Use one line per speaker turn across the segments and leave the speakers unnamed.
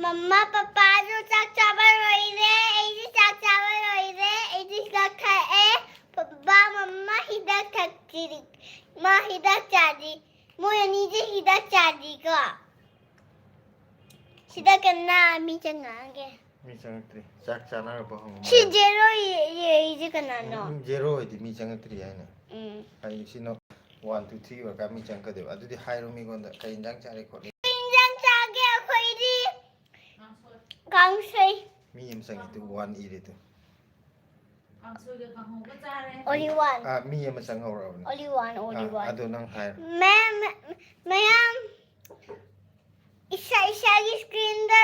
Mama, Papa, you talk about it. You talk about it. You talk about Papa, Mama, he does tactic. Ma, he does charity. Moya need he does charity. She does not meet a nugget.
Mi changatri. Sak chana ba hong.
She zero is a
Zero di mi changatri ai na. Ai sino 1 2 3 wa ka mi chang ka de. Adu di hai ro mi gon da kai jang chare ko.
Gang say.
Mi yam sang itu 1 i de tu.
Only one.
Mi yam sang ho ra.
Only one.
Adu nang hai.
Ma'am. Isa screen the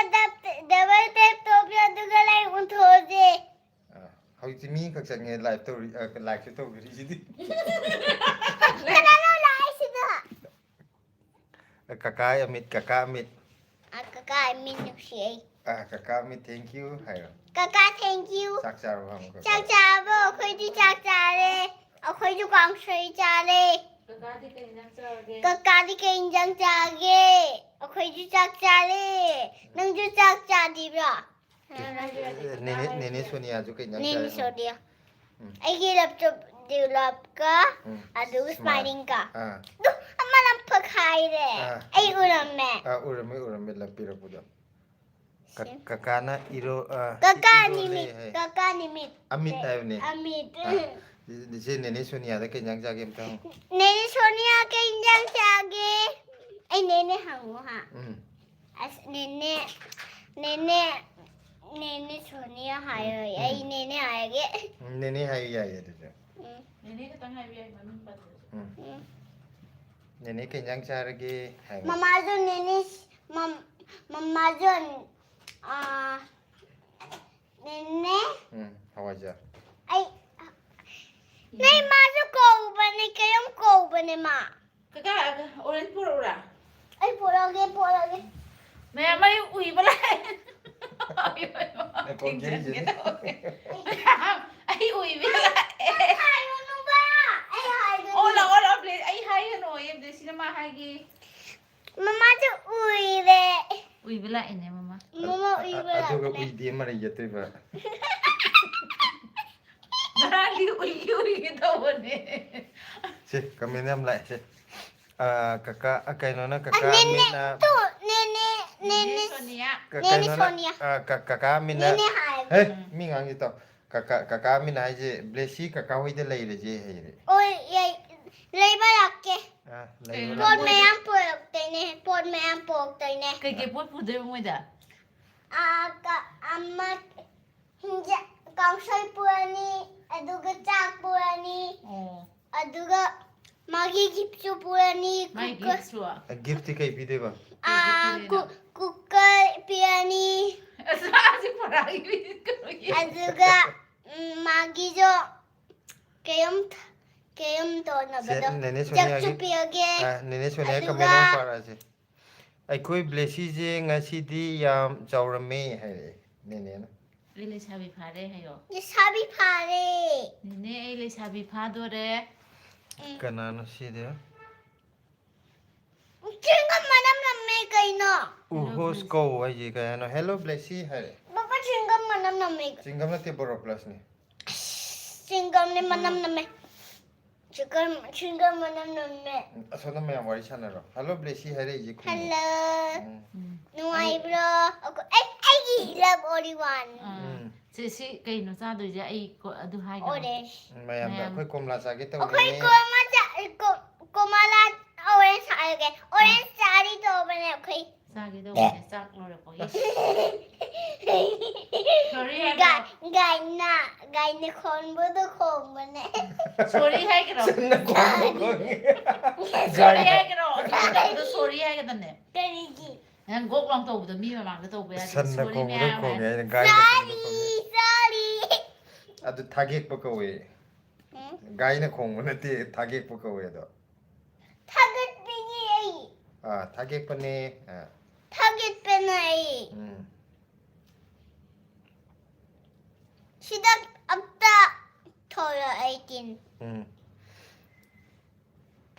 double tap top the galay untode.
How is me kak sang live to like to ri ji. Kakak amit kakak amit.
Kakak amit nuksi.
Kakak amit thank you hai.
Kakak thank you.
Sak char ba hong.
Sak char bo khoi di sak chare. Khoi du gang sei chare. Kakak di kain jang chage. Khoi du sak chare. Nang du sak chadi bra.
Nene Sonia ju kain jang chare.
Nene Sonia. Ai gi laptop develop ka. Adu smiling ka. Du amalam pakai de. Ai uram me.
Uram me lapira puja. Kakana iro
kakak nimit
amit ai ne
amit
di se nene Sonia da kain jang chage mtang
nene Sonia kain jang chage ai nene hangu ha as nene Sonia hai ai nene hai ge
nene hai ya ya de
nene ka tang hai bi ai mamin pat
nene kain jang chare ge hai
mama jo nene mama jo nene
hawaja
ai nei ma jo ko bane kayam ko bane ma
kaka orange puro ura
ai poroge
me mai ui bala ai ui bala
hai no ba ai hai
ola please ai hai no em de cinema hai gi
mama jo ui be
ui bala ene mama
ui be
aduga ui di mara yete ba
narali ui gitu bone
se kamenam lai se kakak kaino na kakak mina
tu nene
Sonia
kakak mina
nene hai
mi ngang itu kakak mina je blessy kakak hui de lai re je hai re
oi yai lei ba lakke
lai
pot me am pok tai ne
kai ke pot pu de mo da
ka amma hinja kang sai purani aduga chak purani aduga magi gipsu purani
mai gifts wa
gift kai bi de ba
cooker piani
asi parai
aduga magi jo kayam to na bado
nene Sonia
jakchu piage
nene Sonia kamenam para je ai koi blessy je ngasi di yam chaurame hai re nene na
le sabi phare hayo
ye sabi phare
ne ai le sabi pha do re
kanana si de
chinga manam namme kaino
host ko ai je ka no hello blessy hai
baba chinga manam namme
singam na te boro plus ni
chinga ne manam namme chinga manam namme
asona me wari sana ro hello blessy hai re je ku
hello nuai bro ai gi love only one
si kai no cha do ja ai ko adu hai ga
orange
mayam da khoi komla sa ge to
okay komala orange hai ge orange sari to bane okay
sa ge do ne sa lo re ko sorry
gai ne khon bu do khom bane
sorry hai ga ro
na ko
sorry hai ga ro sorry hai ga ne
kari gi
nang gok long to bu mi ma mang to bu ya
san na ko
sorry
ro ko
me
ge gai
sorry
adu thagek pa ko we gai na khong na te thagek pa ko we do
target pingi ai
thagek pa ne
target penai sidak abta thola 18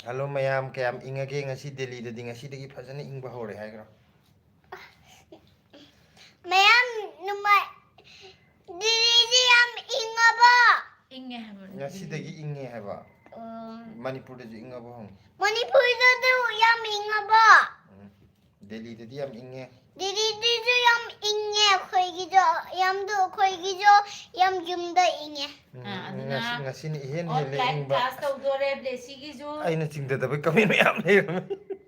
hello mayam kayam ingage ngasi delhi da dinga si dagi phajana ingba hore hai gro ꯃꯅꯤꯄꯨꯔꯗꯁꯨ ꯏꯪꯉꯕꯣ ꯍꯪꯉꯨ
ꯃꯅꯤꯄꯨꯔꯗꯁꯨ ꯌꯥꯝ ꯏꯪꯉꯕꯣ
ꯗꯦꯜꯂꯤꯗꯗꯤ ꯌꯥꯝ ꯏꯪꯉꯦ
ꯗꯦꯜꯂꯤꯗꯁꯨ ꯌꯥꯝ ꯏꯪꯉꯦ ꯑꯩꯈꯣꯏꯒꯤꯁꯨ ꯌꯥꯝ ꯌꯨꯝꯗ ꯏꯪꯉꯦ
ꯉꯁꯤꯅ ꯏꯍꯦꯟ ꯍꯦꯜꯂꯦ
ꯑꯣꯟꯂꯥꯏꯟ
ꯏꯪꯕ
ꯀ꯭ꯂꯥꯁ ꯇꯧꯗꯣꯔꯦ ꯕ꯭ꯂꯦꯁꯤꯒꯤꯁꯨ
ꯑꯩꯅ ꯆꯤꯡꯗꯗꯕꯩ ꯀꯃꯦꯟ ꯃꯌꯥꯝ ꯂꯩꯔꯝꯃꯦ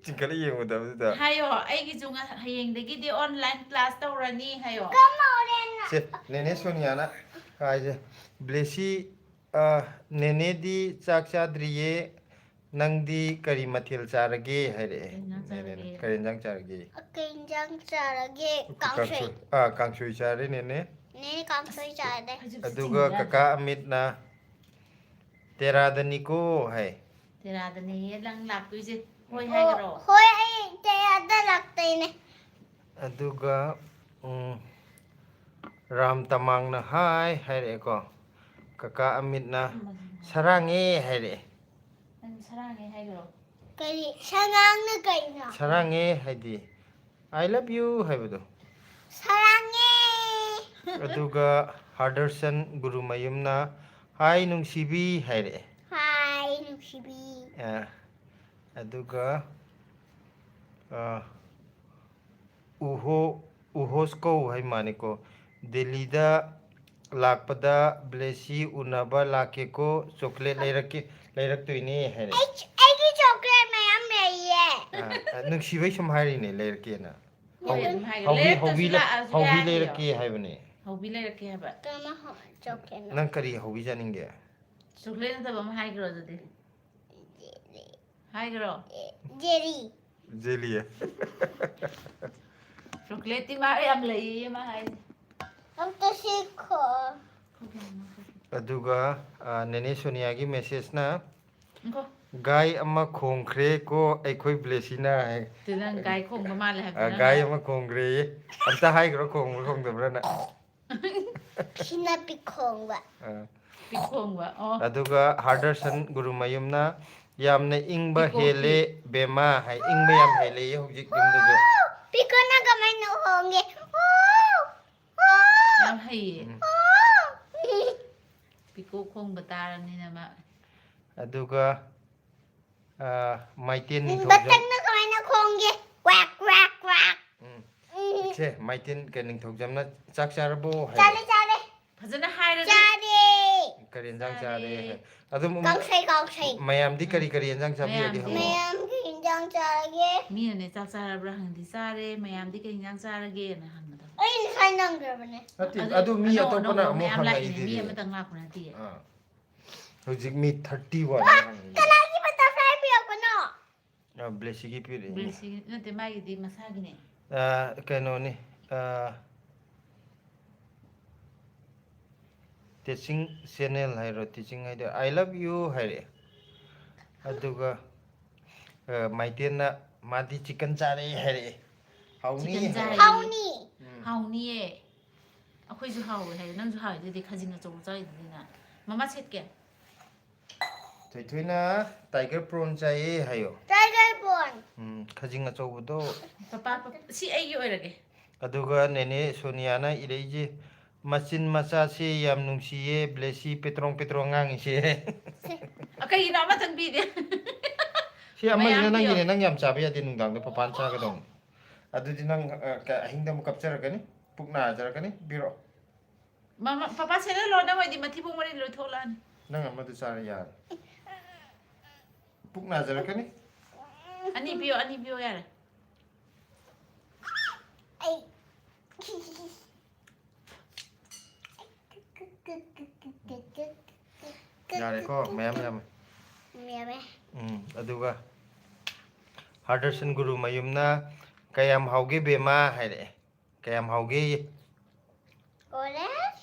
ꯆꯤꯡꯈꯠꯂ ꯌꯦꯡꯉꯨꯗꯕꯗꯨꯗ
ꯍꯥꯏꯌꯣ ꯑꯩꯒꯤꯁꯨ ꯍꯌꯦꯡꯗꯒꯤꯗꯤ ꯑꯣꯟꯂꯥꯏꯟ ꯀ꯭ꯂꯥꯁ ꯇꯧꯔꯅꯤ ꯍꯥꯏꯌꯣ
ꯁꯦ ꯅꯦꯅꯦ ꯁꯣꯅꯤꯌꯥꯅ ꯍꯥꯏꯁꯦ ꯕ꯭ꯂꯦꯁꯤ ꯅꯦꯅꯦꯗꯤ ꯆꯥꯛ ꯆꯥꯗ꯭ꯔꯤꯌꯦ ꯅꯪꯗꯤ ꯀꯔꯤ ꯃꯊꯦꯜ ꯆꯥꯔꯒꯦ ꯍꯥꯏꯔꯛꯑꯦ ꯅꯦꯅꯦꯅ ꯀꯔꯤ ꯌꯦꯟꯖꯥꯡ ꯆꯥꯔꯒꯦ
ꯀꯩ ꯏꯟꯖꯥꯡ ꯆꯥꯔꯒꯦ
ꯀꯥꯡꯁꯣꯏ ꯀꯥꯡꯁꯣꯏ ꯆꯥꯔꯦ ꯅꯦꯅꯦ
ꯅꯦꯅꯦ ꯀꯥꯡꯁꯣꯏ ꯆꯥꯔꯦ
ꯑꯗꯨꯒ ꯀꯀꯥ ꯑꯃꯤꯠꯅ ꯇꯦꯔꯥꯗꯅꯤꯀꯣ ꯍꯥꯏ
ꯇꯦꯔꯥꯗꯅꯦꯌꯦ ꯅꯪ ꯂꯥꯛꯇꯣꯏꯁꯦ ꯍꯣꯏ ꯍꯥꯏꯈꯔꯣ
ꯍꯣꯏ ꯑꯩ ꯇꯦꯔꯥꯗ ꯂꯥꯛꯇꯣꯏꯅꯦ
ꯑꯗꯨꯒ ꯔꯥꯝ ꯇꯃꯥꯡꯅ ꯍꯥꯏ ꯍꯥꯏꯔꯛꯑꯦꯀꯣ ꯀꯀꯥ ꯑꯃꯤꯠꯅ ꯁꯔꯥꯡꯉꯦ ꯍꯥꯏꯔꯛꯑꯦ
ꯅꯪ ꯁꯔꯥꯡꯉꯦ ꯍꯥꯏꯈꯔꯣ
ꯀꯔꯤ ꯁꯉꯥꯡꯅ ꯀꯩꯅꯣ
ꯁꯔꯥꯡꯉꯦ ꯍꯥꯏꯗꯤ ꯑꯥꯏ ꯂꯚ ꯌꯨ ꯍꯥꯏꯕꯗꯣ
ꯁꯔꯥꯡꯉꯦ
ꯑꯗꯨꯒ ꯍꯥꯔꯗꯔꯁꯟ ꯒꯨꯔꯨꯃꯌꯨꯝꯅ ꯍꯥꯏ ꯅꯨꯡꯁꯤꯕꯤ ꯍꯥꯏꯔꯛꯑꯦ
ꯍꯥꯏ ꯅꯨꯡꯁꯤꯕꯤ
ꯑꯗꯨꯒ ꯎꯍꯣꯁꯀꯧ ꯍꯥꯏ ꯃꯥꯅꯤꯀꯣ ꯗꯦꯜꯂꯤꯗ ꯂꯥꯛꯄꯗ ꯕ꯭ꯂꯦꯁꯤ ꯎꯅꯕ ꯂꯥꯛꯀꯦꯀꯣ ꯆꯣꯀ꯭ꯂꯦꯠ ꯂꯩꯔꯛꯇꯣꯏꯅꯦ ꯍꯥꯏꯔꯛꯑꯦ
ꯑꯩꯒꯤ ꯆꯣꯀ꯭ꯂꯦꯠ ꯃꯌꯥꯝ ꯂꯩꯌꯦ
ꯅꯨꯡꯁꯤꯕꯩ ꯁꯨꯝ ꯍꯥꯏꯔꯤꯅꯦ ꯂꯩꯔꯛꯀꯦꯅ
ꯍꯣꯏ ꯑꯗꯨꯝ ꯍꯥꯏꯈ꯭ꯔꯣ ꯂꯩꯔꯛꯇꯁꯨ ꯂꯥꯛꯑꯁꯨ
ꯍꯧꯕꯤ
ꯌꯥꯏꯌꯣ
ꯂꯩꯔꯛꯀꯦ ꯍꯥꯏꯕꯅꯦ
ꯍꯧꯕꯤ ꯂꯩꯔꯛꯀꯦ ꯍꯥꯏꯕ
ꯆꯣꯀ꯭ꯂꯦꯠ
ꯅꯪ ꯀꯔꯤ ꯍꯧꯕꯤ ꯆꯥꯅꯤꯡꯒꯦ
ꯆꯣꯀ꯭ꯂꯦꯠ ꯅꯠꯇꯕ ꯑꯃ ꯍꯥꯏꯈ꯭ꯔꯣ ꯑꯗꯨꯗꯤ ꯍꯥꯏꯈ꯭ꯔꯣ
ꯖꯦꯔꯤ
ꯖꯦꯂꯤ
ꯆꯣꯀ꯭ꯂꯦꯠꯇꯤ ꯃꯥ ꯌꯥꯝ ꯂꯩꯌꯦ ꯃꯥ ꯍꯥꯏꯁꯦ
ꯑꯝꯇ ꯁꯤꯈꯣ
ꯑꯗꯨꯒ ꯅꯦꯅꯦ ꯁꯣꯅꯤꯌꯥꯒꯤ ꯃꯦꯁꯦꯖꯅ
ꯉꯈꯣ
ꯒꯥꯏ ꯑꯃ ꯈꯣꯡꯈ꯭ꯔꯦ ꯀꯣ ꯑꯩꯈꯣꯏ ꯕ꯭ꯂꯦꯁꯤꯅ ꯍꯥꯏ
ꯑꯗꯨ ꯅꯪ ꯒꯥꯏ ꯈꯣꯡꯕ ꯃꯥꯜꯂꯦ ꯍꯥꯏꯕꯗꯣ
ꯒꯥꯏ
ꯅꯪꯅ
ꯑꯃ ꯈꯣꯡꯈ꯭ꯔꯦꯌꯦ ꯑꯝꯇ ꯍꯥꯏꯈ꯭ꯔꯣ ꯈꯣꯡꯕ꯭ꯔꯥ ꯈꯣꯡꯗꯕ꯭ꯔꯥꯅ
ꯁꯤꯅ ꯄꯤꯈꯣꯡꯕ
ꯄꯤꯈꯣꯡꯕ ꯑꯣ
ꯑꯗꯨꯒ ꯍꯥꯔꯗꯔꯁꯟ ꯒꯨꯔꯨꯃꯌꯨꯝꯅ ꯌꯥꯝꯅ ꯏꯪꯕ
ꯄꯤꯀꯣꯛꯇꯤ
ꯍꯦꯜꯂꯦ ꯕꯦꯃꯥ ꯍꯥꯏ ꯏꯪꯕ ꯌꯥꯝ ꯍꯦꯜꯂꯦꯌꯦ ꯍꯧꯖꯤꯛ ꯌꯨꯝꯗꯁꯨ
ꯄꯤꯀꯣꯅ ꯀꯃꯥꯏꯅ ꯍꯣꯡꯒꯦ
ꯌꯥꯝ ꯍꯩꯌꯦ ꯄꯤꯀꯣꯛ ꯈꯣꯡꯕ ꯇꯥꯔꯕꯅꯤꯅ ꯃꯥ
ꯑꯗꯨꯒ ꯃꯩꯇꯦꯟ ꯅꯤꯡꯊꯧꯖꯝ
ꯕꯇꯪꯅ ꯀꯃꯥꯏꯅ ꯈꯣꯡꯒꯦ ꯀ꯭ꯋꯥꯛ ꯀ꯭ꯋꯥꯛ ꯀ꯭ꯋꯥꯛ
ꯁꯦ ꯃꯩꯇꯦꯟ ꯅꯤꯡꯊꯧꯖꯝꯅ ꯆꯥꯛ ꯆꯥꯔꯕꯣ
ꯆꯥꯔꯦ
ꯍꯥꯏꯔꯦ
ꯆꯥꯔꯦ
ꯐꯖꯅ ꯍꯥꯏꯔꯗꯤ
ꯆꯥꯔꯦ
ꯀꯔꯤ ꯌꯦꯟꯖꯥꯡ ꯆꯥꯔꯦ
ꯆꯥꯔꯦ
ꯑꯗꯨꯝ
ꯀꯥꯡꯁꯣꯏ
ꯃꯌꯥꯝꯗꯤ ꯀꯔꯤ ꯀꯔꯤ ꯌꯦꯟꯖꯥꯡ ꯆꯥꯕꯤꯔꯒꯦ
ꯃꯌꯥꯝꯗꯤ
ꯍꯪꯉꯣ
ꯃꯌꯥꯝꯒꯤ ꯏꯟꯖꯥꯡ ꯆꯥꯔꯒꯦ
ꯃꯤꯅꯅꯦ ꯆꯥꯛ ꯆꯥꯔꯕ꯭ꯔꯥ ꯍꯪꯗꯤ ꯆꯥꯔꯦ ꯃꯌꯥꯝꯗꯤ ꯀꯩ ꯏꯟꯖꯥꯡ ꯆꯥꯔꯒꯦꯅ ꯍꯪꯒꯗꯕ
ꯑꯩ ꯉꯁꯥꯏ ꯅꯪꯈ꯭ꯔꯕꯅꯦ
ꯅꯠꯇꯦ ꯑꯗꯨ ꯃꯤ
ꯑꯅꯧ
ꯑꯇꯣꯞꯄꯅ
ꯑꯅꯧꯕ
ꯑꯃꯨꯛ
ꯃꯌꯥꯝ ꯂꯥꯛꯏꯅꯦ ꯃꯤ
ꯍꯪꯉꯛꯏꯗꯨꯗꯤ
ꯑꯃꯇꯪ ꯂꯥꯛꯄ ꯅꯠꯇꯤꯌꯦ
ꯍꯧꯖꯤꯛ ꯃꯤ 31
ꯀꯅꯥꯒꯤ ꯕꯇꯔꯐ꯭ꯂꯥꯏ ꯄꯤꯔꯛꯄꯅꯣ
ꯕ꯭ꯂꯦꯁꯤꯒꯤ ꯄꯤꯔꯛꯏꯅꯦ
ꯕ꯭ꯂꯦꯁꯤ ꯅꯠꯇꯦ ꯃꯥꯒꯤꯗꯤ ꯃꯁꯥꯒꯤꯅꯦ
ꯀꯩꯅꯣꯅꯤ ꯇꯤꯆꯤꯡ ꯆꯦꯅꯦꯜ ꯍꯥꯏꯔꯣ ꯇꯤꯆꯤꯡ ꯍꯥꯏꯗꯣ ꯑꯥꯏ ꯂꯚ ꯌꯨ ꯍꯥꯏꯔꯛꯑꯦ ꯑꯗꯨꯒ ꯃꯩꯇꯦꯟꯅ ꯃꯥꯗꯤ ꯆꯤꯛꯀꯟ ꯆꯥꯔꯦ ꯍꯥꯏꯔꯛꯑꯦ ꯍꯥꯎꯅꯤ
ꯆꯤꯛꯀꯟ
ꯍꯥꯏꯔꯣ
ꯆꯥꯏꯌꯦ
ꯍꯥꯎꯅꯤ
ꯍꯥꯎꯅꯤꯌꯦ ꯑꯩꯈꯣꯏꯁꯨ ꯍꯥꯎꯋꯦ ꯍꯥꯏꯌꯦ ꯅꯪꯁꯨ ꯍꯥꯎꯋꯤꯗꯨꯗꯤ ꯈꯖꯤꯡ ꯑꯆꯧꯕ ꯆꯥꯏꯗꯨꯗꯤꯅ ꯃꯃꯥ ꯁꯦꯠꯀꯦ
ꯊꯣꯏꯊꯣꯏꯅ ꯇꯥꯏꯒꯔ ꯄ꯭ꯔꯣꯟ ꯆꯥꯏꯌꯦ ꯍꯥꯏꯌꯣ
ꯇꯥꯏꯒꯔ ꯕꯣꯟ
ꯈꯖꯤꯡ ꯑꯆꯧꯕꯗꯣ
ꯄꯄꯥ ꯁꯤ ꯑꯩꯒꯤ ꯑꯣꯏꯔꯒꯦ
ꯑꯗꯨꯒ ꯅꯦꯅꯦ ꯁꯣꯅꯤꯌꯥꯅ ꯏꯔꯛꯏꯁꯦ ꯃꯆꯤꯟ ꯃꯆꯥꯁꯤ ꯌꯥꯝ ꯅꯨꯡꯁꯤꯌꯦ ꯕ꯭ꯂꯦꯁꯤ ꯄꯦꯇ꯭ꯔꯣꯡ ꯄꯦꯇ꯭ꯔꯣꯡ ꯉꯥꯡꯉꯤꯁꯦ
ꯀꯩꯒꯤꯅꯣ ꯑꯃꯇꯪ ꯄꯤꯗꯦ
ꯁꯤ
ꯃꯌꯥꯝ
ꯑꯃꯁꯤꯅ
ꯄꯤꯌꯣ
ꯅꯪꯒꯤꯅꯦ ꯅꯪ ꯌꯥꯝ ꯆꯥꯕ ꯌꯥꯗꯦ ꯅꯨꯡꯗꯥꯡꯗ ꯄꯄꯥꯅ ꯆꯥꯒꯗꯧꯅꯤ ꯑꯗꯨꯗꯤ ꯅꯪ ꯑꯍꯤꯡꯗ ꯑꯃꯨꯛ ꯀꯞꯆꯔꯛꯀꯅꯤ ꯄꯨꯛ ꯅꯥꯖꯔꯛꯀꯅꯤ ꯄꯤꯔꯛꯑꯣ
ꯄꯄꯥ ꯁꯦꯟꯗꯜ ꯅꯪ ꯑꯣꯏꯗꯤ ꯃꯊꯤꯕꯣꯡ ꯃꯔꯤ ꯂꯣꯏ ꯊꯣꯛꯂꯛꯑꯅꯤ
ꯅꯪ ꯑꯃꯗꯨ ꯆꯥꯔ ꯌꯥꯔꯦ ꯄꯨꯛ ꯅꯥꯖꯔꯛꯀꯅꯤ
ꯑꯅꯤ ꯄꯤꯌꯣ ꯌꯥꯔꯦ
ꯑꯩ
ꯌꯥꯔꯦꯀꯣ ꯃꯌꯥꯝ ꯌꯥꯝꯃꯦ
ꯌꯥꯝꯃꯦ
ꯑꯗꯨꯒ ꯍꯥꯔꯗꯔꯁꯟ ꯒꯨꯔꯨ ꯃꯌꯨꯝꯅ ꯀꯌꯥꯝ ꯍꯥꯎꯒꯦ ꯕꯦꯃꯥ ꯍꯥꯏꯔꯛꯑꯦ ꯀꯌꯥꯝ ꯍꯥꯎꯒꯦ
ꯑꯣꯔꯦꯟꯖ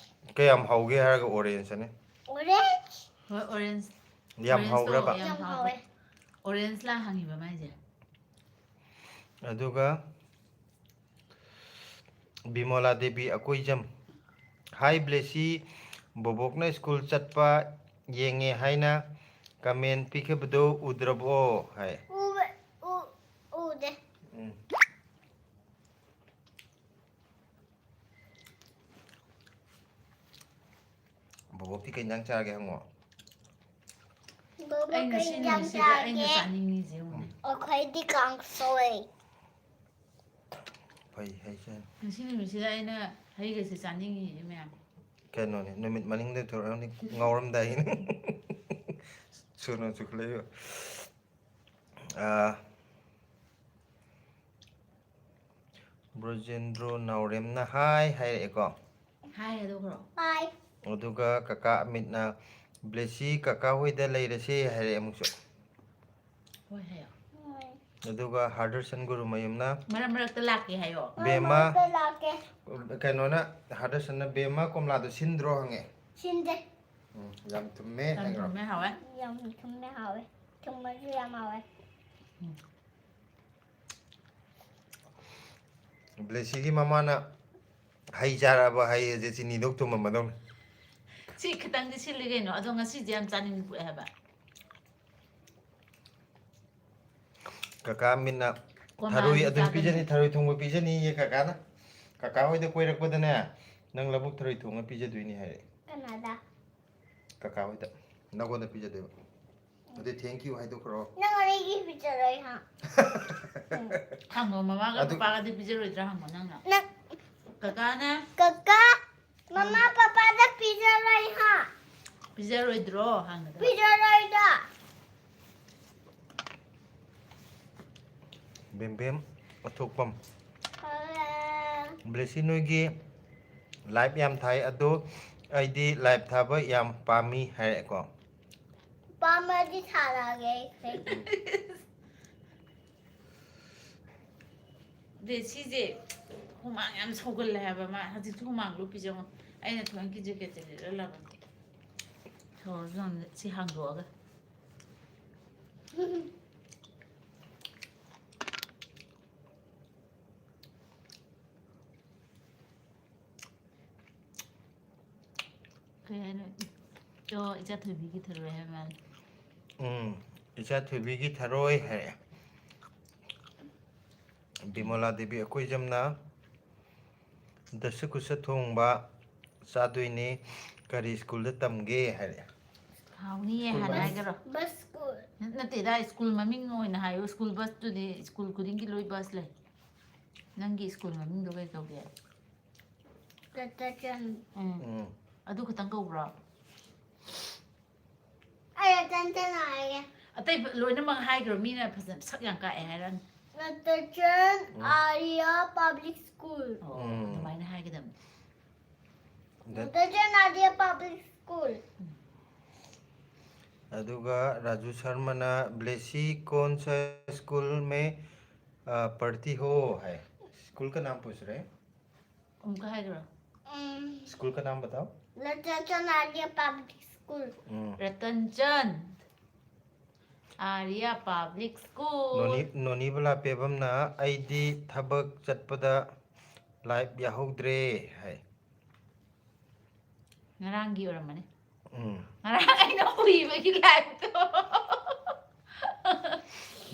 ꯀꯌꯥꯝ ꯍꯥꯎꯒꯦ ꯍꯥꯏꯔꯒ ꯑꯣꯔꯦꯟꯖ
ꯑꯣꯔꯦꯟꯖ
ꯍꯣꯏ ꯑꯣꯔꯦꯟꯖ
ꯌꯥꯝ
ꯑꯣꯔꯦꯟꯖꯇꯣ
ꯍꯧꯈ꯭ꯔꯕ
ꯌꯥꯝ ꯍꯥꯎꯋꯦ ꯑꯣꯔꯦꯟꯖ ꯂꯥ ꯍꯪꯉꯤꯕ ꯃꯥꯏꯁꯦ
ꯑꯗꯨꯒ ꯕꯤꯃꯣꯂꯥ ꯗꯦꯕꯤ ꯑꯀꯣꯏꯖꯝ ꯍꯥꯏ ꯕ꯭ꯂꯦꯁꯤ ꯕꯣꯕꯣꯛꯅ ꯁ꯭ꯀꯨꯜ ꯆꯠꯄ ꯌꯦꯡꯉꯦ ꯍꯥꯏꯅ ꯀꯃꯦꯟ ꯄꯤꯈꯤꯕꯗꯨ ꯎꯗ꯭ꯔꯕꯣ ꯍꯥꯏ
ꯎꯗꯦ
ꯕꯣꯕꯣꯛꯇꯤ ꯀꯩ ꯏꯟꯖꯥꯡ ꯆꯥꯔꯒꯦ ꯍꯪꯉꯣ
ꯑꯩ ꯉꯁꯤ ꯅꯨꯃꯤꯠꯁꯤꯗ ꯑꯩꯅ ꯆꯥꯅꯤꯡꯉꯤꯁꯦ ꯌꯦꯡꯉꯨꯅꯦ
ꯑꯩꯈꯣꯏꯗꯤ ꯀꯥꯡꯁꯣꯏ
ꯐꯩ ꯍꯩꯁꯦ
ꯉꯁꯤ ꯅꯨꯃꯤꯠꯁꯤꯗ ꯑꯩꯅ ꯍꯩꯒꯁꯦ ꯆꯥꯅꯤꯡꯉꯤꯁꯦ ꯃꯌꯥꯝ
ꯀꯩꯅꯣꯅꯦ ꯅꯨꯃꯤꯠ ꯃꯅꯤꯡꯗ ꯊꯣꯔꯛꯑꯅꯤ ꯉꯥꯎꯔꯝꯗꯥꯏꯒꯤꯅꯤ ꯁꯨꯅ ꯆꯨꯈꯠꯂꯛꯏꯕ ꯕ꯭ꯔꯣꯖꯦꯟꯗ꯭ꯔꯣ ꯅꯥꯎꯔꯦꯝꯅ ꯍꯥꯏ ꯍꯥꯏꯔꯛꯑꯦꯀꯣ
ꯍꯥꯏ ꯑꯗꯨꯈ꯭ꯔꯣ
ꯍꯥꯏ
ꯑꯗꯨꯒ ꯀꯀꯥ ꯑꯃꯤꯠꯅ ꯕ꯭ꯂꯦꯁꯤ ꯀꯀꯥ ꯍꯣꯏꯗ ꯂꯩꯔꯁꯦ ꯍꯥꯏꯔꯛꯑꯦ ꯑꯃꯨꯛꯁꯨ
ꯍꯣꯏ ꯍꯥꯏꯌꯣ
ꯑꯗꯨꯒ ꯍꯥꯔꯗꯔꯁꯟ ꯒꯨꯔꯨꯃꯌꯨꯝꯅ
ꯃꯔꯛ ꯃꯔꯛꯇ ꯂꯥꯛꯀꯦ ꯍꯥꯏꯌꯣ
ꯕꯦꯝꯃ
ꯂꯥꯛꯀꯦ
ꯀꯩꯅꯣꯅ ꯍꯥꯔꯗꯔꯁꯟꯅ ꯕꯦꯝꯃ ꯀꯣꯝꯂꯥꯗꯣ ꯁꯤꯟꯗ꯭ꯔꯣ ꯍꯪꯉꯦ
ꯁꯤꯟꯗꯦ
ꯌꯥꯝ ꯊꯨꯝꯃꯦ
ꯌꯥꯝ
ꯍꯥꯏꯈ꯭ꯔꯣ
ꯊꯨꯝꯃꯦ ꯍꯥꯎꯋꯦ
ꯌꯥꯝ ꯊꯨꯝꯃꯦ ꯍꯥꯎꯋꯦ ꯊꯨꯝꯃꯁꯨ ꯌꯥꯝ ꯍꯥꯎꯋꯦ
ꯕ꯭ꯂꯦꯁꯤꯒꯤ ꯃꯃꯥꯅ ꯍꯩ ꯆꯥꯔꯛꯑꯕ ꯍꯩ ꯑꯁꯦ ꯆꯤꯅꯤꯗꯧ ꯊꯨꯝꯃꯝꯃꯗꯧꯅꯤ
ꯁꯤ ꯈꯤꯇꯪꯗꯤ ꯁꯤꯜꯂꯤ ꯀꯩꯅꯣ ꯑꯗꯣ ꯉꯁꯤꯁꯦ ꯌꯥꯝ ꯆꯥꯅꯤꯡꯕ ꯄꯣꯛꯑꯦ ꯍꯥꯏꯕ
ꯀꯀꯥ ꯑꯃꯤꯠꯅ ꯊꯔꯣꯏ
ꯀꯣꯝꯂꯥꯁꯨ
ꯑꯗꯨꯝ
ꯆꯥꯒꯅꯤ
ꯄꯤꯖꯅꯤ ꯊꯔꯣꯏ ꯊꯣꯡꯕ ꯄꯤꯖꯅꯤꯌꯦ ꯀꯀꯥꯅ ꯀꯀꯥ ꯍꯣꯏꯗ ꯀꯣꯏꯔꯛꯄꯗꯅꯦ ꯅꯪ ꯂꯧꯕꯨꯛ ꯊꯔꯣꯏ ꯊꯣꯡꯉ ꯄꯤꯖꯗꯣꯏꯅꯤ ꯍꯥꯏꯔꯛꯑꯦ
ꯀꯅꯥꯗ
ꯀꯀꯥ ꯍꯣꯏꯗ ꯅꯪꯉꯣꯟꯗ ꯄꯤꯖꯗꯣꯏꯕ ꯑꯗꯨ ꯊꯦꯡꯀ꯭ꯌꯨ ꯍꯥꯏꯗꯣꯛꯈ꯭ꯔꯣ
ꯅꯪ ꯑꯩꯒꯤ ꯄꯤꯖꯔꯣꯏ ꯍꯥ
ꯍꯪꯉꯣ ꯃꯃꯥꯒ
ꯑꯗꯨ
ꯄꯄꯥꯒꯗꯤ ꯄꯤꯖꯔꯣꯏꯗ꯭ꯔꯥ ꯍꯪꯉꯣ ꯅꯪꯅ ꯀꯀꯥꯅ
ꯀꯀꯥ ꯃꯃꯥ ꯄꯄꯥꯗ ꯄꯤꯖꯔꯣꯏ ꯍꯥ
ꯄꯤꯖꯔꯣꯏꯗ꯭ꯔꯣ ꯍꯪꯒꯗꯕ
ꯄꯤꯖꯔꯣꯏꯗ
ꯕꯦꯝꯕꯦꯝ ꯑꯊꯣꯛꯄꯝ ꯕ꯭ꯂꯦꯁꯤ ꯅꯣꯏꯒꯤ ꯂꯥꯏꯚ ꯌꯥꯝ ꯊꯥꯏ ꯑꯗꯣ ꯑꯩꯗꯤ ꯂꯥꯏꯚ ꯊꯥꯕ ꯌꯥꯝ ꯄꯥꯝꯃꯤ ꯍꯥꯏꯔꯛꯑꯦꯀꯣ
ꯄꯥꯝꯃꯗꯤ ꯊꯥꯔꯛꯑꯒꯦ
ꯑꯗꯩ ꯁꯤꯁꯦ ꯍꯨꯃꯥꯡ ꯌꯥꯝ ꯁꯧꯒꯜꯂꯦ ꯍꯥꯏꯕ ꯃꯥ ꯍꯧꯖꯤꯛꯁꯨ ꯍꯨꯃꯥꯡ ꯂꯨꯞꯄꯤꯖꯦꯉꯣ ꯑꯩꯅ ꯊꯣꯏꯅꯀꯤ ꯖꯦꯀꯦꯠꯁꯦ ꯂꯤꯠꯍꯜꯂꯕꯅꯤ ꯁꯧꯔꯁꯨ ꯌꯥꯝꯅ ꯁꯤ ꯍꯥꯡꯗꯣꯛꯑꯒ ꯀꯩ ꯍꯥꯏꯅꯣ ꯏꯆꯥ ꯊꯣꯏꯕꯤꯒꯤ ꯊꯔꯣꯏ ꯍꯥꯏꯕ ꯃꯥꯜꯂꯦ
ꯏꯆꯥ ꯊꯣꯏꯕꯤꯒꯤ ꯊꯔꯣꯏ ꯍꯥꯏꯔꯛꯑꯦ ꯕꯤꯃꯣꯂꯥ ꯗꯦꯕꯤ ꯑꯩꯈꯣꯏꯖꯝꯅ ꯗꯁ ꯀꯨꯁ ꯊꯣꯡꯕ ꯆꯥꯗꯣꯏꯅꯦ ꯀꯔꯤ ꯁ꯭ꯀꯨꯜꯗ ꯇꯝꯒꯦ ꯍꯥꯏꯔꯛꯑꯦ
ꯍꯥꯎꯅꯤꯌꯦ
ꯁ꯭ꯀꯨꯜ
ꯍꯥꯟꯅ
ꯃꯃꯤꯡ
ꯍꯥꯏꯒꯔꯣ
ꯕꯁ ꯁ꯭ꯀꯨꯜ
ꯅꯠꯇꯦꯗ ꯁ꯭ꯀꯨꯜ ꯃꯃꯤꯡ ꯑꯣꯏꯅ ꯍꯥꯏꯌꯨ ꯁ꯭ꯀꯨꯜ ꯕꯁꯇꯨꯗꯤ ꯁ꯭ꯀꯨꯜ ꯈꯨꯗꯤꯡꯒꯤ ꯂꯣꯏ ꯕꯁ ꯂꯩ ꯅꯪꯒꯤ ꯁ꯭ꯀꯨꯜ ꯃꯃꯤꯡꯗꯣ ꯀꯩ ꯀꯧꯒꯦ ꯑꯗꯨꯈꯛꯇꯪ ꯀꯧꯕ꯭ꯔꯣ
ꯑꯩ ꯆꯟꯆꯟ ꯍꯥꯏꯒꯦ
ꯑꯇꯩ ꯂꯣꯏꯅꯃꯛ ꯍꯥꯏꯈ꯭ꯔꯣ ꯃꯤꯅ ꯐꯖꯅ ꯁꯛ ꯌꯥꯝ ꯀꯥꯛꯑꯦ ꯍꯥꯏꯔꯛꯑꯅꯤ
ꯅꯠꯇꯆꯟ ꯑꯥꯔꯤꯌꯥ ꯄꯥꯕ꯭ꯂꯤꯛ ꯁ꯭ꯀꯨꯜ
ꯑꯣ ꯑꯗꯨꯃꯥꯏꯅ ꯍꯥꯏꯒꯗꯕꯅꯤ
नूतन आर्य पब्लिक स्कूल
अदुगा राजू शर्मा ब्लेसी कौन सा स्कूल में पढ़ती हो है स्कूल का नाम पूछ रहे हैं
उनका है क्या
स्कूल का नाम बताओ
Ratanchand Arya public school
Ratanchand Arya public school
नोनी बला पेबमना आईदी थबक चटपदा लाइव याहौद्रे है
ngaranggi orang mana ngarang aina ui bagi live tu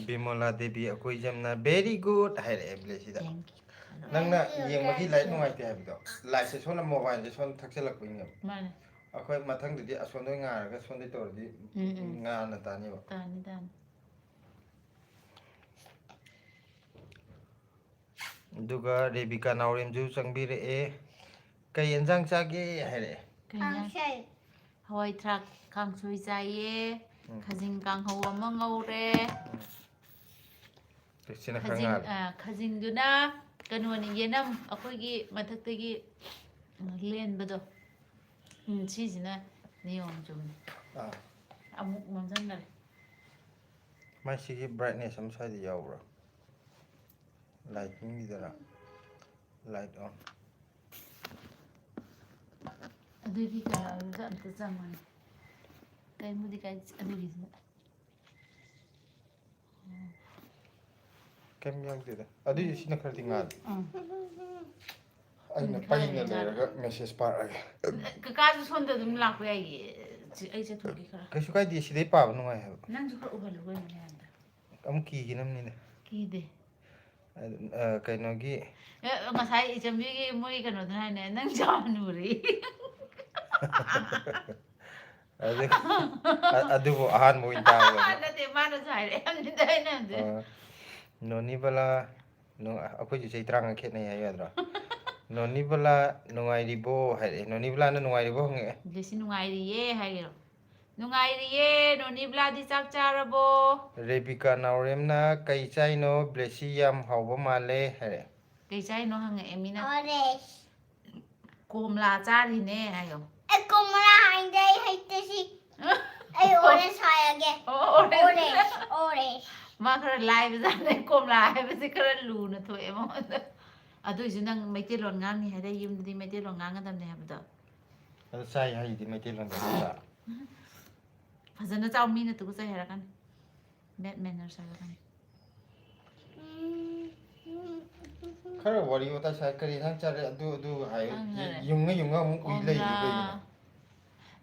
Bimola देवी अकोई जमना वेरी गुड है रे ब्लेसीदा
thank you
नंगना येंबगी लाइट नुंगाइते हाबिदो लाइट से सोना मोबाइल से सोन थक्सेलकपिने
mana
अखोय मथंगदि असोंदोय ngaरगा सोंदे तोरदि ngaना तानिबो
tani
दुगा रेबिका नावरेमजु चंगबिरे कई एंजांग चागे हैरे
कांशाई
hawai thrak kangsoi chaye khajing kanghau ama ngaure
सिना
khajing
खंगा
khajing duna kanoni yenam akoigi mathaktagi lenbado sisina niyom chumni amuk mamjangare
मासिगी brightness हम side यावरा lighting दिदरा light on
adugi kana amta chamani kai mudi kai adugi
केम यावदेदा अदु सिना खरति ngal aina paina leraga message parage
kakasu sonda dum lakpa yai ai se thoki khara
kaisu kai di sidai paaba nungai ha
nang su khara uhalu goi mane anda
am ki ginamni ne
kide
kainogi
ngasai ichambi gi moi kano dana ne nang januri
ꯑꯗꯨꯕꯨ ꯑꯍꯥꯟꯕ ꯑꯣꯏꯅ ꯇꯥꯕ
ꯅꯠꯇꯦ ꯃꯥꯅꯁꯨ ꯍꯥꯏꯔꯛꯑꯦ ꯑꯩꯅ
ꯅꯣꯅꯤꯕꯂꯥ ꯑꯩꯈꯣꯏꯁꯨ ꯆꯍꯤ 30 ꯈꯦꯠꯅꯩ ꯍꯥꯏ ꯌꯥꯗ꯭ꯔꯣ ꯅꯣꯅꯤꯕꯂꯥ ꯅꯨꯡꯉꯥꯏꯔꯤꯕꯣ ꯍꯥꯏꯔꯛꯑꯦ ꯅꯣꯅꯤꯕꯂꯥꯅ ꯅꯨꯡꯉꯥꯏꯔꯤꯕꯣ ꯍꯪꯉꯛꯑꯦ
ꯕ꯭ꯂꯦꯁꯤ ꯅꯨꯡꯉꯥꯏꯔꯤꯌꯦ ꯍꯥꯏꯒꯤꯔꯣ ꯅꯨꯡꯉꯥꯏꯔꯤꯌꯦ ꯅꯣꯅꯤꯕꯂꯥꯗꯤ ꯆꯥꯛ ꯆꯥꯔꯕꯣ
ꯔꯦꯕꯤꯀꯥ ꯅꯥꯎꯔꯦꯝꯅ ꯀꯩ ꯆꯥꯏꯅꯣ ꯕ꯭ꯂꯦꯁꯤ ꯌꯥꯝ ꯍꯥꯎꯕ ꯃꯥꯜꯂꯦ ꯍꯥꯏꯔꯛꯑꯦ
ꯀꯩ ꯆꯥꯏꯅꯣ ꯍꯪꯉꯛꯑꯦ ꯃꯤꯅ
Orange.
ꯀꯣꯝꯂꯥ ꯆꯥꯔꯤꯅꯦ ꯍꯥꯏꯌꯣ
Kumara hinde haitesi. Ay orange hayage. Orange. Orange.
ꯃꯥ ꯈꯔ ꯂꯥꯏꯕꯖꯥꯠꯅꯦ ꯀꯣꯝꯂꯥ ꯍꯥꯏꯕꯁꯦ ꯈꯔ ꯂꯨꯅ ꯊꯣꯛꯑꯦ ꯃꯉꯣꯟꯗ ꯑꯗꯨꯏꯁꯨ ꯅꯪ ꯃꯩꯇꯩꯂꯣꯟ ꯉꯥꯡꯅꯤ ꯍꯥꯏꯔꯦ ꯌꯨꯝꯗꯗꯤ ꯃꯩꯇꯩꯂꯣꯟ ꯉꯥꯡꯒꯗꯕꯅꯦ ꯍꯥꯏꯕꯗꯣ
ꯑꯗꯣ ꯆꯥꯏ ꯍꯩꯗꯤ ꯃꯩꯇꯩꯂꯣꯟꯗ ꯅꯠꯇ꯭ꯔꯥ
ꯐꯖꯅ ꯆꯥꯎ ꯃꯤꯅ ꯇꯨꯒꯠꯆꯩ ꯍꯥꯏꯔꯛꯀꯅꯤ ꯕꯦꯠ ꯃꯦꯅꯔꯁ ꯍꯥꯏꯔꯛꯀꯅꯤ
ꯈꯔ ꯋꯥꯔꯤ ꯋꯥꯇꯥꯏ ꯁꯥꯏ ꯀꯔꯤ ꯏꯟꯁꯥꯡ ꯆꯥꯔꯦ ꯑꯗꯨ ꯍꯥꯏ
ꯈꯪꯈꯔꯦ
ꯌꯨꯡꯉ ꯑꯃꯨꯛ ꯎꯏ ꯂꯩꯔꯤꯗꯤ ꯀꯩꯒꯤꯅꯣ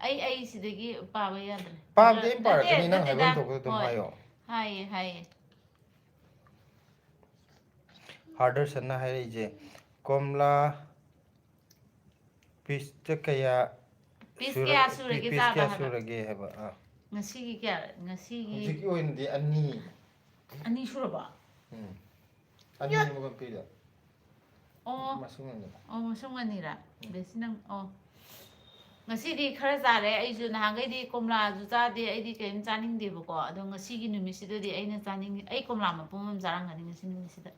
ꯑꯩ ꯁꯤꯗꯒꯤ ꯄꯥꯕ ꯌꯥꯗ꯭ꯔꯦ
ꯄꯥꯕꯗꯤ ꯑꯩ
ꯅꯠꯇꯦ
ꯄꯥꯔꯛꯀꯅꯤ ꯅꯪ
ꯅꯠꯇꯦꯗ
ꯍꯥꯏꯐꯝ ꯊꯣꯛꯄꯗꯣ ꯑꯗꯨꯝ
ꯍꯣꯏ
ꯍꯥꯏꯌꯣ
ꯍꯥꯏꯌꯦ
ꯍꯥꯔꯗꯔꯁꯟꯅ ꯍꯥꯏꯔꯛꯏꯁꯦ ꯀꯣꯝꯂꯥ ꯄꯤꯁꯇ ꯀꯌꯥ
ꯄꯤꯁ ꯀꯌꯥ ꯁꯨꯔꯒꯦ
ꯄꯤꯁ
ꯆꯥꯕ
ꯀꯌꯥ
ꯍꯥꯏꯕ
ꯁꯨꯔꯒꯦ ꯍꯥꯏꯕ
ꯉꯁꯤꯒꯤ
ꯍꯧꯖꯤꯛꯀꯤ ꯑꯣꯏꯅꯗꯤ ꯑꯅꯤ
ꯑꯅꯤ ꯁꯨꯔꯕ
ꯑꯅꯤ ꯑꯃꯒ ꯄꯤꯔꯦ
ꯑꯣ
ꯃꯁꯤꯡ ꯑꯅꯤ
ꯑꯣ ꯃꯁꯨꯡ ꯑꯅꯤꯔꯥ ꯕꯦꯁꯤ ꯅꯪ ꯑꯣ ꯉꯁꯤꯗꯤ ꯈꯔ ꯆꯥꯔꯦ ꯑꯩꯁꯨ ꯅꯍꯥꯟꯈꯩꯗꯤ ꯀꯣꯝꯂꯥꯁꯨ ꯆꯥꯗꯦ ꯑꯩꯗꯤ ꯀꯔꯤꯝ ꯆꯥꯅꯤꯡꯗꯦꯕꯀꯣ ꯑꯗꯣ ꯉꯁꯤꯒꯤ ꯅꯨꯃꯤꯠꯁꯤꯗꯗꯤ ꯑꯩꯅ ꯆꯥꯅꯤꯡꯉꯤ ꯑꯩ ꯀꯣꯝꯂꯥ ꯃꯄꯨꯝ ꯑꯃ ꯆꯥꯔꯝꯒꯅꯤ ꯉꯁꯤ ꯅꯨꯃꯤꯠꯁꯤꯗ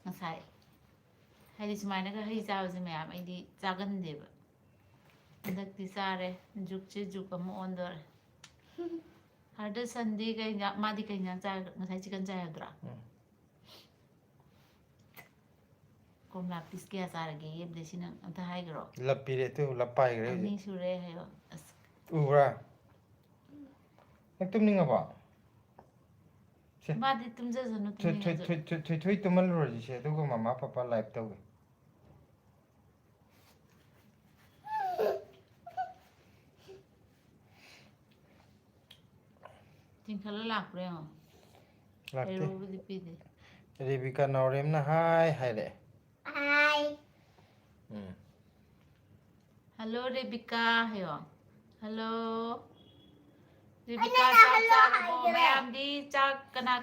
ꯉꯁꯥꯏ ꯍꯥꯏꯗꯤ ꯁꯨꯃꯥꯏꯅꯒ ꯍꯩ ꯆꯥꯕꯁꯦ ꯃꯌꯥꯝ ꯑꯩꯗꯤ ꯆꯥꯒꯟꯗꯦꯕ ꯍꯟꯗꯛꯇꯤ ꯆꯥꯔꯦ ꯖꯨꯛꯁꯦ ꯖꯨꯛ ꯑꯃ ꯑꯣꯟꯗꯣꯔꯦ ꯍꯥꯔꯗꯔ ꯁꯟꯗꯤ ꯃꯥꯗꯤ ꯀꯩ ꯏꯟꯖꯥꯡ ꯆꯥ ꯉꯁꯥꯏ ꯆꯤꯛꯀꯟ ꯆꯥꯏ ꯍꯥꯏꯕꯗꯨꯔꯥ ꯀꯣꯝꯂꯥ ꯄꯤꯁ ꯀꯌꯥ ꯆꯥꯔꯒꯦ ꯕ꯭ꯂꯦꯁꯤ ꯅꯪ ꯑꯝꯇ ꯍꯥꯏꯈ꯭ꯔꯣ
ꯂꯞ ꯄꯤꯔꯦ ꯑꯗꯨ ꯂꯞ ꯄꯥꯏꯈ꯭ꯔꯦ
ꯑꯅꯤ
ꯍꯧꯖꯤꯛ
ꯁꯨꯔꯦ ꯍꯥꯏꯌꯣ ꯑꯁ
ꯎꯕ꯭ꯔꯥ ꯅꯪ ꯇꯨꯝꯅꯤꯡꯉꯕꯣ
ꯃꯥꯗꯤ ꯇꯨꯝꯖꯁꯅꯨ ꯇꯨꯝꯅꯤꯡꯉꯁꯨ
ꯊꯣꯏ ꯇꯨꯝꯍꯜꯂꯨꯔꯁꯤꯁꯦ ꯑꯗꯨꯒ ꯃꯃꯥ ꯄꯄꯥ ꯂꯥꯏꯚ ꯇꯧꯒꯦ
ꯆꯤꯡꯈꯠꯂ ꯂꯥꯛꯄ꯭ꯔꯥ ꯌꯦꯡꯉꯣ
ꯂꯥꯛꯇꯦ
ꯍꯩꯔꯣꯕꯨꯗꯤ ꯄꯤꯗꯦ
ꯔꯦꯕꯤꯀꯥ ꯅꯥꯎꯔꯦꯝꯅ ꯍꯥꯏ ꯍꯥꯏꯔꯛꯑꯦ
Hi.
ꯍꯜꯂꯣ ꯔꯦꯕꯤꯀꯥ ꯍꯥꯏꯌꯣ ꯍꯜꯂꯣ ꯔꯦꯕꯤꯀꯥ
ꯑꯩꯅ
ꯆꯥꯛ
hello
ꯆꯥꯔꯕꯣ
ꯍꯥꯏꯈ꯭ꯔꯦ.
ꯃꯌꯥꯝꯗꯤ ꯆꯥꯛ ꯀꯅꯥ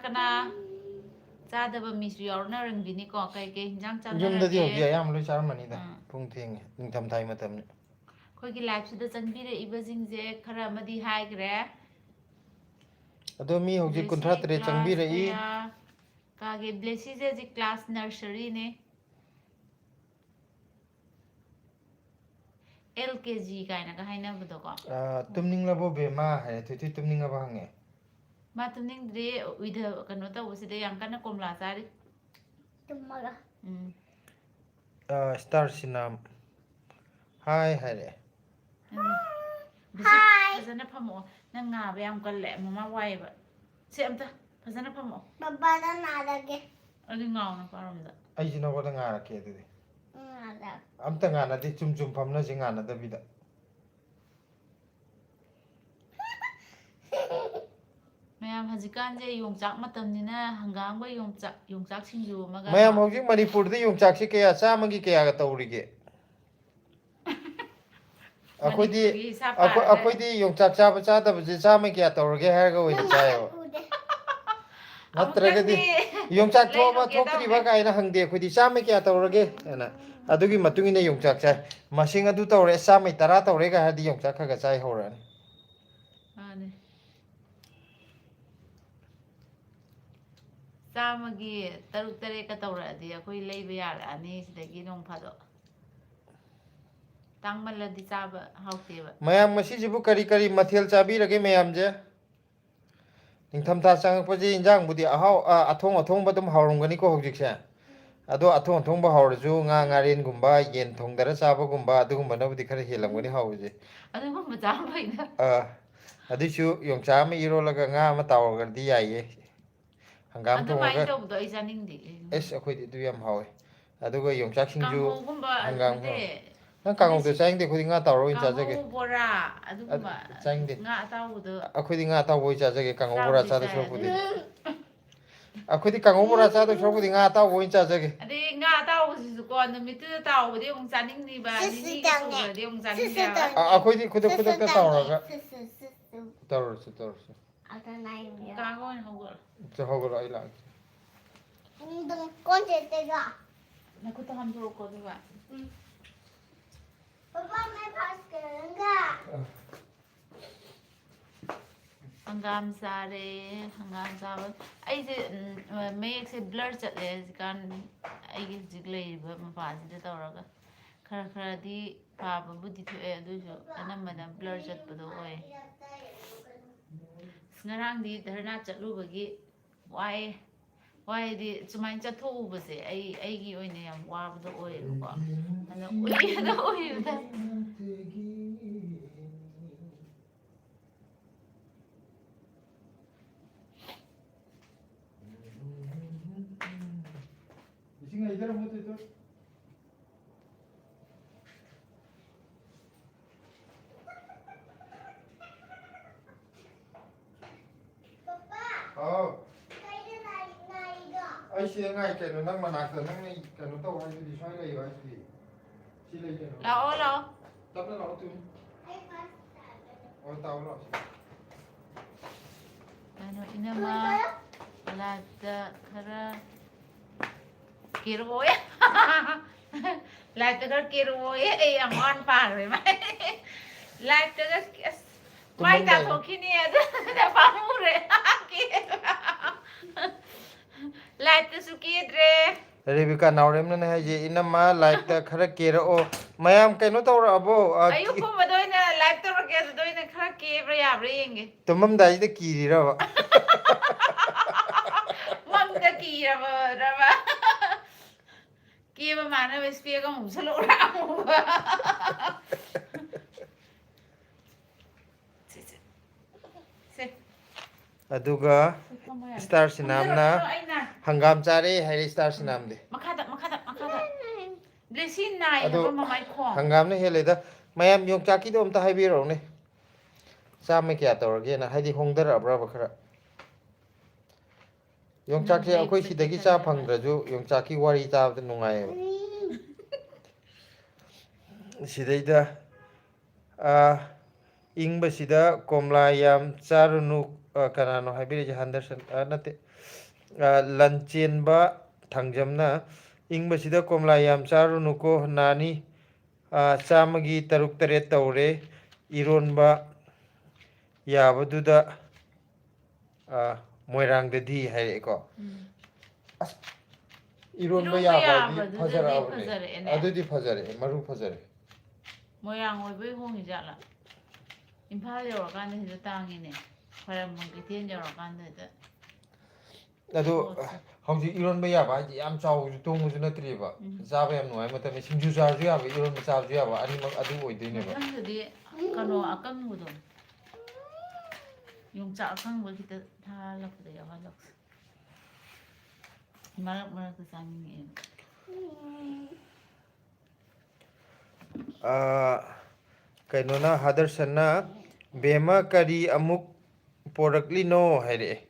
ꯆꯥꯗꯕ ꯃꯤꯁꯨ ꯌꯥꯎꯅꯔꯝꯈꯤꯅꯤꯀꯣ ꯀꯩꯀꯩ ꯍꯤꯟꯖꯥꯡ
ꯌꯨꯝꯗꯗꯤ
ꯆꯥꯟꯅꯔꯒꯦ
ꯍꯧꯖꯤꯛ ꯑꯌꯥꯝꯕ ꯂꯣꯏ ꯆꯥꯔꯝꯃꯅꯤꯗ ꯄꯨꯡ ꯊꯦꯡꯉꯦ ꯅꯤꯡꯊꯝꯊꯥꯒꯤ ꯃꯇꯝꯅꯤ
ꯑꯩꯈꯣꯏꯒꯤ ꯂꯥꯏꯐꯁꯤꯗ ꯆꯪꯕꯤꯔꯛꯏꯕꯁꯤꯡꯁꯦ ꯈꯔ ꯑꯃꯗꯤ ꯍꯥꯏꯈ꯭ꯔꯦ
ꯑꯗꯣ ꯃꯤ ꯍꯧꯖꯤꯛ
ꯕ꯭ꯂꯦꯁꯤ
38
ꯀ꯭ꯂꯥꯁ
ꯆꯪꯕꯤꯔꯛꯏ
ꯀꯌꯥ ꯀꯥꯒꯦ ꯕ꯭ꯂꯦꯁꯤꯁꯦ ꯍꯧꯖꯤꯛ ꯀ꯭ꯂꯥꯁ ꯅꯔꯁꯔꯤꯅꯦ LKG ꯀꯥꯏꯅꯒ ꯍꯥꯏꯅꯕꯗꯣꯀꯣ
ꯇꯨꯝꯅꯤꯡꯂꯕꯣ ꯕꯦꯝꯃꯥ ꯍꯥꯏꯔꯦ ꯊꯣꯏ ꯇꯨꯝꯅꯤꯡꯉꯕ ꯍꯪꯉꯦ
ꯃꯥ ꯇꯨꯝꯅꯤꯡꯗ꯭ꯔꯤ ꯀꯩꯅꯣ ꯇꯧꯕꯁꯤꯗ ꯌꯥꯝ ꯀꯟꯅ ꯀꯣꯝꯂꯥ ꯆꯥꯔꯤ
Tumaga.
ꯁ꯭ꯇꯥꯔꯁꯤꯅ ꯍꯥꯏ ꯍꯥꯏꯔꯛꯑꯦ
Hi.
ꯐꯖꯅ ꯐꯝꯃꯛꯑꯣ ꯅꯪ ꯉꯥꯕ ꯌꯥꯝ ꯀꯜꯂꯦ ꯃꯃꯥ ꯋꯥꯏꯑꯦꯕ ꯁꯤ ꯑꯝꯇ ꯐꯖꯅ ꯐꯝꯃꯛꯑꯣ
Baba nalage.
ꯑꯗꯨ ꯉꯥꯎꯅ ꯄꯥꯔꯣꯝꯗ
ꯑꯩꯁꯤ ꯅꯉꯣꯟꯗ ꯉꯥꯔꯛꯀꯦ ꯑꯗꯨꯗꯤ
Nala.
ꯑꯝꯇ ꯉꯥꯟꯅꯗꯦ ꯆꯨꯝ ꯐꯝꯅꯁꯤ ꯉꯥꯟꯅꯗꯕꯤꯗ
ꯃꯌꯥꯝ ꯍꯧꯖꯤꯛꯀꯥꯟꯁꯦ ꯌꯣꯡꯆꯥꯛ ꯃꯇꯝꯅꯤꯅ ꯍꯪꯒꯥꯝꯒ ꯌꯣꯡꯆꯥꯛ ꯁꯤꯡꯖꯨ ꯑꯃꯒ
ꯃꯌꯥꯝ ꯍꯧꯖꯤꯛ ꯃꯅꯤꯄꯨꯔꯗ ꯌꯣꯡꯆꯥꯛꯁꯤ ꯀꯌꯥ ꯆꯥꯝꯃꯒꯤ ꯀꯌꯥꯒ ꯇꯧꯔꯤꯒꯦ
ꯃꯅꯤꯄꯨꯔꯒꯤ ꯍꯤꯁꯥꯕ ꯄꯥꯔꯒ
ꯑꯩꯈꯣꯏꯗꯤ ꯌꯣꯡꯆꯥꯛ ꯆꯥꯕ ꯆꯥꯗꯕꯁꯦ ꯆꯥꯝꯃ ꯀꯌꯥ ꯇꯧꯔꯒꯦ ꯍꯥꯏꯔꯒ ꯑꯣꯏꯅ ꯆꯥꯏꯌꯦꯕ ꯅꯠꯇ꯭ꯔꯒꯗꯤ
ꯑꯃꯨꯛꯇꯪꯗꯤ
ꯌꯣꯡꯆꯥꯛ ꯊꯣꯛꯑꯕ
ꯂꯩꯔꯨꯒꯦ
ꯊꯣꯛꯇ꯭ꯔꯤꯕ
ꯇꯧꯅꯦ
ꯀꯥꯏꯅ ꯍꯪꯗꯦ ꯑꯩꯈꯣꯏꯗꯤ ꯆꯥꯝꯃ ꯀꯌꯥ ꯇꯧꯔꯒꯦ ꯍꯥꯏꯅ ꯑꯗꯨꯒꯤ ꯃꯇꯨꯡ ꯏꯟꯅ ꯌꯣꯡꯆꯥꯛ ꯆꯥꯏ ꯃꯁꯤꯡ ꯑꯗꯨ ꯇꯧꯔꯦ ꯆꯥꯝꯃꯩ 10 ꯇꯧꯔꯦꯒ ꯍꯥꯏꯔꯗꯤ ꯌꯣꯡꯆꯥꯛ ꯈꯔ ꯆꯥꯏ ꯍꯧꯔꯛꯑꯅꯤ
ꯃꯥꯅꯦ ꯆꯥꯝꯃꯒꯤ 6-7ꯀ ꯇꯧꯔꯛꯑꯗꯤ ꯑꯩꯈꯣꯏ ꯂꯩꯕ ꯌꯥꯔꯛꯑꯅꯤ ꯁꯤꯗꯒꯤ ꯅꯣꯡ ꯐꯥꯗꯣꯛ ꯇꯥꯡꯃꯜꯂꯗꯤ ꯆꯥꯕ ꯍꯥꯎꯇꯦꯕ
ꯃꯌꯥꯝ ꯉꯁꯤꯁꯤꯕꯨ ꯀꯔꯤ ꯃꯊꯦꯜ ꯆꯥꯕꯤꯔꯒꯦ ꯃꯌꯥꯝꯁꯦ ꯅꯤꯡꯊꯝꯊꯥ ꯆꯪꯉꯛꯄꯁꯦ ꯏꯟꯖꯥꯡꯕꯨꯗꯤ ꯑꯊꯣꯡꯕ ꯑꯗꯨꯝ ꯍꯥꯎꯔꯝꯒꯅꯤꯀꯣ ꯍꯧꯖꯤꯛꯁꯦ ꯑꯗꯣ ꯑꯊꯣꯡꯕ ꯍꯥꯎꯔꯁꯨ ꯉꯥ ꯉꯥꯔꯦꯟꯒꯨꯝꯕ ꯌꯦꯟ ꯊꯣꯡꯗꯔ ꯆꯥꯕꯒꯨꯝꯕ ꯑꯗꯨꯒꯨꯝꯕꯅꯕꯨꯗꯤ ꯈꯔ ꯍꯦꯜꯂꯝꯒꯅꯤ ꯍꯥꯎꯔꯤꯁꯦ
ꯑꯗꯨꯒꯨꯝꯕ ꯆꯥꯕ ꯐꯩꯗ
ꯑꯗꯨꯏꯁꯨ ꯌꯣꯡꯆꯥꯛ ꯑꯃ ꯏꯔꯣꯜꯂꯒ ꯉꯥ ꯑꯃ ꯇꯥꯎꯔꯒꯗꯤ ꯌꯥꯏꯌꯦ ꯍꯪꯒꯥꯝ
ꯑꯗꯨꯃꯥꯏꯅ
ꯊꯣꯡꯉꯒ
ꯇꯧꯕꯗꯣ ꯑꯩ ꯆꯥꯅꯤꯡꯗꯦ
ꯑꯦꯁ ꯑꯩꯈꯣꯏꯗꯤ ꯑꯗꯨ ꯌꯥꯝ ꯍꯥꯎꯋꯦ ꯑꯗꯨꯒ ꯌꯣꯡꯆꯥꯛꯁꯤꯡꯁꯨ
ꯀꯥꯡꯍꯧꯒꯨꯝꯕ
ꯍꯪꯒꯥꯝꯒ
ꯅꯠꯇꯦ
ꯅꯪ ꯀꯥꯡꯉꯧꯗ
ꯕꯦꯁꯤꯛ
ꯆꯥꯅꯤꯡꯗꯦ ꯑꯩꯈꯣꯏꯗꯤ ꯉꯥ ꯇꯥꯎꯔ ꯑꯣꯏꯅ ꯆꯥꯖꯒꯦ
ꯀꯥꯡꯍꯧ ꯕꯣꯔꯥ ꯑꯗꯨꯒꯨꯝꯕ
ꯆꯥꯅꯤꯡꯗꯦ
ꯉꯥ ꯑꯇꯥꯎꯕꯗꯣ
ꯑꯩꯈꯣꯏꯗꯤ ꯉꯥ ꯑꯇꯥꯎꯕ ꯑꯣꯏꯅ ꯆꯥꯖꯒꯦ ꯀꯥꯡꯉꯧ ꯕꯣꯔꯥ
ꯆꯥꯕꯨꯗꯤ
ꯆꯥꯗꯣꯏ
ꯆꯥꯏ
ꯁꯔꯨꯛꯄꯨꯗꯤ
ꯑꯗꯨꯗꯤ
ꯑꯩꯈꯣꯏꯗꯤ ꯀꯥꯡꯉꯧ ꯕꯣꯔꯥ ꯆꯥꯗꯣꯏ ꯁꯔꯨꯛꯄꯨꯗꯤ ꯉꯥ ꯑꯇꯥꯎꯕ ꯑꯣꯏꯅ ꯆꯥꯖꯒꯦ
ꯑꯗꯩ ꯉꯥ ꯑꯇꯥꯎꯕꯁꯤꯁꯨꯀꯣ ꯅꯨꯃꯤꯠꯇꯨꯗ ꯇꯥꯎꯕꯗꯤ ꯑꯃꯨꯛ ꯆꯥꯅꯤꯡꯉꯤꯕ
Sisi
ꯅꯤꯅꯤꯒ
tange.
ꯁꯨꯈ꯭ꯔꯗꯤ ꯑꯃꯨꯛ
Sisi
ꯆꯥꯅꯤꯡꯗꯦꯕ
tange.
ꯑꯩꯈꯣꯏꯗꯤ ꯈꯨꯗꯛ
Sisi
ꯈꯨꯗꯛꯇ
tange.
ꯇꯥꯎꯔꯒ
Sisi.
Taurus, Taurus.
Ata na yun.
Kago na hugol.
So, how will I like?
Yung konti tega.
Nakuta hamduro ko, diba?
Papa, may basket nga.
Hanggang sari, hanggang sabon. Ay, mayekse blur chatle kan ay jiglay ba mapasida tawraga. Khara di pabudi thoe adujo anamana blur chatpado oy. Ngarang di dharna chatlubagi why di sumain chatthubase ai gi oine yam wabdo oy ko. Ana oy da oy da.
Ising idhar mo ito.
Papa,
Oh,
kaya naiga.
ay siya nga kaya nang manakta nang kano to ay di siya lay ay di. Sila kaya.
Lao.
Tapos na auto.
Ay, pasta.
Oh, tao na.
Ano inama lagda khara kiroy. Lagda khara kiroy ay amon par rồi mai. Lagda mai ta thokini da pamure. Lagda sukidre.
Rebecca naurem na haji inama like the khara kera o mayam kaino tawra abo
Ayu ko madoina lagda ro ke doina khara ke bra ya bra yenge.
tumam dai de kiri ra ba
Mangda kira ba. Kira mana wes pia ka musalo ra mo ba.
aduga star sinamna hangam chare hai star sinam de
Makada. Blessing nai ba mamai khong.
hangam ne hele da mayam yong chaki do amta hai bi ro ne sa me kya tawrage na hai di hongdar abra ba khara yong chaki akoi sidagi cha phangdraju yong chaki wari ta da nungai sidaida ingba sida komla yam charunu kanano haibire je henderson nate lanchen ba thangjamna ingba sida komla yam charunu ko nani chamagi taruk tare tawre ironba yabaduda moirang de di hai ko ironba yaba di phajara adudi phajare maru phajare
Moyang oi bai hong jala. Imphal yo kan de tangine. Pharam mong ki tien yo kan de.
adu hauji iron ba ya ba yam chaw tung ju natri ba za ba yam noi mata me simju cha ju ya ba iron ba cha ju ya ba ani mak adu oi dei ne ba
Kan de kano akang mu don. Yung cha akang ba kita tha lak de ya lak. Marak ka sangin.
kaino na hadarsan na bema kari amuk porakli no haire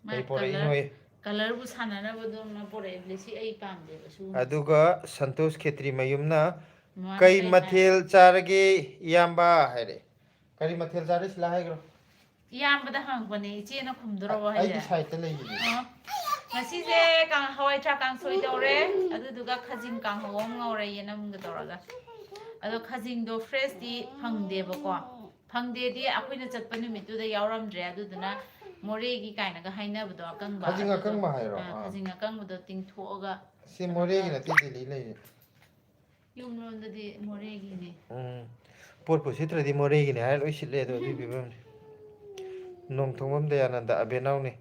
ai porai noi
Color bu sanana ba don na pore blesi ai pam de su.
aduga santosh khetri mayumna kai mathel charage yamba haire kari mathel chare sila hai gro
Yam ba da hang ba ne che na khumdro ba
ai
hai.
di site lai ni
Ngasi je kang hawai cha kang soi dore adu duga khajing kang hawam ngore yenam ga doraga. Ado khajing do fresh di phangde ba ko. Phangde di akoina chatpa numitu da yauram dre adu duna more gi kaina ga haina ba do akang ba.
khajing akang ma hairo
Khajing akang ba do ting thoga.
si more gi na ti li lai
Yum ron da di more gi ni.
por po sitra di more gi ne hai loi sile do bi bam nong thongam de ananda abenau ni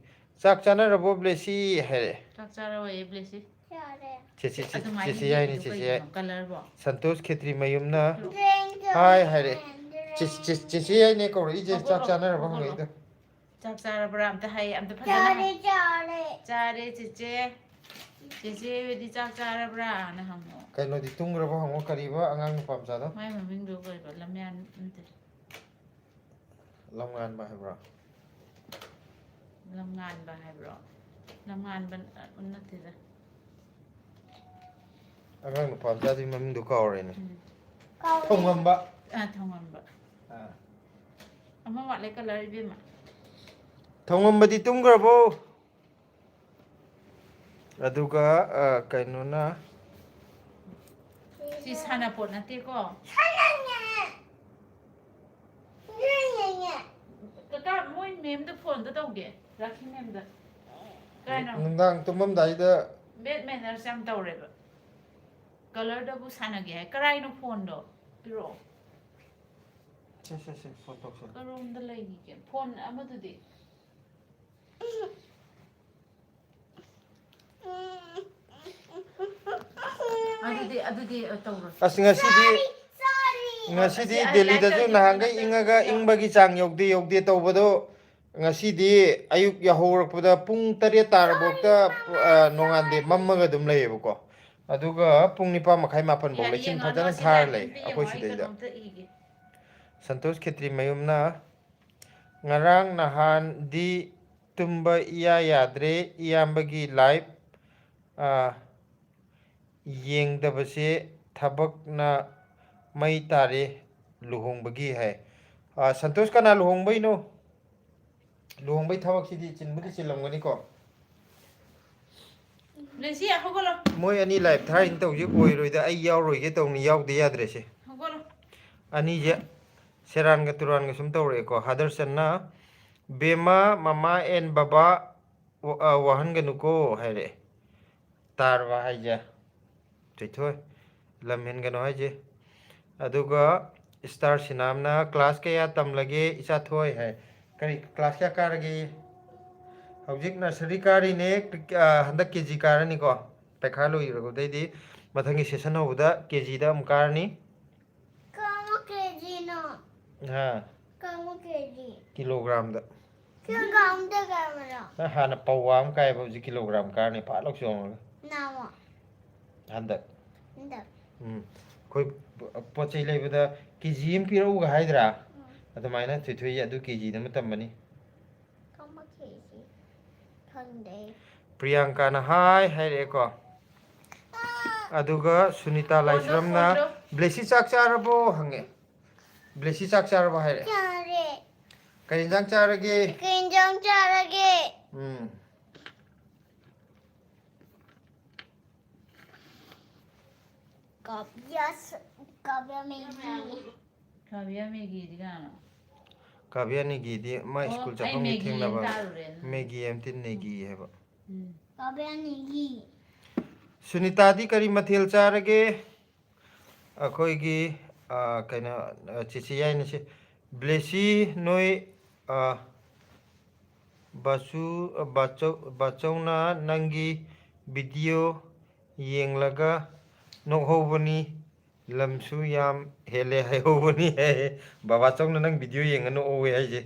chak chana rabo blesi haire
Chak chara wa e blesi.
Chare.
che yai ni che yai
Color ba.
santosh khetri mayumna
Drink.
hai haire che yai ne ko ri je chak chana rabo ngai da
Chak chara bra am ta hai am ta phajana.
Chare.
Chare che di chak chara bra na hang.
kaino di tung rabo hango kariba angang pam sa do
Mai ma ming do ko ba lamyan nte.
longan ba hebra
Lamngan ba hai bro. Lamngan ban unnati da.
angang pam sa di maming du ka ore ni
Kau
thongam ba
Thongam ba. Amma wa le color bi ma.
ꯊꯣꯡꯉꯝꯕꯗꯤ ꯇꯨꯝꯈ꯭ꯔꯕꯣ ꯑꯗꯨꯒ ꯀꯩꯅꯣꯅ
ꯁꯤ ꯁꯥꯟꯅꯄꯣꯠ ꯅꯠꯇꯦꯀꯣ ꯀꯀꯥ ꯃꯣꯏ ꯃꯦꯝꯗ ꯐꯣꯟꯗ ꯇꯧꯒꯦ ꯔꯥꯈꯤ ꯃꯦꯝꯗ ꯀꯩꯅꯣ
ꯅꯨꯡꯗꯥꯡ ꯇꯨꯝꯃꯝꯗꯥꯏꯗ
ꯕꯦꯠ ꯃꯦꯅꯔꯁ ꯌꯥꯝ ꯇꯧꯔꯦꯕ ꯀꯂꯔꯗꯕꯨ ꯁꯥꯟꯅꯒꯦ ꯍꯥꯏ ꯀꯔꯥꯏꯅꯣ ꯐꯣꯟꯗꯣ ꯄꯤꯔꯛꯑꯣ
ꯁꯦ ꯐꯣꯟ ꯇꯧꯁꯜ
ꯀꯔꯣꯝꯗ ꯂꯩꯈꯤꯒꯦ ꯐꯣꯟ ꯑꯃꯗꯨꯗꯤ ꯑꯗꯨꯗꯤ ꯇꯧꯔꯣ
ꯑꯁ ꯉꯁꯤꯗꯤ ꯗꯦꯜꯂꯤꯗꯁꯨ ꯅꯍꯥꯟꯈꯩ ꯏꯪꯉꯒ ꯏꯪꯕꯒꯤ ꯆꯥꯡ ꯌꯧꯗꯦ ꯇꯧꯕꯗꯣ ꯉꯁꯤꯗꯤ ꯑꯌꯨꯛ ꯌꯥꯍꯧꯔꯛꯄꯗ ꯄꯨꯡ 7 ꯇꯥꯔꯐꯥꯎꯗ ꯅꯣꯡꯉꯥꯟꯗꯦ ꯃꯝꯃꯒ ꯑꯗꯨꯝ ꯂꯩꯌꯦꯕꯀꯣ ꯑꯗꯨꯒ ꯄꯨꯡ 9:30 ꯃꯥꯄꯟꯐꯧ ꯂꯩꯆꯤꯟ
ꯌꯦꯡꯉꯣ
ꯐꯖꯅ
ꯁꯤ
ꯊꯥꯔ
ꯂꯥꯏꯔꯤꯛ
ꯂꯩ
ꯑꯝꯇ
ꯑꯩꯈꯣꯏ
ꯌꯦꯡꯉꯣ ꯑꯩ
ꯁꯤꯗꯩꯗ
ꯀꯩꯅꯣꯝꯇ ꯏꯒꯦ
ꯁꯟꯇꯣꯁ ꯈꯦꯇ꯭ꯔꯤꯃꯌꯨꯝꯅ ꯉꯔꯥꯡ ꯅꯍꯥꯟꯗꯤ ꯇꯨꯝꯕ ꯏꯌꯥ ꯌꯥꯗ꯭ꯔꯦ ꯏꯌꯥꯝꯕꯒꯤ ꯂꯥꯏꯐ ꯌꯦꯡꯗꯕꯁꯦ ꯊꯕꯛꯅ ꯃꯩ ꯇꯥꯔꯦ ꯂꯨꯍꯣꯡꯕꯒꯤ ꯍꯥꯏ ꯁꯟꯇꯣꯁ ꯀꯅꯥ ꯂꯨꯍꯣꯡꯕꯩꯅꯣ ꯂꯨꯍꯣꯡꯕꯩ ꯊꯕꯛꯁꯤꯗꯤ ꯆꯤꯟꯕꯨꯗꯤ ꯆꯤꯜꯂꯝꯒꯅꯤꯀꯣ
ꯂꯦꯁꯤ ꯍꯧꯒꯠꯂꯣ
ꯃꯣꯏ ꯑꯅꯤ ꯂꯥꯏꯐ ꯊꯥꯔꯤꯅ ꯇꯧꯁꯦ ꯑꯣꯏꯔꯣꯏꯗ ꯑꯩ ꯌꯥꯎꯔꯣꯏꯒꯦ ꯇꯧꯅꯤ ꯌꯥꯎꯗ ꯌꯥꯗ꯭ꯔꯦꯁꯦ
ꯍꯧꯒꯠꯂꯣ
ꯑꯅꯤꯁꯦ ꯁꯦꯔꯥꯟꯒ ꯇꯨꯔꯥꯟꯒ ꯁꯨꯝ ꯇꯧꯔꯛꯑꯦꯀꯣ ꯍꯥꯗꯔꯁꯟꯅ ꯕꯦꯃꯥ ꯃꯃꯥ ꯑꯦꯟ ꯕꯕꯥ ꯋꯥꯍꯟꯒꯅꯨꯀꯣ ꯍꯥꯏꯔꯛꯑꯦ ꯇꯥꯔꯕ ꯍꯥꯏꯁꯦ ꯊꯣꯏꯊꯣꯏ ꯂꯝ ꯍꯦꯟꯒꯅꯣ ꯍꯥꯏꯁꯦ ꯑꯗꯨꯒ ꯏꯁꯇꯥꯔ ꯁꯤꯅꯥꯝꯅ ꯀ꯭ꯂꯥꯁ ꯀꯌꯥ ꯇꯝꯂꯒꯦ ꯏꯆꯥꯊꯣꯏ ꯍꯥꯏ ꯀꯔꯤ ꯀ꯭ꯂꯥꯁ ꯀꯌꯥ ꯀꯥꯔꯒꯦ ꯍꯧꯖꯤꯛ ꯅꯔꯁꯔꯤ ꯀꯥꯔꯤꯅꯦ ꯍꯟꯗꯛ KG ꯀꯥꯔꯅꯤꯀꯣ ꯄꯩꯈꯥ ꯂꯣꯏꯔꯕꯗꯩꯗꯤ ꯃꯊꯪꯒꯤ ꯁꯦꯁꯟ ꯍꯧꯕꯗ KGꯗ ꯑꯃꯨꯛ ꯀꯥꯔꯅꯤ ꯍꯥ ꯀꯤꯂꯣꯒ꯭ꯔꯥꯝꯗ ꯍꯥꯟꯅ ꯄꯋꯥ ꯑꯃ ꯀꯥꯏꯕ ꯍꯧꯖꯤꯛ ꯀꯤꯂꯣꯒ꯭ꯔꯥꯝ ꯀꯥꯔꯅꯤ ꯐꯥꯠ ꯂꯧ ꯆꯣꯡꯉꯒ ꯍꯟꯗꯛ ꯑꯩꯈꯣꯏ ꯄꯣꯠ ꯆꯩ ꯂꯩꯕꯗ KG ꯑꯃ ꯄꯤꯔꯛꯎꯒ ꯍꯥꯏꯗ꯭ꯔꯥ ꯑꯗꯨꯃꯥꯏꯅ ꯊꯣꯏꯊꯣꯏ ꯑꯗꯨ KGꯗ ꯑꯃ ꯇꯝꯕꯅꯤ ꯄ꯭ꯔꯤꯌꯥꯡꯀꯥꯅ ꯍꯥꯏꯔꯛꯑꯦꯀꯣ ꯑꯗꯨꯒ ꯁꯨꯅꯤꯇꯥ
ꯐꯣꯟꯗꯣ
ꯂꯥꯏꯁ꯭ꯔꯝꯅ
ꯐꯣꯟꯗꯣ
ꯕ꯭ꯂꯦꯁꯤ ꯆꯥꯛ ꯆꯥꯔꯕꯣ ꯍꯪꯉꯦ ꯕ꯭ꯂꯦꯁꯤ ꯆꯥꯛ ꯆꯥꯔꯕꯣ ꯍꯥꯏꯔꯛꯑꯦ ꯀꯔꯤ ꯌꯦꯟꯖꯥꯡ ꯆꯥꯔꯒꯦ
ꯀꯥꯕꯤꯌꯥ ꯃꯦꯒꯤꯗꯤ ꯀꯅꯥꯅꯣ
ꯀꯥꯕꯤꯌꯥꯅꯤꯒꯤꯗꯤ ꯃꯥ
ꯑꯣ
ꯁ꯭ꯀꯨꯜ
ꯑꯩ
ꯆꯠꯐꯝꯒꯤ
ꯃꯦꯒꯤ ꯑꯃ
ꯊꯦꯡꯅꯕ
ꯆꯥꯔꯨꯔꯦꯅ
ꯃꯦꯒꯤ ꯑꯝꯇꯤ ꯅꯦꯒꯤ ꯍꯥꯏꯕ
Kabianihi.
ꯁꯨꯅꯤꯇꯥꯗꯤ ꯀꯔꯤ ꯃꯊꯦꯜ ꯆꯥꯔꯒꯦ ꯑꯩꯈꯣꯏꯒꯤ ꯀꯩꯅꯣ ꯆꯤꯆꯤ ꯌꯥꯏꯅꯁꯦ ꯕ꯭ꯂꯦꯁꯤ ꯅꯣꯏ ꯕꯥꯆꯧꯅ ꯅꯪꯒꯤ ꯚꯤꯗꯤꯑꯣ ꯌꯦꯡꯂꯒ ꯅꯣꯛꯍꯧꯕꯅꯤ ꯂꯝꯁꯨ ꯌꯥꯝ ꯍꯦꯜꯂꯦ ꯍꯥꯏꯍꯧꯕꯅꯤ ꯍꯥꯏ ꯕꯕꯥꯆꯧꯅ ꯅꯪ ꯚꯤꯗꯤꯑꯣ ꯌꯦꯡꯉ ꯅꯣꯛꯍꯧꯋꯦ ꯍꯥꯏꯁꯦ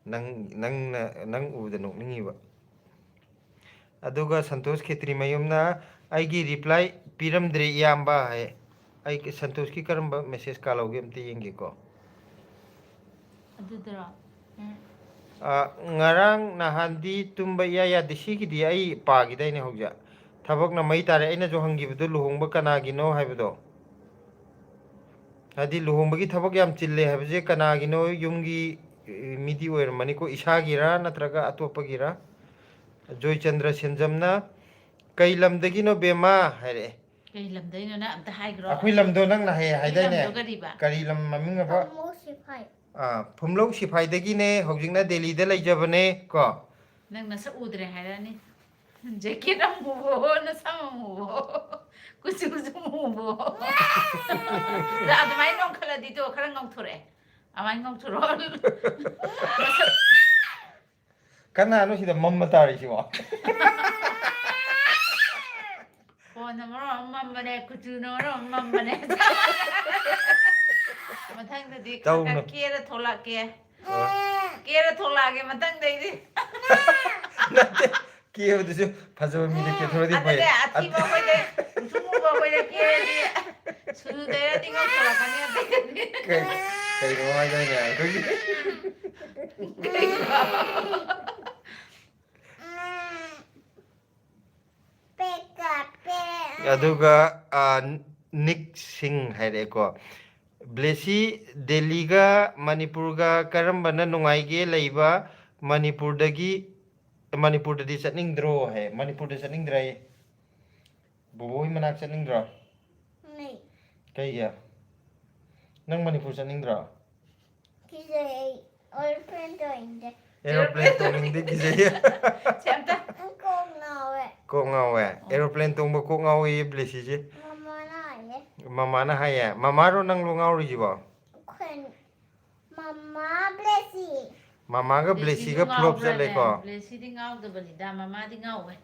ꯅꯪ ꯎꯕꯗ ꯅꯣꯛꯅꯤꯡꯉꯤꯕ ꯑꯗꯨꯒ ꯁꯟꯇꯣꯁ ꯈꯦꯇ꯭ꯔꯤꯃꯌꯨꯝꯅ ꯑꯩꯒꯤ ꯔꯤꯄ꯭ꯂꯥꯏ ꯄꯤꯔꯝꯗ꯭ꯔꯦ ꯏꯌꯥꯝꯕ ꯍꯥꯏ ꯑꯩ ꯁꯟꯇꯣꯁꯀꯤ ꯀꯔꯝꯕ ꯃꯦꯁꯦꯖ ꯀꯥꯜꯍꯧꯒꯦ ꯑꯝꯇ ꯌꯦꯡꯒꯦꯀꯣ
ꯑꯗꯨꯗꯔꯣ
ꯉꯔꯥꯡ ꯅꯍꯥꯟꯗꯤ ꯇꯨꯝꯕ ꯏꯌꯥ ꯌꯥꯗꯦ ꯁꯤꯒꯤꯗꯤ ꯑꯩ ꯄꯥꯈꯤꯗꯣꯏꯅꯦ ꯍꯧꯖꯤꯛ ꯊꯕꯛꯅ ꯃꯩ ꯇꯥꯔꯦ ꯑꯩꯅꯁꯨ ꯍꯪꯈꯤꯕꯗꯨ ꯂꯨꯍꯣꯡꯕ ꯀꯅꯥꯒꯤꯅꯣ ꯍꯥꯏꯕꯗꯣ ꯍꯥꯏꯗꯤ ꯂꯨꯍꯣꯡꯕꯒꯤ ꯊꯕꯛ ꯌꯥꯝ ꯆꯤꯜꯂꯦ ꯍꯥꯏꯕꯁꯦ ꯀꯅꯥꯒꯤꯅꯣ ꯌꯨꯝꯒꯤ ꯃꯤꯗꯤ ꯑꯣꯏꯔꯝꯃꯅꯤꯀꯣ ꯏꯁꯥꯒꯤꯔ ꯅꯠꯇ꯭ꯔꯒ ꯑꯇꯣꯞꯄꯒꯤꯔ ꯖꯣꯏꯆꯟꯗ꯭ꯔ ꯁꯦꯟꯖꯝꯅ ꯀꯩ ꯂꯝꯗꯒꯤꯅꯣ ꯕꯦꯝꯃꯥ ꯍꯥꯏꯔꯛꯑꯦ
ꯀꯩ ꯂꯝꯗꯩꯅꯣ ꯅꯪ ꯑꯝꯇ ꯍꯥꯏꯈ꯭ꯔꯣ
ꯑꯩꯈꯣꯏ ꯂꯝꯗꯣ ꯅꯪꯅ ꯍꯩ
ꯑꯩꯈꯣꯏ
ꯍꯥꯏꯗꯥꯏꯅꯦ
ꯂꯝꯗꯣ ꯀꯔꯤꯕ
ꯀꯔꯤ ꯂꯝ ꯃꯃꯤꯡ ꯑꯕ ꯐꯨꯝꯂꯧ ꯁꯤꯐꯥꯏꯗꯒꯤꯅꯦ ꯍꯧꯖꯤꯛꯅ ꯗꯦꯜꯂꯤꯗ ꯂꯩꯖꯕꯅꯦ ꯀꯣ
ꯅꯪ ꯅꯁꯛ ꯎꯗ꯭ꯔꯦ ꯍꯥꯏꯔꯛꯑꯅꯤ ꯖꯦꯀꯦꯠ ꯑꯃꯨꯕꯍꯣ ꯅꯁꯝ ꯑꯃꯨꯕꯍꯣ ꯀꯨꯆꯨꯁꯨ ꯃꯨꯕꯍꯣ ꯑꯗꯨꯃꯥꯏꯅ ꯉꯧꯈꯠꯂꯗꯤ ꯇꯣ ꯈꯔ ꯉꯧꯊꯣꯔꯛꯑꯦ ꯑꯗꯨꯃꯥꯏꯅ ꯉꯧꯊꯣꯔꯛꯑꯣ ꯃꯁꯛ
ꯀꯅꯥꯅꯣ ꯁꯤꯗ ꯃꯝꯃ ꯇꯥꯔꯤꯁꯤꯕꯣ
ꯐꯣꯟꯅ ꯃꯔꯣꯟ ꯑꯃ ꯃꯝꯕꯅꯦ ꯀꯨꯆꯨꯅ ꯃꯔꯣꯟ ꯑꯃ ꯃꯝꯕꯅꯦ ꯃꯊꯪꯗꯗꯤ ꯈꯔ ꯈꯔ
ꯇꯧꯅꯨ
ꯀꯦꯔ ꯊꯣꯛꯂꯛꯀꯦ ꯀꯦꯔ ꯊꯣꯛꯂꯛꯑꯒꯦ ꯃꯊꯪꯗꯩꯗꯤ
ꯅꯠꯇꯦ ꯀꯦꯕꯗꯨꯁꯨ ꯐꯖꯕ ꯃꯤꯗ ꯀꯦꯊꯣꯛꯑꯗꯤ ꯐꯩ
ꯑꯗꯨꯅꯦ ꯑꯊꯤꯕ ꯑꯩꯈꯣꯏꯗ ꯃꯨꯁꯨꯛ ꯃꯨꯕ ꯑꯩꯈꯣꯏꯗ ꯀꯦꯔꯗꯤ ꯁꯨꯅꯨ ꯇꯩꯔꯗꯤ ꯉꯧꯊꯣꯔꯛꯀꯅꯤ ꯑꯇꯩꯗꯗꯤ
ꯀꯩꯅꯣ ꯍꯥꯏꯗꯥꯏꯅꯦ ꯑꯩꯈꯣꯏꯒꯤ ꯑꯗꯨꯒ ꯅꯤꯛ ꯁꯤꯡ ꯍꯥꯏꯔꯛꯑꯦꯀꯣ blessy Delhiga Manipurga karambana nungaige leiba Manipurdagi Manipurdadi chatningdro hai Manipurda chatningdrai boboi manak chatningdro
Này.
kaiga nang Manipur chatningdro
Cái gì? Airplane doing đấy.
aeroplane tongingde kizai
Chanta.
Anh cô nào vậy?
ko ngawe aeroplane tongba ko ngawe blessy je
Mama nói đấy.
mama na haya mama ro nang lo ngauri jibo
Khuyên Mama blessy.
mama ga blessy ga flop chale ko
Blessy di ngau da bali da mama di ngau we.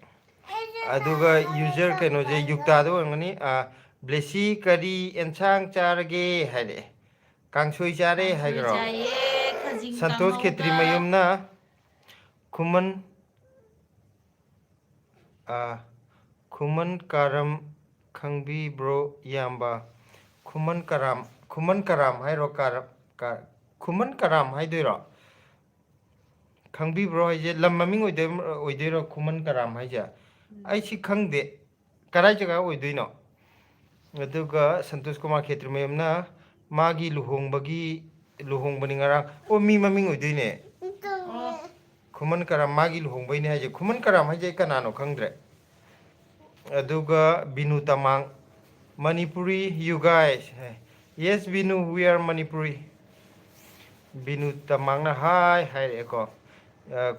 aduga user keno je yukta do ngani a blessy kari ensang charge haide kangsoi chare haigro santosh khetri mayumna khuman khuman karam khangbi bro yamba khuman karam hairo karam khuman karam haidoiro khangbi bro haije lam maming oideiro khuman karam haija ai si khangde karai jaga oidoino aduga santosh kumar khetri mayumna magi luhongbani ngarang o mi maming oidoine khuman karam magi luhongbai ne haije khuman karam haije kanano khangdre aduga binu tamang manipuri you guys yes binu we are manipuri binu tamang na hi hai ko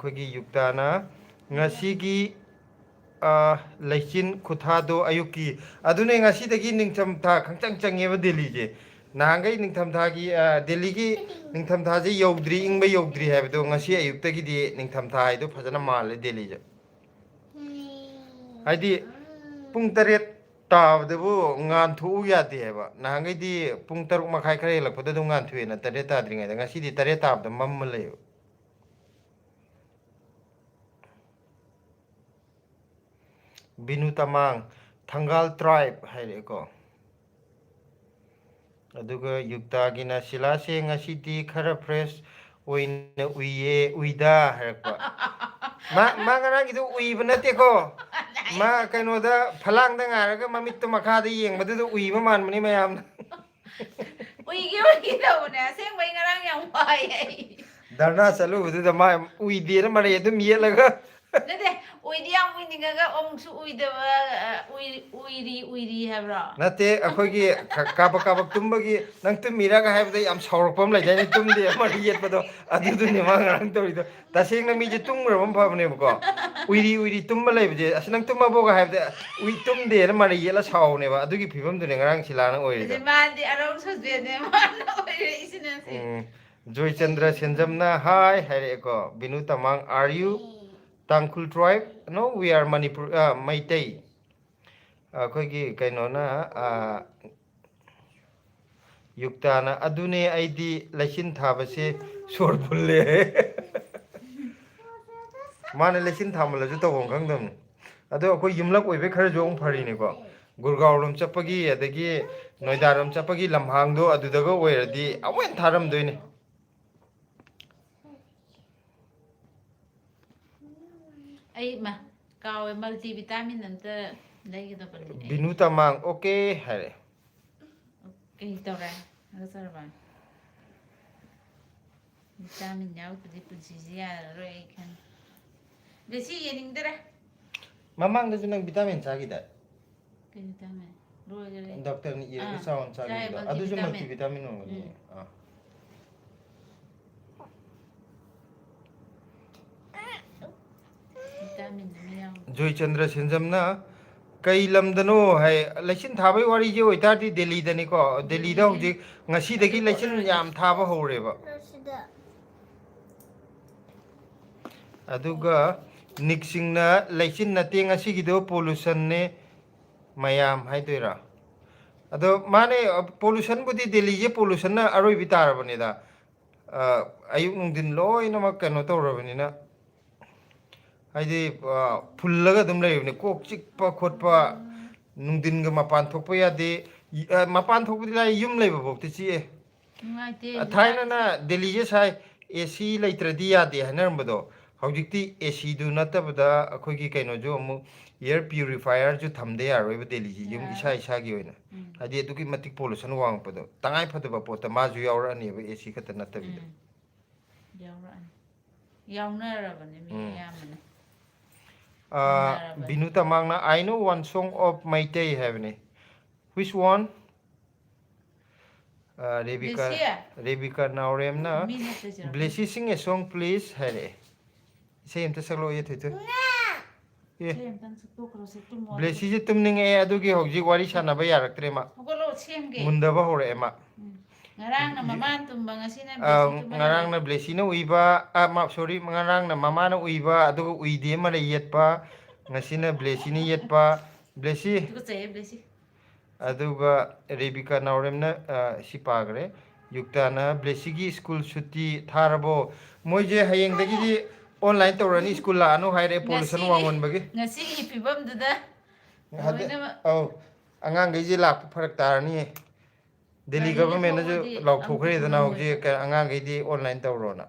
khogi yukta na ngasigi leichin khuthado ayuki adune ngasi dagi ningtham tha khangchang changeba delhi je nahangai ningtham tha gi delhi gi ningtham tha je yogdri ingba yogdri habdo ngasi ayukta gi di ningtham tha ido phajana mal delhi je haidi pung taret tabdebu ngan thu yade heba nahangai di pung taruk makhai khare lakpada du ngan thuena taret tadringa da ngasi di taret tabda mam le binu tamang thangal tribe haire ko aduga yukta gina silase ngasi di khara fresh oina uiye uida harakwa ma ngara gidu uiba nate ko ma kaino da phalang da ngaraga mamit to makha da yeng badu uiba man mani mayam
uigi da une aseng bai ngarang yang wai ai.
darna salu badu da ma uide na mare dum yelaga
Nade uidi yang uidi ngaga omsu uida uiri habra.
nate akhogi kabak tumbagi nang tum miraga haibda yam saurpam lai jani tumde amari yet bado adu ni ma ngarang to ido taseng na mi je tungram phamne ko uiri tumba lai bje asnang tumma boga haibda ui tumde na mari yela saune ba adugi phibam du ngarang silana oiri
De man di arong sosbe ne man oiri isina si.
joy chandra senjamna hi haire ko binu tamang are you Tangkul tribe no we are Manipur Maitai akhoi kaino na yukta na adune aidi lachin thabase sor bulle mane lachin thamala ju tawong khangdam ado akhoi yumlak oibe khara jong phari ne ko gurgaon rom chapagi adagi noida rom chapagi lamhang do adudaga oiradi awen tharam doine
Ai ma kawe multivitamin anta lagi da bali.
binu tamang okay hare
Okay tore. Ngasar ba. Vitamin yaw tadi punsi ya roi kan. Besi yening dara.
mamang da junang vitamin chagida
Ke vitamin. Roi dara.
doctor ni ira sawan chagida adu ju multivitamin no ni
Vitamin ni yaw.
joy chandra senjamna kai lamdano hai lechin thabai wari je oitati delhi dani ko delhi da hojik ngasi dagi lechin yam thaba hore ba aduga niksingna lechin nate ngasi gido pollution ne mayam hai toira ado mane pollution budi delhi je pollution na aroi bitar bani da ayuk nungdin loi na mak kano tawrabani na haide pullaga dum leibne kok chikpa khotpa nungdin ga mapan thokpa yade mapan thokpudi lai yum leiba bokti chi e
Ngai te.
thaina na delhi je sai ac leitradi yade hanarambo hojikti ac du natabada akhoi gi kaino jo amu air purifier ju thamde yaroiba delhi ji yum isa gi oina ꯍꯥꯏꯗꯤ ꯑꯗꯨꯛꯀꯤ ꯃꯇꯤꯛ pollution ꯋꯥꯡꯉꯛꯄꯗꯣ ꯇꯉꯥꯏ ꯐꯗꯕ ꯄꯣꯠꯇ ꯃꯥꯁꯨ ꯌꯥꯎꯔꯛꯑꯅꯦꯕ AC ꯈꯛꯇ ꯅꯠꯇꯕꯤꯗ
ꯌꯥꯎꯔꯛꯑꯅꯤ ꯌꯥꯎꯅꯔꯕꯅꯦ ꯃꯤ ꯑꯌꯥꯝꯕꯅ
ꯕꯤꯅꯨ ꯇꯃꯥꯡꯅ I know one song of Maitai 하ꯕꯅꯦ which one
ꯕ꯭ꯂꯦꯁꯤ
Rebecca Nauremna
ꯃꯤ ꯅꯠꯇꯦ sir
blessy sing a song please 하래 ꯏꯁꯩ ꯑꯝꯇ ꯁꯛꯂꯛꯑꯣ ꯊꯣꯏꯊꯣꯏ
ꯏꯁꯩ ꯑꯝꯇꯪ ꯁꯛꯇꯣꯛꯈ꯭ꯔꯣꯁꯦ ꯇꯨꯝꯃꯣ ꯑꯗꯨꯒ
ꯕ꯭ꯂꯦꯁꯤꯁꯦ ꯇꯨꯝꯅꯤꯡꯉꯛꯑꯦ ꯑꯗꯨꯒꯤ ꯍꯧꯖꯤꯛ ꯋꯥꯔꯤ ꯁꯥꯟꯅꯕ ꯌꯥꯔꯛꯇ꯭ꯔꯦ ꯃꯥ
ꯍꯧꯒꯠꯂꯣ ꯁꯦꯝꯒꯦ
ꯃꯨꯟꯗꯕ ꯍꯧꯔꯛꯑꯦ ꯃꯥ
ꯉꯔꯥꯡꯅ ꯃꯃꯥꯅ ꯇꯨꯝꯕ ꯉꯁꯤꯅ ꯕ꯭ꯂꯦꯁꯤ ꯇꯨꯝꯍꯜꯂꯦ
ꯉꯔꯥꯡꯅ ꯕ꯭ꯂꯦꯁꯤꯅ ꯎꯏꯕ ꯁꯣꯔꯤ ꯉꯔꯥꯡꯅ ꯃꯃꯥꯅ ꯎꯏꯕ ꯑꯗꯨꯒ ꯎꯏꯗꯦ ꯑꯃꯅ ꯌꯦꯠꯄ ꯉꯁꯤꯅ ꯕ꯭ꯂꯦꯁꯤꯅ ꯌꯦꯠꯄ ꯕ꯭ꯂꯦꯁꯤ
ꯇꯨꯀꯠꯆꯩꯌꯦ ꯕ꯭ꯂꯦꯁꯤ
ꯑꯗꯨꯒ ꯔꯦꯕꯤꯀꯥ ꯅꯥꯎꯔꯦꯝꯅ ꯁꯤ ꯄꯥꯈ꯭ꯔꯦ ꯌꯨꯛꯇꯥꯅ ꯕ꯭ꯂꯦꯁꯤꯒꯤ ꯁ꯭ꯀꯨꯜ ꯁꯨꯇꯤ ꯊꯥꯔꯕꯣ ꯃꯣꯏꯁꯦ ꯍꯌꯦꯡꯗꯒꯤꯗꯤ ꯑꯣꯟꯂꯥꯏꯟ ꯇꯧꯔꯅꯤ ꯁ꯭ꯀꯨꯜ ꯂꯥꯛꯑꯅꯨ ꯍꯥꯏꯔꯦ ꯄꯣꯂꯨꯁꯟ ꯋꯥꯡꯃꯟꯕꯒꯤ
ꯉꯁꯤꯒꯤ ꯐꯤꯕꯝꯗꯨꯗ ꯂꯣꯏꯅꯃꯛ
ꯑꯧ ꯑꯉꯥꯡꯈꯩꯁꯦ ꯂꯥꯛꯄ ꯐꯔꯛ ꯇꯥꯔꯅꯤꯌꯦ ꯗꯦꯜꯂꯤ
ꯒꯥꯔꯤꯒ
ꯒꯚꯔꯟꯃꯦꯟꯅꯁꯨ
ꯊꯣꯛꯑꯗꯤ ꯑꯝꯇ
ꯂꯥꯎꯊꯣꯛꯈ꯭ꯔꯦꯗꯅ
ꯄꯨꯔꯝꯃꯣꯏꯕ
ꯍꯧꯖꯤꯛ ꯑꯉꯥꯡꯈꯩꯗꯤ ꯑꯣꯟꯂꯥꯏꯟ ꯇꯧꯔꯣꯅ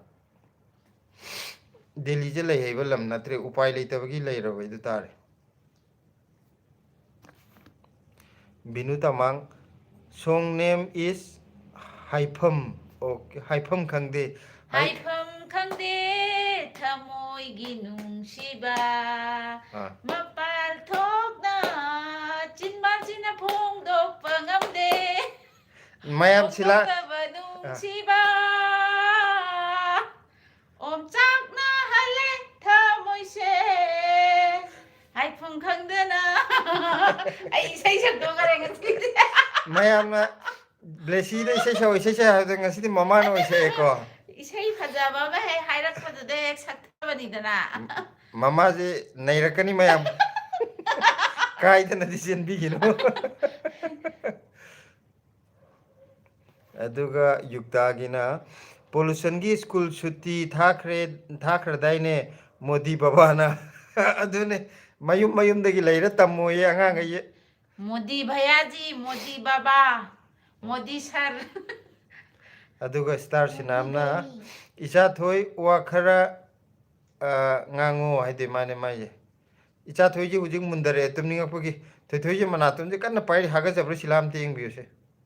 ꯗꯦꯜꯂꯤꯁꯦ ꯂꯩ ꯍꯩꯕ ꯂꯝ ꯅꯠꯇ꯭ꯔꯦ ꯎꯄꯥꯏ ꯂꯩꯇꯕꯒꯤ ꯂꯩꯔꯕ ꯑꯗꯨ ꯇꯥꯔꯦ ꯕꯤꯅꯨ ꯇꯃꯥꯡ ꯁꯣꯡ ꯅꯦꯝ ꯏꯁ ꯍꯥꯏꯐꯝ ꯑꯣꯀꯦ ꯍꯥꯏꯐꯝ ꯈꯪꯗꯦ
ꯍꯥꯏꯐꯝ ꯈꯪꯗꯦ ꯊꯃꯣꯏꯒꯤ ꯅꯨꯡꯁꯤꯕ ꯃꯄꯥꯜ ꯊꯣꯛꯅ ꯆꯤꯟꯕꯥꯟꯁꯤꯅ ꯐꯣꯡꯗꯣꯛꯄ ꯉꯝꯗꯦ
ꯃꯌꯥꯝ ꯁꯤꯂꯥ
ꯐꯣꯡꯗꯣꯛꯇꯕ ꯅꯨꯡꯁꯤꯕ ꯑꯣꯝꯆꯥꯛꯅꯍꯜꯂꯦ ꯊꯃꯣꯏꯁꯦ ꯍꯥꯏꯐꯝ ꯈꯪꯗꯅ ꯑꯩ ꯏꯁꯩ ꯁꯛꯇꯣꯛꯈ꯭ꯔꯦ ꯉꯁꯤꯗꯤ
ꯃꯌꯥꯝꯅ ꯕ꯭ꯂꯦꯁꯤꯗ ꯏꯁꯩ ꯁꯛ ꯏꯁꯩ ꯁꯛ ꯍꯥꯏꯕꯗ ꯉꯁꯤꯗꯤ ꯃꯃꯥꯅ ꯑꯣꯏꯁꯛꯑꯦꯀꯣ
ꯏꯁꯩ ꯐꯖꯕ ꯑꯃ ꯍꯦꯛ ꯍꯥꯏꯔꯛꯄꯗꯨꯗ ꯍꯦꯛ ꯁꯛꯊꯕꯅꯤꯗꯅ
ꯃꯃꯥꯁꯦ ꯅꯩꯔꯛꯀꯅꯤ ꯃꯌꯥꯝ ꯀꯥꯏꯗꯅꯗꯤ ꯆꯦꯟꯕꯤꯈꯤꯅꯨ ꯑꯗꯨꯒ ꯌꯨꯛꯇꯥꯒꯤꯅ ꯄꯣꯂꯨꯁꯟꯒꯤ ꯁ꯭ꯀꯨꯜ ꯁꯨꯇꯤ ꯊꯥꯈ꯭ꯔꯗꯥꯏꯅꯦ ꯃꯣꯗꯤ ꯕꯕꯥꯅ ꯑꯗꯨꯅꯦ ꯃꯌꯨꯝ ꯃꯌꯨꯝꯗꯒꯤ ꯂꯩꯔ ꯇꯝꯃꯣꯌꯦ ꯑꯉꯥꯡꯈꯩꯁꯦ
ꯃꯣꯗꯤ ꯚꯩꯌꯥꯖꯤ ꯃꯣꯗꯤ ꯕꯕꯥ ꯃꯣꯗꯤ ꯁꯔ
ꯑꯗꯨꯒ ꯏꯁꯇꯥꯔ ꯁꯤꯅꯥꯝꯅ ꯏꯆꯥꯊꯣꯏ ꯋꯥ ꯈꯔ ꯉꯥꯡꯉꯣ ꯍꯥꯏꯗꯤ ꯃꯥꯅꯦ ꯃꯥꯏꯁꯦ ꯏꯆꯥꯊꯣꯏꯁꯦ ꯍꯧꯖꯤꯛ ꯃꯨꯟꯗꯔꯛꯑꯦ ꯇꯨꯝꯅꯤꯡꯉꯛꯄꯒꯤ ꯊꯣꯏꯊꯣꯏꯁꯦ ꯃꯅꯥꯇꯣꯟꯁꯦ ꯀꯟꯅ ꯄꯥꯏꯔꯤ ꯍꯥꯒꯠꯆꯕ꯭ꯔꯥ ꯁꯤꯂꯥ ꯑꯝꯇ ꯌꯦꯡꯕꯤꯌꯨꯁꯦ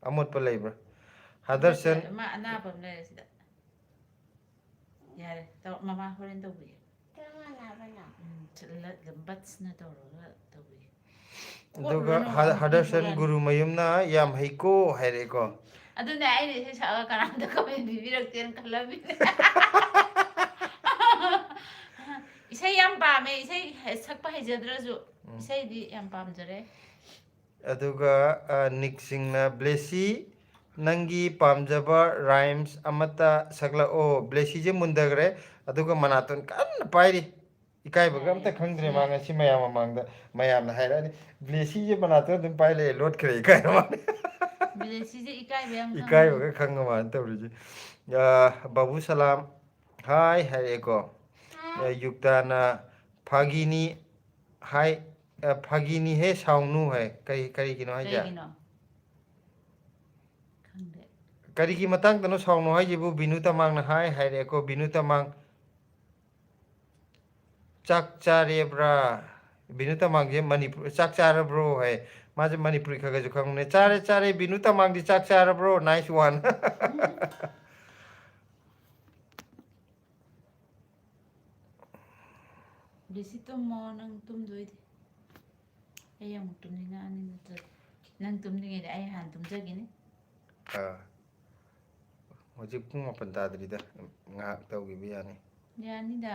ꯑꯃꯣꯠꯄ ꯂꯩꯕ꯭ꯔꯥ ꯍꯥꯗꯔꯁꯟ
ꯃꯥ ꯑꯅꯥꯕ ꯑꯃ ꯂꯩꯔꯦ ꯁꯤꯗ ꯌꯥꯔꯦ ꯃꯃꯥ ꯍꯣꯔꯦꯟ ꯇꯧꯕꯤꯒꯦ ꯕꯠꯁꯅ ꯇꯧꯔꯒ ꯇꯧꯕꯤꯒꯦ
ꯑꯗꯨꯒ ꯍꯗꯔꯁꯟ ꯒꯨꯔꯨ ꯃꯌꯨꯝꯅ ꯌꯥꯝ ꯍꯩꯀꯣ ꯍꯥꯏꯔꯛꯑꯦꯀꯣ
ꯑꯗꯨꯅꯦ ꯑꯩꯅ ꯏꯁꯩ ꯁꯛꯑꯒ ꯀꯅꯥꯝꯇ ꯀꯃꯦꯟ ꯄꯤꯕꯤꯔꯛꯇꯦꯅ ꯈꯜꯂꯝꯃꯤꯅꯦ ꯏꯁꯩ ꯌꯥꯝ ꯄꯥꯝꯃꯦ ꯏꯁꯩ ꯁꯛꯄ ꯍꯩꯖꯗ꯭ꯔꯁꯨ ꯏꯁꯩꯗꯤ ꯌꯥꯝ ꯄꯥꯝꯖꯔꯦ
ꯑꯗꯨꯒ ꯅꯤꯛꯁꯤꯡꯅ ꯕ꯭ꯂꯦꯁꯤ ꯅꯪꯒꯤ ꯄꯥꯝꯖꯕ ꯔꯥꯏꯝꯁ ꯑꯃꯠꯇ ꯁꯛꯂꯛꯑꯣ ꯕ꯭ꯂꯦꯁꯤꯁꯦ ꯃꯨꯟꯊꯈ꯭ꯔꯦ ꯑꯗꯨꯒ ꯃꯅꯥꯇꯣꯟ ꯀꯟꯅ ꯄꯥꯏꯔꯤ ꯏꯀꯥꯏꯕꯒ
ꯌꯥꯔꯦ
ꯑꯝꯇ ꯈꯪꯗ꯭ꯔꯦ ꯃꯥ
ꯌꯥꯔꯦ
ꯉꯁꯤ ꯃꯌꯥꯝ ꯃꯃꯥꯡꯗ ꯃꯌꯥꯝꯅ ꯍꯥꯏꯔꯛꯑꯅꯤ ꯕ꯭ꯂꯦꯁꯤꯁꯦ ꯃꯅꯥꯇꯣꯟ ꯑꯗꯨꯝ ꯄꯥꯏ ꯂꯩꯑꯦ ꯂꯣꯠꯈ꯭ꯔꯦ ꯏꯀꯥꯏꯔ ꯃꯥꯜꯂꯦ
ꯕ꯭ꯂꯦꯁꯤꯁꯦ ꯏꯀꯥꯏꯕ ꯌꯥꯝ ꯈꯪꯕꯅꯤ
ꯏꯀꯥꯏꯕꯒ ꯈꯪꯉ ꯃꯥꯅ ꯇꯧꯔꯤꯁꯦ ꯕꯥꯕꯨ ꯁꯂꯥꯝ ꯍꯥꯏ ꯍꯥꯏꯔꯛꯑꯦꯀꯣ ꯌꯨꯛꯇꯥꯅ ꯐꯥꯒꯤꯅꯤ ꯍꯥꯏ ꯐꯥꯒꯤꯅꯤ ꯍꯦ ꯁꯥꯎꯅꯨ ꯍꯥꯏ ꯀꯔꯤꯒꯤꯅꯣ ꯍꯥꯏꯁꯦ
ꯀꯩꯒꯤꯅꯣ ꯈꯪꯗꯦ
ꯀꯔꯤꯒꯤ ꯃꯇꯥꯡꯗꯅꯣ ꯁꯥꯎꯅꯨ ꯍꯥꯏꯁꯤꯕꯨ ꯕꯤꯅꯨ ꯇꯃꯥꯡꯅ ꯍꯥꯏꯔꯛꯑꯦꯀꯣ ꯕꯤꯅꯨ ꯇꯃꯥꯡ ꯆꯥꯛ ꯆꯥꯔꯦꯕ꯭ꯔꯥ ꯕꯤꯅꯨ ꯇꯃꯥꯡꯁꯦ ꯃꯅꯤꯄꯨꯔ ꯆꯥꯛ ꯆꯥꯔꯕ꯭ꯔꯣ ꯍꯥꯏ ꯃꯥꯁꯦ ꯃꯅꯤꯄꯨꯔꯤ ꯈꯔ ꯈꯔꯁꯨ ꯈꯪꯕꯅꯦ ꯆꯥꯔꯦ ꯆꯥꯔꯦ ꯕꯤꯅꯨ ꯇꯃꯥꯡꯗꯤ ꯆꯥꯛ ꯆꯥꯔꯕ꯭ꯔꯣ ꯅꯥꯏꯁ ꯋꯥꯟ
ꯕ꯭ꯂꯦꯁꯤ ꯇꯨꯝꯃꯣ ꯅꯪ ꯇꯨꯝꯗꯣꯏꯗꯤ ꯑꯩ ꯑꯃꯨꯛ ꯇꯨꯝꯅꯤꯡꯉꯛꯑꯅꯤ ꯅꯠꯇ꯭ꯔꯗꯤ ꯅꯪ ꯇꯨꯝꯗ꯭ꯔꯤꯉꯩꯗ ꯑꯩ ꯍꯥꯟꯅ ꯇꯨꯝꯖꯈꯤꯅꯤ
ꯍꯧꯖꯤꯛ ꯄꯨꯡ 8 ꯇꯥꯗ꯭ꯔꯤꯗ ꯉꯥꯏꯍꯥꯛ ꯇꯧꯈꯤꯕ ꯌꯥꯅꯤ
ꯌꯥꯅꯤꯗ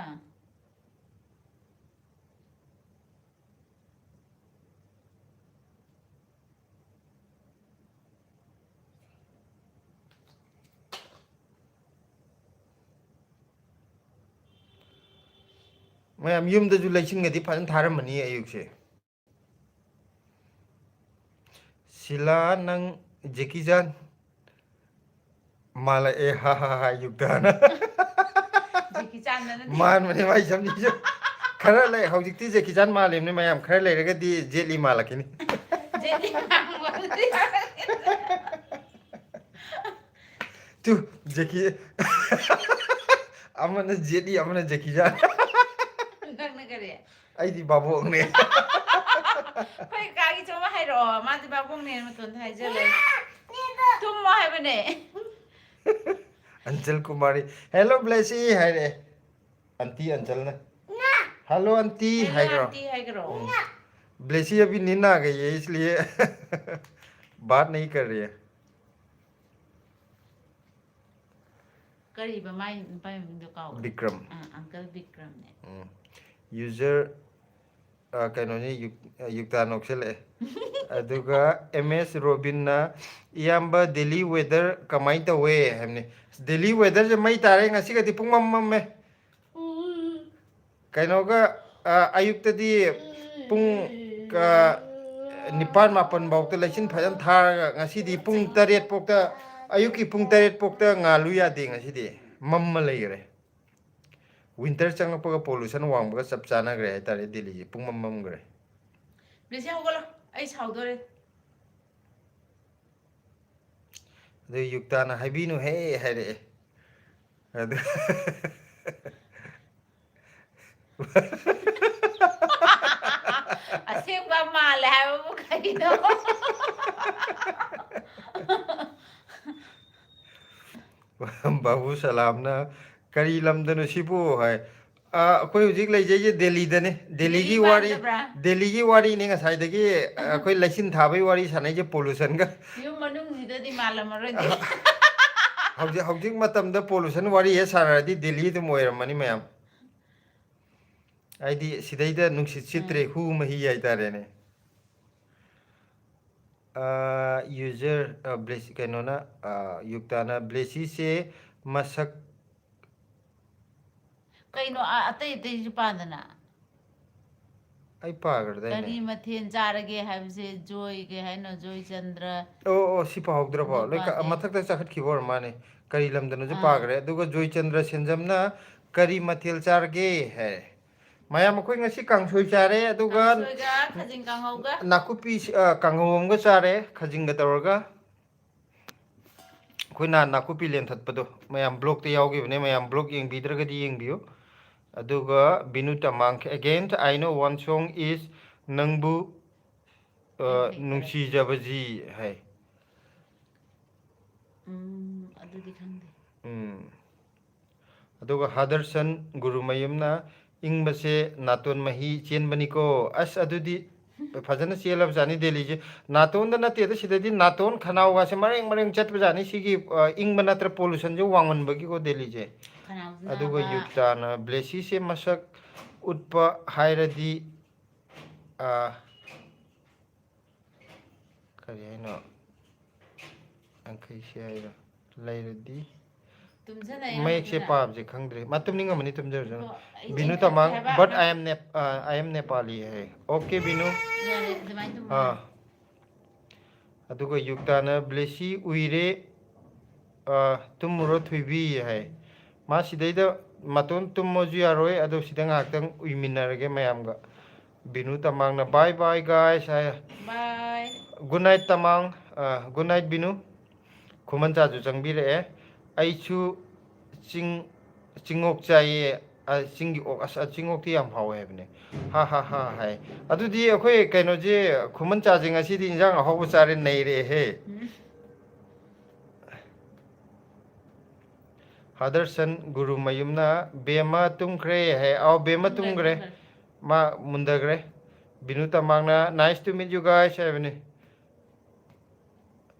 ꯃꯌꯥꯝ ꯌꯨꯝꯗꯁꯨ ꯂꯩꯁꯤꯟꯒꯗꯤ ꯐꯖꯅ ꯊꯥꯔꯝꯃꯅꯤ ꯑꯌꯨꯛꯁꯦ ꯁꯤꯂꯥ ꯅꯪ ꯖꯦꯀꯤꯖꯥꯟ ꯃꯥꯜꯂꯛꯑꯦ ꯍꯥ ꯍꯥ ꯍꯥ ꯌꯨꯛꯇꯥꯅ
ꯖꯦꯀꯤ ꯆꯥꯟꯗꯅꯗꯤ
ꯃꯥꯟꯕꯅꯦ ꯃꯥꯏ ꯁꯝꯁꯤꯁꯨ ꯈꯔ ꯂꯩ ꯍꯧꯖꯤꯛꯇꯤ ꯖꯦꯀꯤꯆꯥꯟ ꯃꯥꯜꯂꯤꯕꯅꯤ ꯃꯌꯥꯝ ꯈꯔ ꯂꯩꯔꯒꯗꯤ ꯖꯦꯠꯂꯤ ꯃꯥꯜꯂꯛꯈꯤꯅꯤ
ꯖꯦꯠꯂꯤ ꯃꯥꯟꯕꯗꯨꯗꯤ
ꯇꯨ ꯖꯦꯀꯤ ꯑꯃꯅ ꯖꯦꯠꯂꯤ ꯑꯃꯅ ꯖꯦꯀꯤꯖꯥꯟ
ꯅꯪꯅ ꯀꯔꯤ
ꯑꯩꯗꯤ ꯕꯥꯕꯣꯛꯅꯦ
ꯑꯩꯈꯣꯏ ꯀꯥꯒꯤꯁꯨ ꯑꯃ ꯍꯥꯏꯔꯛꯑꯣ ꯃꯥꯗꯤ ꯕꯥꯕꯨꯡ ꯅꯦ ꯃꯇꯣꯟ ꯍꯥꯏꯖꯜꯂꯦ ꯇꯨꯝꯃꯣ ꯍꯥꯏꯕꯅꯦ
Anchal Kumari. Hello, blessy. Hi. Auntie Anchal na. Hello, auntie. Hi, girl.
Aunty hygro
Blessy अभी नींद आ गई है इसलिए बात नहीं कर रही है.
करीबा माई पाई मिंदो काउग्रे
Bikram.
अंकल विक्रम ने
User कहीं युक्ता नोक्सले. अदुगा MS Robin ना इयाम्बा Delhi weather कमाई तो वे हमने Delhi weather जो मई तारे ngasi का tipung mam में कहीं का आयुक्त दी पुंग का निपान मापन बाउत लेकिन फजन थार ngasi di पुंग तरेट पोक्ता आयुक्त की पुंग तरेट पोक्ता ngalu ya di ngasi di मम्म ले गए विंटर चंग पगा पोल्यूशन वांग बगा सब चाना गए तारे दिल्ली जी पुंग मम्म गए
ब्लेसी होगलो आई साउदोरे
दे युक्ता ना हाइबीनु हे हेरे अदु
असेंबा माले हाइबो कहिनो
बाबू सलाम ना करी लमदन सिबो है अखोई हुजिक लेजे दिल्ली दने दिल्ली की वारी ने ngасai dagi अखोई लेसिन थाबै वारी सानै जे पोल्यूशन का
यु मनुंग जिदि मालमरोदि
हौजिक मतम दा पोल्यूशन वारी हे सारादी दिल्ली दु मोयरमनी मयाम आइदी सिदैदा नुंसित सित्रे हु मही आइतारेने यूजर ब्लेसी कैनोना युक्ताना ब्लेसी से मसक
कइनो अतै अतै जुपादना
आई पागड़ दे
करी मथेन चारगे हाबसे जोय के हैनो जोय चंद्र
ओ सिपा होद्र पा ले मथक त चखट खिबोर माने करी लमदन जो पागड़े दुगो जोय चंद्र सेंजमना करी मथेल चारगे है माया मखोय ngasi kangsoy chare aduga
खजिंग कांगौगा
nakupi kangawomga chare khajinga tawraga khoina nakupi len thatpado mayam blog te yawgibne mayam blog yengbidraga di yengbiyo aduga binu tamang again I know one song is nangbu nungsi jabaji hai
अदुदि खंदे
aduga hadarsan guru mayumna इंबसे नातोन मही chain बनिको अस अदुदी फजन चेलब जानी दिल्ली जे नातोन the नते the सिददि नातोन Khanaw वासे मरेंग मरेंग चटब जानी सिगी इंग बनत्र pollution जो वांगन बगी को दिल्ली जे अदुगो युक्तान ब्लेसी से मसक उत्प हायरदी करी हैनो अंखै से हायरा लैरदी मैं से पाप जे खंगद्रे मतुम निंग मनी तुम जर बिनु Tamang but I am Nepali है ओके बिनु हां अदुगो युक्ताना ब्लेसी उइरे तुमरो थुइबी है मा सिदैदा मतोन तुममोजु यारोय अदो सिदा ngakang uiminarage mayamga binu tamangna bye bye guys
bye
good night tamang good night binu खुमन चाजु चंगबिरे आइछु चिंगोक चाहिए चिंगी ओक अस चिंगोक ती याम हाव हेबने हा हा हा हाय अदुदी अखोय कैनो जे खुमन चाजिंग असिदि इंजांग हाव चारे नैरे हे हदरसन गुरु मयुमना बेमा तुमख्रे है आओ बेमा तुमग्रे मा मुंदग्रे बिनु तमांगना nice to meet you guys हेबने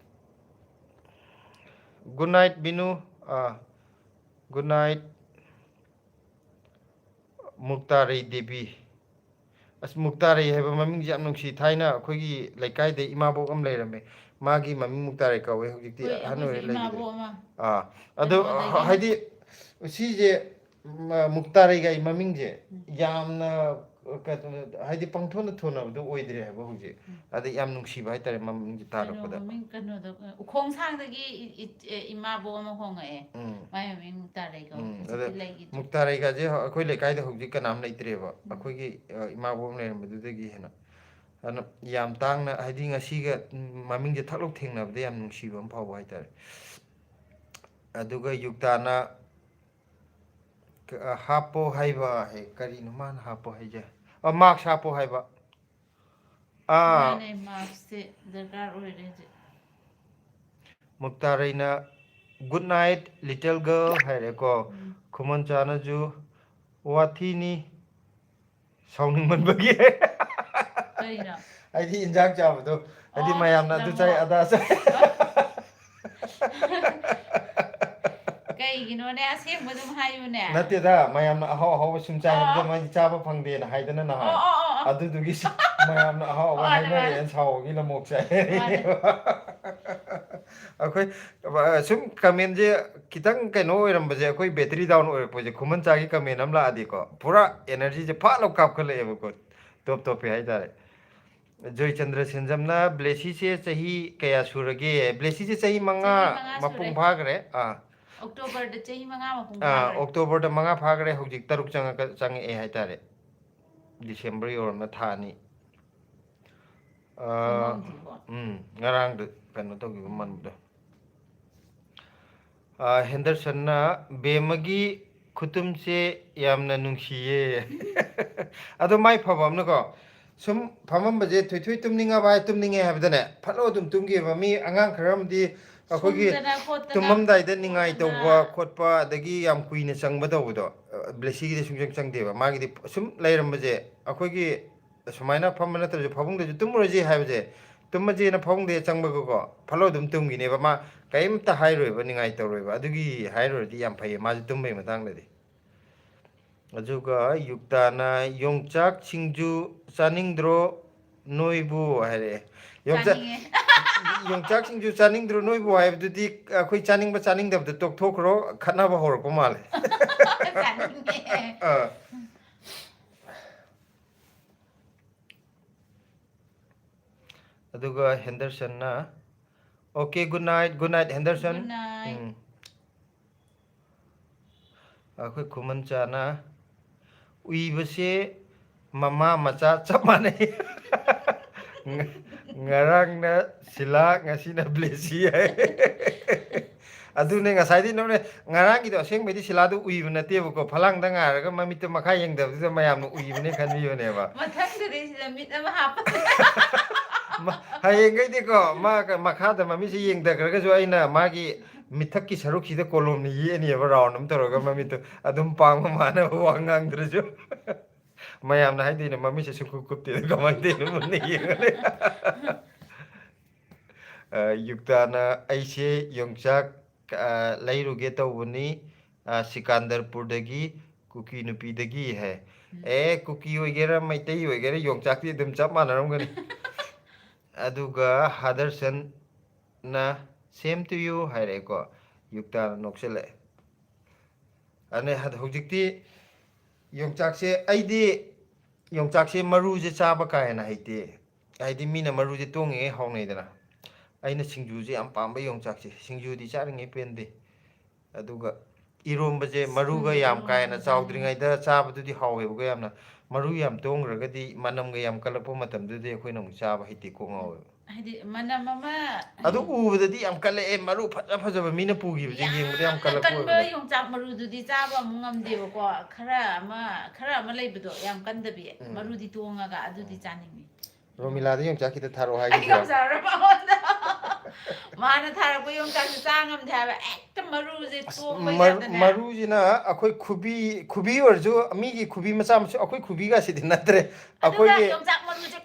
गुड नाइट बिनु गुड नाइट मुक्तारी देवी अस मुक्तारी है ममिंग जाम नुंसी थाइना अखोगी लेकाय दे इमाबोक अम लेरमे मागी ममिंग मुक्तारी कवे हुजिकती हनोरे लेदे अदो हाइदी उसीजे मुक्तारी गाई ममिंग जे यामना हाइदी पंगथोन थोनबदो ओइद्रे है हुजे अदे याम नुंसी भाई तारे ममिंग जे तारपदा
ममिंग कनोद उखोंग सांगदगी इमाबो अमा होंगए माय ममिंग मुक्तारी को
मुक्तारी का जे अखोय लेकाय दे हुजी कनाम लेत्रेबा अखोगी इमाबो लेरमदुदगी हेना अन याम तांगना हाइदी ngasiga ममिंग जे थकलोक थेंगनबदे याम नुंसीबा अम फाव हाय तारे अदुगा युक्ताना हापो हाइबा है करी नुमान हापो हाइजे मार्क्स हापो हाइबा
ꯃꯥꯅꯦ ꯃꯥꯛꯁꯁꯦ ꯗꯔꯀꯥꯔ ꯑꯣꯏꯔꯦ ꯍꯧꯖꯤꯛ
ꯃꯨꯛꯇꯥꯔꯩꯅ ꯒꯨꯗ ꯅꯥꯏꯠ ꯂꯤꯇꯜ ꯒꯔꯜ ꯍꯥꯏꯔꯦꯀꯣ ꯈꯨꯃꯟ ꯆꯥꯅꯁꯨ ꯋꯥꯊꯤꯅꯤ ꯁꯥꯎꯅꯤꯡꯃꯟꯕꯒꯤ
ꯀꯔꯤꯅꯣ
ꯍꯥꯏꯗꯤ ꯏꯟꯖꯥꯡ ꯆꯥꯕꯗꯣ ꯍꯥꯏꯗꯤ
ꯑꯣ
ꯃꯌꯥꯝꯅ ꯑꯗꯨ ꯆꯥꯏ
ꯂꯪꯃꯣ
ꯑꯗꯥ ꯆꯥꯏ
ꯀꯩꯒꯤꯅꯣꯅꯦ ꯑꯁꯦꯡꯕ ꯑꯗꯨꯝ ꯍꯥꯏꯌꯨꯅꯦ
ꯅꯠꯇꯦꯗ ꯃꯌꯥꯝꯅ ꯑꯍꯥꯎ ꯑꯍꯥꯎꯕ ꯁꯨꯝ ꯆꯥꯏ ꯍꯥꯏꯕꯗ
ꯑꯣ
ꯃꯥꯗꯤ ꯆꯥꯕ ꯐꯪꯗꯦꯅ ꯍꯥꯏꯗꯅ
ꯑꯣ
ꯅꯍꯥꯟ
ꯑꯣ ꯑꯣ ꯑꯣ
ꯑꯗꯨꯗꯨꯒꯤ ꯃꯌꯥꯝꯅ ꯑꯍꯥꯎ ꯑꯍꯥꯎꯕ
ꯃꯥꯅꯦ ꯃꯥꯅꯦ
ꯍꯥꯏꯅꯔꯦꯅ ꯁꯥꯎꯕꯒꯤ ꯂꯃꯣꯛ ꯆꯥꯏ
ꯃꯥꯅꯦ
ꯑꯩꯈꯣꯏ ꯁꯨꯝ ꯀꯃꯦꯟꯁꯦ ꯈꯤꯇꯪ ꯀꯩꯅꯣ ꯑꯣꯏꯔꯝꯕꯁꯦ ꯑꯩꯈꯣꯏ ꯕꯦꯇ꯭ꯔꯤ ꯗꯥꯎꯟ ꯑꯣꯏꯔꯛꯄꯁꯦ ꯈꯨꯃꯟ ꯆꯥꯒꯤ ꯀꯃꯦꯟ ꯑꯃ ꯂꯥꯛꯑꯗꯤꯀꯣ ꯄꯨꯔꯥ ꯑꯦꯅꯔꯖꯤꯁꯦ ꯐꯥꯠ ꯂꯧ ꯀꯥꯞꯈꯠꯂꯛꯑꯦꯕꯀꯣ ꯇꯣꯞ ꯇꯣꯞꯄꯦ ꯍꯥꯏꯇꯥꯔꯦ ꯖꯣꯏꯆꯟꯗ꯭ꯔ ꯁꯦꯟꯖꯝꯅ ꯕ꯭ꯂꯦꯁꯤꯁꯦ ꯆꯍꯤ ꯀꯌꯥ ꯁꯨꯔꯒꯦ ꯕ꯭ꯂꯦꯁꯤꯁꯦ ꯆꯍꯤ ꯃꯉꯥ
ꯆꯍꯤ 5 ꯁꯨꯔꯦ
ꯃꯄꯨꯡ ꯐꯥꯈ꯭ꯔꯦ
ꯑꯣꯛꯇꯣꯕꯔꯗ ꯆꯍꯤ 5 ꯃꯄꯨꯡ ꯐꯥꯈ꯭ꯔꯦ
ꯑꯣꯛꯇꯣꯕꯔꯗ 5 ꯐꯥꯈ꯭ꯔꯦ ꯍꯧꯖꯤꯛ 6 ꯆꯪꯉꯛꯑꯦ ꯍꯥꯏꯇꯥꯔꯦ ꯗꯤꯁꯦꯝꯕꯔ ꯌꯧꯔꯝꯅ ꯊꯥ 2
ꯈꯪꯉꯝꯗꯦꯕꯣ
ꯉꯔꯥꯡꯗ ꯀꯩꯅꯣ ꯇꯧꯈꯤꯕ ꯃꯟꯕꯗꯣ ꯍꯦꯟꯗꯔꯁꯟꯅ ꯕꯦꯝꯃꯒꯤ ꯈꯨꯇꯨꯝꯁꯦ ꯌꯥꯝꯅ ꯅꯨꯡꯁꯤꯌꯦ ꯑꯗꯣ ꯃꯥꯏ ꯐꯕ ꯑꯃꯅꯀꯣ ꯁꯨꯝ ꯐꯝꯃꯝꯕꯁꯦ ꯊꯣꯏꯊꯣꯏ ꯇꯨꯝꯅꯤꯡꯉꯕ ꯍꯥꯏ ꯇꯨꯝꯅꯤꯡꯉꯦ ꯍꯥꯏꯕꯗꯅꯦ ꯐꯠꯂꯥꯎ ꯑꯗꯨꯝ ꯇꯨꯝꯒꯤꯕ ꯃꯤ ꯑꯉꯥꯡ ꯈꯔ ꯑꯃꯗꯤ ꯑꯩꯈꯣꯏꯒꯤ
ꯁꯨꯝꯗꯅ ꯈꯣꯠꯇꯅ
ꯇꯨꯝꯃꯝꯗꯥꯏꯗ ꯅꯤꯡꯉꯥꯏ
ꯇꯧꯗꯅ
ꯇꯧꯕ ꯈꯣꯠꯄ ꯑꯗꯒꯤ ꯌꯥꯝ ꯀꯨꯏꯅ ꯆꯪꯕ ꯇꯧꯕꯗꯣ ꯕ꯭ꯂꯦꯁꯤꯒꯤꯗꯤ ꯁꯨꯡꯆꯪ ꯆꯪꯗꯦꯕ ꯃꯥꯒꯤꯗꯤ ꯁꯨꯝ ꯂꯩꯔꯝꯕꯁꯦ ꯑꯩꯈꯣꯏꯒꯤ ꯁꯨꯃꯥꯏꯅ ꯐꯝꯕ ꯅꯠꯇ꯭ꯔꯁꯨ ꯐꯃꯨꯡꯗꯁꯨ ꯇꯨꯝꯃꯨꯔꯁꯤ ꯍꯥꯏꯕꯁꯦ ꯇꯨꯝꯃꯁꯦꯅ ꯐꯃꯨꯡꯗ ꯆꯪꯕꯒꯀꯣ ꯐꯠꯂꯥꯎ ꯑꯗꯨꯝ ꯇꯨꯝꯈꯤꯅꯦꯕ ꯃꯥ ꯀꯔꯤꯝꯇ ꯍꯥꯏꯔꯣꯏꯕ ꯅꯤꯡꯉꯥꯏ ꯇꯧꯔꯣꯏꯕ ꯑꯗꯨꯒꯤ ꯍꯥꯏꯔꯨꯔꯗꯤ ꯌꯥꯝ ꯐꯩꯌꯦ ꯃꯥꯁꯨ ꯇꯨꯝꯕꯩ ꯃꯇꯥꯡꯗꯗꯤ ꯑꯗꯨꯒ ꯌꯨꯛꯇꯥꯅ ꯌꯣꯡꯆꯥꯛ ꯁꯤꯡꯖꯨ ꯆꯥꯅꯤꯡꯗ꯭ꯔꯣ ꯅꯣꯏꯕꯨ ꯍꯥꯏꯔꯛꯑꯦ
ꯆꯥꯅꯤꯡꯉꯦ
ꯌꯣꯡꯆꯥꯛ ꯁꯤꯡꯖꯨ ꯆꯥꯅꯤꯡꯗ꯭ꯔꯣ ꯅꯣꯏꯕꯨ ꯍꯥꯏꯕꯗꯨꯗꯤ ꯑꯩꯈꯣꯏ ꯆꯥꯅꯤꯡꯕ ꯆꯥꯅꯤꯡꯗꯕꯗ ꯇꯣꯛꯊꯣꯛꯈ꯭ꯔꯣ ꯈꯠꯅꯕ ꯍꯧꯔꯛꯄ ꯃꯥꯜꯂꯦ
ꯆꯥꯅꯤꯡꯉꯦ
ꯑꯥ ꯑꯗꯨꯒ ꯍꯦꯟꯗꯔꯁꯟꯅ okay good night Henderson
good night
ꯑꯩꯈꯣꯏ ꯈꯨꯃꯟ ꯆꯥꯅ ꯎꯏꯕꯁꯦ ꯃꯃꯥ ꯃꯆꯥ ꯆꯞ ꯃꯥꯟꯅꯩ ꯉꯔꯥꯡꯅ ꯁꯤꯂꯥ ꯉꯁꯤꯅ ꯕ꯭ꯂꯦꯁꯤ ꯍꯥꯏ ꯑꯗꯨꯅꯦ ꯉꯁꯥꯏꯗꯤ ꯅꯪꯅꯦ ꯉꯔꯥꯡꯒꯤꯗꯣ ꯑꯁꯦꯡꯕꯩꯗꯤ ꯁꯤꯂꯥꯗꯨ ꯎꯏꯕ ꯅꯠꯇꯦꯕꯀꯣ ꯐꯂꯥꯡꯗ ꯉꯥꯏꯔꯒ ꯃꯃꯤꯠꯇꯣ ꯃꯈꯥ ꯌꯦꯡꯗꯕꯗꯨꯗ ꯃꯌꯥꯝꯅ ꯎꯏꯕꯅꯦ ꯈꯟꯕꯤꯕꯅꯦꯕ
ꯃꯊꯪꯗꯗꯤ ꯁꯤꯗ ꯃꯤꯠ ꯑꯃ ꯍꯥꯞꯄ
ꯍꯌꯦꯡꯈꯩꯗꯤꯀꯣ ꯃꯈꯥꯗ ꯃꯃꯤꯠꯁꯦ ꯌꯦꯡꯊꯈ꯭ꯔꯒꯁꯨ ꯑꯩꯅ ꯃꯥꯒꯤ ꯃꯤꯊꯛꯀꯤ ꯁꯔꯨꯛꯁꯤꯗ ꯀꯣꯂꯣꯝꯅ ꯌꯦꯛꯑꯅꯦꯕ ꯔꯥꯎꯟ ꯑꯃ ꯇꯧꯔꯒ ꯃꯃꯤꯠꯇꯣ ꯑꯗꯨꯝ ꯄꯥꯡꯕ ꯃꯥꯅꯕ ꯋꯥ ꯉꯥꯡꯗ꯭ꯔꯁꯨ ꯃꯌꯥꯝꯅ ꯍꯥꯏꯗꯣꯏꯅꯦ ꯃꯃꯤꯠꯁꯦ ꯁꯨꯡꯀꯨꯞ ꯀꯨꯞꯇꯦꯗ ꯀꯃꯥꯏꯅ ꯇꯧꯔꯤꯅꯣ ꯃꯨꯟꯅ ꯌꯦꯡꯉꯅꯤ ꯌꯨꯛꯇꯥꯅ ꯑꯩꯁꯦ ꯌꯣꯡꯆꯥꯛ ꯂꯩꯔꯨꯒꯦ ꯇꯧꯕꯅꯤ ꯁꯤꯀꯥꯟꯗꯔꯄꯨꯔꯗꯒꯤ ꯀꯨꯀꯤ ꯅꯨꯄꯤꯗꯒꯤ ꯍꯥꯏ ꯀꯨꯀꯤ ꯑꯣꯏꯒꯦꯔꯥ ꯃꯩꯇꯩ ꯑꯣꯏꯒꯦꯔꯥ ꯌꯣꯡꯆꯥꯛꯇꯤ ꯑꯗꯨꯝ ꯆꯞ ꯃꯥꯟꯅꯔꯝꯒꯅꯤ ꯑꯗꯨꯒ ꯍꯥꯗꯔꯁꯟꯅ ꯁꯦꯝ ꯇꯨ ꯌꯨ ꯍꯥꯏꯔꯛꯑꯦꯀꯣ ꯌꯨꯛꯇꯥꯅ ꯅꯣꯛꯁꯤꯜꯂꯛꯑꯦ ꯍꯧꯖꯤꯛꯇꯤ ꯌꯣꯡꯆꯥꯛꯁꯦ ꯑꯩꯗꯤ ꯌꯣꯡꯆꯥꯛꯁꯦ ꯃꯔꯨꯁꯦ ꯆꯥꯕ ꯀꯥ ꯍꯦꯟꯅ ꯍꯩꯇꯦ ꯍꯥꯏꯗꯤ ꯃꯤꯅ ꯃꯔꯨꯁꯦ ꯇꯣꯡꯉꯤꯉꯩ ꯍꯥꯎꯅꯩꯗꯅ ꯑꯩꯅ ꯁꯤꯡꯖꯨꯁꯦ ꯌꯥꯝ ꯄꯥꯝꯕ ꯌꯣꯡꯆꯥꯛꯁꯦ ꯁꯤꯡꯖꯨꯗꯤ ꯆꯥꯔꯤꯉꯩ ꯄꯦꯟꯗꯦ ꯑꯗꯨꯒ ꯏꯔꯣꯝꯕꯁꯦ ꯃꯔꯨꯒ
ꯁꯤꯡꯖꯨ
ꯌꯥꯝ ꯀꯥ ꯍꯦꯟꯅ
ꯏꯔꯣꯝꯕꯗꯤ ꯆꯥꯅꯤꯡꯉꯦ
ꯆꯥꯎꯗ꯭ꯔꯤꯉꯩꯗ ꯆꯥꯕꯗꯨꯗꯤ ꯍꯥꯎꯋꯦꯕꯀꯣ ꯌꯥꯝꯅ ꯃꯔꯨ ꯌꯥꯝ ꯇꯣꯡꯈ꯭ꯔꯒꯗꯤ ꯃꯅꯝꯒ ꯌꯥꯝ ꯀꯜꯂꯛꯄ ꯃꯇꯝꯗꯨꯗꯤ ꯑꯩꯈꯣꯏꯅ ꯑꯃꯨꯛ ꯆꯥꯕ ꯍꯩꯇꯦ ꯀꯣꯛ ꯉꯥꯎꯋꯦꯕ
ꯍꯥꯏꯗꯤ ꯃꯅꯝ ꯑꯃ
ꯑꯗꯨ ꯎꯕꯗꯗꯤ ꯌꯥꯝ ꯀꯜꯂꯛꯑꯦ ꯃꯔꯨ ꯐꯖ ꯐꯖꯕ ꯃꯤꯅ ꯄꯨꯈꯤꯕꯁꯦ ꯌꯦꯡꯕꯗ ꯌꯥꯝ
ꯌꯥꯝꯅ
ꯀꯜꯂꯛꯄ
ꯀꯟꯕ
ꯑꯣꯏꯕꯗꯣ
ꯌꯣꯡꯆꯥꯛ ꯃꯔꯨꯗꯨꯗꯤ ꯆꯥꯕ ꯑꯃꯨꯛ ꯉꯝꯗꯦꯕꯀꯣ ꯈꯔ ꯑꯃ ꯂꯩꯕꯗꯣ ꯌꯥꯝ ꯀꯟꯗꯕꯤ ꯃꯔꯨꯗꯤ ꯇꯣꯡꯉꯒ ꯑꯗꯨꯗꯤ ꯆꯥꯅꯤꯡꯉꯤ
ꯔꯣꯃꯤꯂꯥꯗ ꯌꯣꯡꯆꯥꯛ ꯈꯤꯇ ꯊꯥꯔꯛꯑꯣ
ꯑꯩ
ꯍꯥꯏꯈꯤꯁꯤꯔꯣ
ꯉꯝꯖꯔꯔꯣꯏ ꯃꯉꯣꯟꯗ ꯃꯥꯅ ꯊꯥꯔꯛꯄ ꯌꯣꯡꯆꯥꯛꯁꯦ ꯆꯥ ꯉꯝꯗꯦ ꯍꯥꯏꯕ ꯍꯦꯛꯇ ꯃꯔꯨꯁꯦ ꯇꯣꯡꯕꯩ ꯇꯥꯏꯞꯇꯅꯦ
ꯃꯔꯨꯁꯤꯅ ꯑꯩꯈꯣꯏ ꯈꯨꯕꯤ ꯑꯣꯏꯔꯁꯨ ꯃꯤꯒꯤ ꯈꯨꯕꯤ ꯃꯆꯥ ꯃꯁꯨ ꯑꯩꯈꯣꯏ ꯈꯨꯕꯤꯒꯁꯤꯗꯤ ꯅꯠꯇ꯭ꯔꯦ
ꯑꯗꯨꯒ
ꯑꯩꯈꯣꯏꯒꯤ
ꯌꯣꯡꯆꯥꯛ ꯃꯔꯨꯁꯦ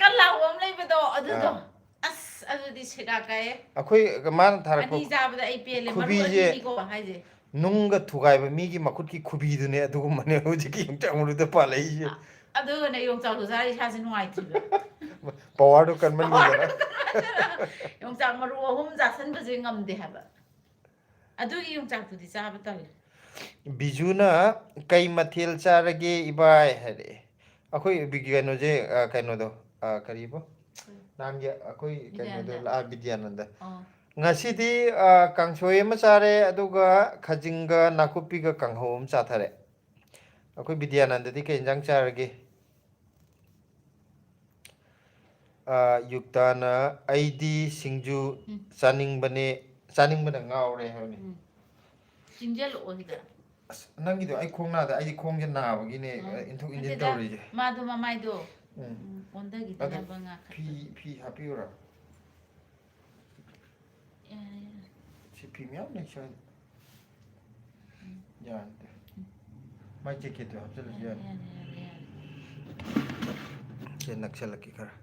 ꯀꯟ ꯂꯥꯎꯕ ꯑꯃ ꯂꯩꯕꯗꯣ ꯑꯗꯨꯗꯣ
ꯑꯥ
ꯑꯁ ꯑꯗꯨꯗꯤ ꯁꯦꯒꯥꯛ ꯀꯥꯏꯌꯦ
ꯑꯩꯈꯣꯏ ꯃꯥꯅ ꯊꯥꯔꯛꯄ
ꯑꯅꯤ ꯆꯥꯕꯗ ꯑꯩ ꯄꯦꯜꯂꯦ ꯃꯔꯨ
ꯈꯨꯕꯤꯁꯦ
ꯑꯅꯤꯅꯤꯀꯣ ꯍꯥꯏꯁꯦ
ꯅꯨꯡꯒ ꯊꯨꯒꯥꯏꯕ ꯃꯤꯒꯤ ꯃꯈꯨꯠꯀꯤ ꯈꯨꯕꯤꯗꯨꯅꯦ ꯑꯗꯨꯒꯨꯝꯕꯅꯦ ꯍꯧꯖꯤꯛꯀꯤ ꯌꯣꯡꯆꯥꯛ ꯃꯔꯨꯗ ꯄꯥꯜꯂꯛꯏꯁꯦ
ꯑꯗꯨꯒꯅꯦ ꯌꯣꯡꯆꯥꯛꯗꯣ ꯆꯥꯔ ꯏꯁꯥꯁꯦ ꯅꯨꯡꯉꯥꯏꯇ꯭ꯔꯤꯕ
ꯄꯋꯥꯔꯗꯨ ꯀꯟꯃꯟꯈꯤꯗꯅ
ꯌꯣꯡꯆꯥꯛ ꯃꯔꯨ 3 ꯆꯥꯁꯟꯕꯁꯦ ꯉꯝꯗꯦ ꯍꯥꯏꯕ ꯑꯗꯨꯒꯤ ꯌꯣꯡꯆꯥꯛꯇꯨꯗꯤ ꯆꯥꯕ ꯇꯜꯂꯦ
ꯕꯤꯖꯨꯅ ꯀꯩ ꯃꯊꯦꯜ ꯆꯥꯔꯒꯦ ꯏꯕꯥꯏ ꯍꯥꯏꯔꯛꯑꯦ ꯑꯩꯈꯣꯏ ꯀꯩꯅꯣꯁꯦ ꯀꯩꯅꯣꯗꯣ ꯀꯔꯤꯕ ꯅꯍꯥꯟꯒꯤ ꯑꯩꯈꯣꯏ ꯀꯩꯅꯣꯗꯣ
ꯕꯤꯗ꯭ꯌꯥꯅꯟꯗ
ꯕꯤꯗ꯭ꯌꯥꯅꯟꯗ
ꯑꯣ
ꯉꯁꯤꯗꯤ ꯀꯥꯡꯁꯣꯏ ꯑꯃ ꯆꯥꯔꯦ ꯑꯗꯨꯒ ꯈꯥꯖꯤꯡꯒ ꯅꯥꯀꯨꯞꯄꯤꯒ ꯀꯥꯡꯍꯧ ꯑꯃ ꯆꯥꯊꯔꯦ ꯑꯩꯈꯣꯏ ꯕꯤꯗ꯭ꯌꯥꯅꯟꯗꯗꯤ ꯀꯩ ꯌꯦꯟꯖꯥꯡ ꯆꯥꯔꯒꯦ ꯌꯨꯛꯇꯥꯅ ꯑꯩꯗꯤ ꯁꯤꯡꯖꯨ ꯆꯥꯅꯤꯡꯕꯅ ꯉꯥꯎꯔꯦ ꯍꯥꯏꯕꯅꯤ
ꯆꯤꯡꯖꯜꯂꯛꯑꯣ ꯁꯤꯗ
ꯑꯁ ꯅꯪꯒꯤꯗꯣ ꯑꯩ ꯈꯣꯡ ꯅꯥꯗ ꯑꯩꯗꯤ ꯈꯣꯡꯁꯦ ꯅꯥꯕꯒꯤꯅꯦ ꯏꯟꯊꯣꯛ ꯏꯟꯁꯤꯟ
ꯅꯠꯇꯦꯗ
ꯇꯧꯔꯤꯁꯦ
ꯃꯥꯗꯣ ꯃꯃꯥꯏꯗꯣ ꯑꯣꯟꯊꯈꯤꯗꯅꯕ
ꯐꯤ
ꯉꯥꯛꯈꯠꯄ
ꯐꯤ ꯍꯥꯞꯄꯤꯌꯨꯔꯥ
ꯌꯥꯔꯦ ꯌꯥꯔꯦ
ꯁꯤ ꯐꯤ ꯃꯌꯥꯝ ꯂꯩ ꯁ꯭ꯋꯥꯏꯗ ꯌꯥꯔꯦ ꯃꯥꯏ ꯖꯦꯀꯦꯠꯇꯣ ꯍꯥꯞꯆꯤꯜꯂꯁꯨ
ꯌꯥꯔꯦ
ꯌꯥꯅꯤ
ꯌꯥꯔꯦ ꯌꯥꯔꯦ
ꯁꯤ ꯅꯛꯁꯜꯂꯛꯀꯦ ꯈꯔ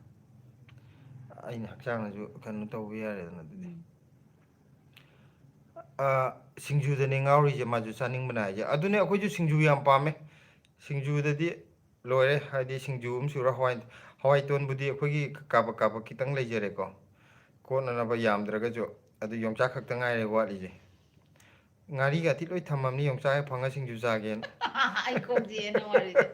ꯑꯩꯅ ꯍꯛꯆꯥꯡꯅꯁꯨ ꯀꯩꯅꯣ ꯇꯧꯕ ꯌꯥꯔꯦꯗꯅ ꯑꯗꯨꯗꯤ ꯁꯤꯡꯖꯨꯗꯅꯦ ꯉꯥꯎꯔꯤꯁꯦ ꯃꯥꯁꯨ ꯆꯥꯅꯤꯡꯕꯅ ꯍꯥꯏꯁꯦ ꯑꯗꯨꯅꯦ ꯑꯩꯈꯣꯏꯁꯨ ꯁꯤꯡꯖꯨ ꯌꯥꯝ ꯄꯥꯝꯃꯦ ꯁꯤꯡꯖꯨꯗꯗꯤ ꯂꯣꯏꯔꯦ ꯍꯥꯏꯗꯤ ꯁꯤꯡꯖꯨ ꯑꯃ ꯁꯨꯔ ꯍꯋꯥꯏꯇꯣꯟꯕꯨꯗꯤ ꯑꯩꯈꯣꯏꯒꯤ ꯀꯥꯕꯛ ꯀꯥꯕꯛ ꯈꯤꯇꯪ ꯂꯩꯖꯔꯦꯀꯣ ꯀꯣꯠꯅꯅꯕ ꯌꯥꯝꯗ꯭ꯔꯒꯁꯨ ꯑꯗꯨ ꯌꯣꯡꯆꯥꯛ ꯈꯛꯇ ꯉꯥꯏꯔꯦ ꯋꯥꯠꯂꯤꯁꯦ ꯉꯥꯔꯤꯒꯥꯇꯤ ꯂꯣꯏ ꯊꯝꯃꯝꯅꯤ ꯌꯣꯡꯆꯥꯛ ꯍꯦꯛ ꯐꯪꯉ ꯁꯤꯡꯖꯨ ꯆꯥꯒꯦꯅ
ꯑꯩ ꯀꯣꯛ ꯆꯤꯛꯑꯦ ꯅꯪ ꯋꯥꯔꯤꯁꯦ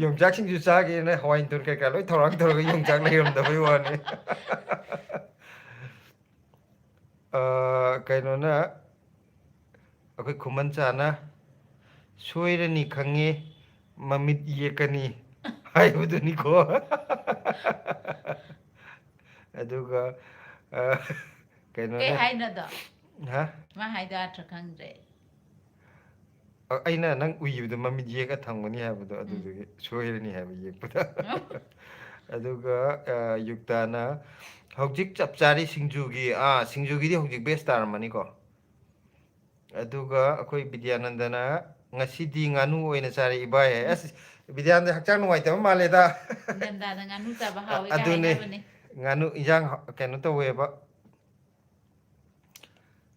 ꯌꯣꯡꯆꯥꯛꯁꯤꯡꯁꯨ ꯆꯥꯒꯦꯅ ꯍꯋꯥꯏꯇꯣꯟ ꯀꯩꯀꯥ ꯂꯣꯏ ꯊꯧꯔꯥꯡ ꯇꯧꯔꯒ ꯌꯣꯡꯆꯥꯛ ꯂꯩꯔꯝꯗꯕꯩ ꯋꯥꯅꯤ ꯀꯩꯅꯣꯅ ꯑꯩꯈꯣꯏ ꯈꯨꯃꯟ ꯆꯥꯅ ꯁꯣꯏꯔꯅꯤ ꯈꯪꯉꯦ ꯃꯃꯤꯠ ꯌꯦꯛꯀꯅꯤ ꯍꯥꯏꯕꯗꯨꯅꯤꯀꯣ ꯑꯗꯨꯒ
ꯀꯩ
ꯀꯩꯅꯣꯅꯦ
ꯍꯥꯏꯅꯣꯗꯣ
ꯍꯥ
ꯃꯥ ꯍꯥꯏꯗꯣ ꯑꯥꯔꯊ꯭ꯔ ꯈꯪꯗ꯭ꯔꯦ
ꯑꯩꯅ ꯅꯪ ꯎꯏꯕꯗꯣ ꯃꯃꯤꯠ ꯌꯦꯛꯒ ꯊꯝꯒꯅꯤ ꯍꯥꯏꯕꯗꯣ
ꯎꯝ
ꯑꯗꯨꯗꯨꯒꯤ ꯁꯣꯏꯔꯅꯤ ꯍꯥꯏꯕ ꯌꯦꯛꯄꯗ ꯑꯗꯨꯒ ꯌꯨꯛꯇꯥꯅ ꯍꯧꯖꯤꯛ ꯆꯞ ꯆꯥꯔꯤ ꯁꯤꯡꯖꯨꯒꯤ ꯁꯤꯡꯖꯨꯒꯤꯗꯤ ꯍꯧꯖꯤꯛ ꯕꯦꯁ ꯇꯥꯔꯝꯃꯅꯤꯀꯣ ꯑꯗꯨꯒ ꯑꯩꯈꯣꯏ ꯕꯤꯗ꯭ꯌꯥꯅꯟꯗꯅ ꯉꯁꯤꯗꯤ ꯉꯥꯅꯨ ꯑꯣꯏꯅ ꯆꯥꯔꯦ ꯏꯕꯥꯏ ꯍꯥꯏ ꯑꯁ ꯕꯤꯗ꯭ꯌꯥꯅꯟꯗ ꯍꯛꯆꯥꯡ ꯅꯨꯡꯉꯥꯏꯇꯕ ꯃꯥꯜꯂꯦꯗ
ꯏꯪꯊꯝꯊꯥꯗ ꯉꯥꯅꯨ ꯆꯥꯕ ꯍꯥꯎꯋꯤꯒ
ꯑꯗꯨꯅꯦ
ꯍꯥꯏꯅꯕꯅꯦ
ꯉꯥꯅꯨ ꯏꯟꯖꯥꯡ ꯀꯩꯅꯣ ꯇꯧꯋꯦꯕ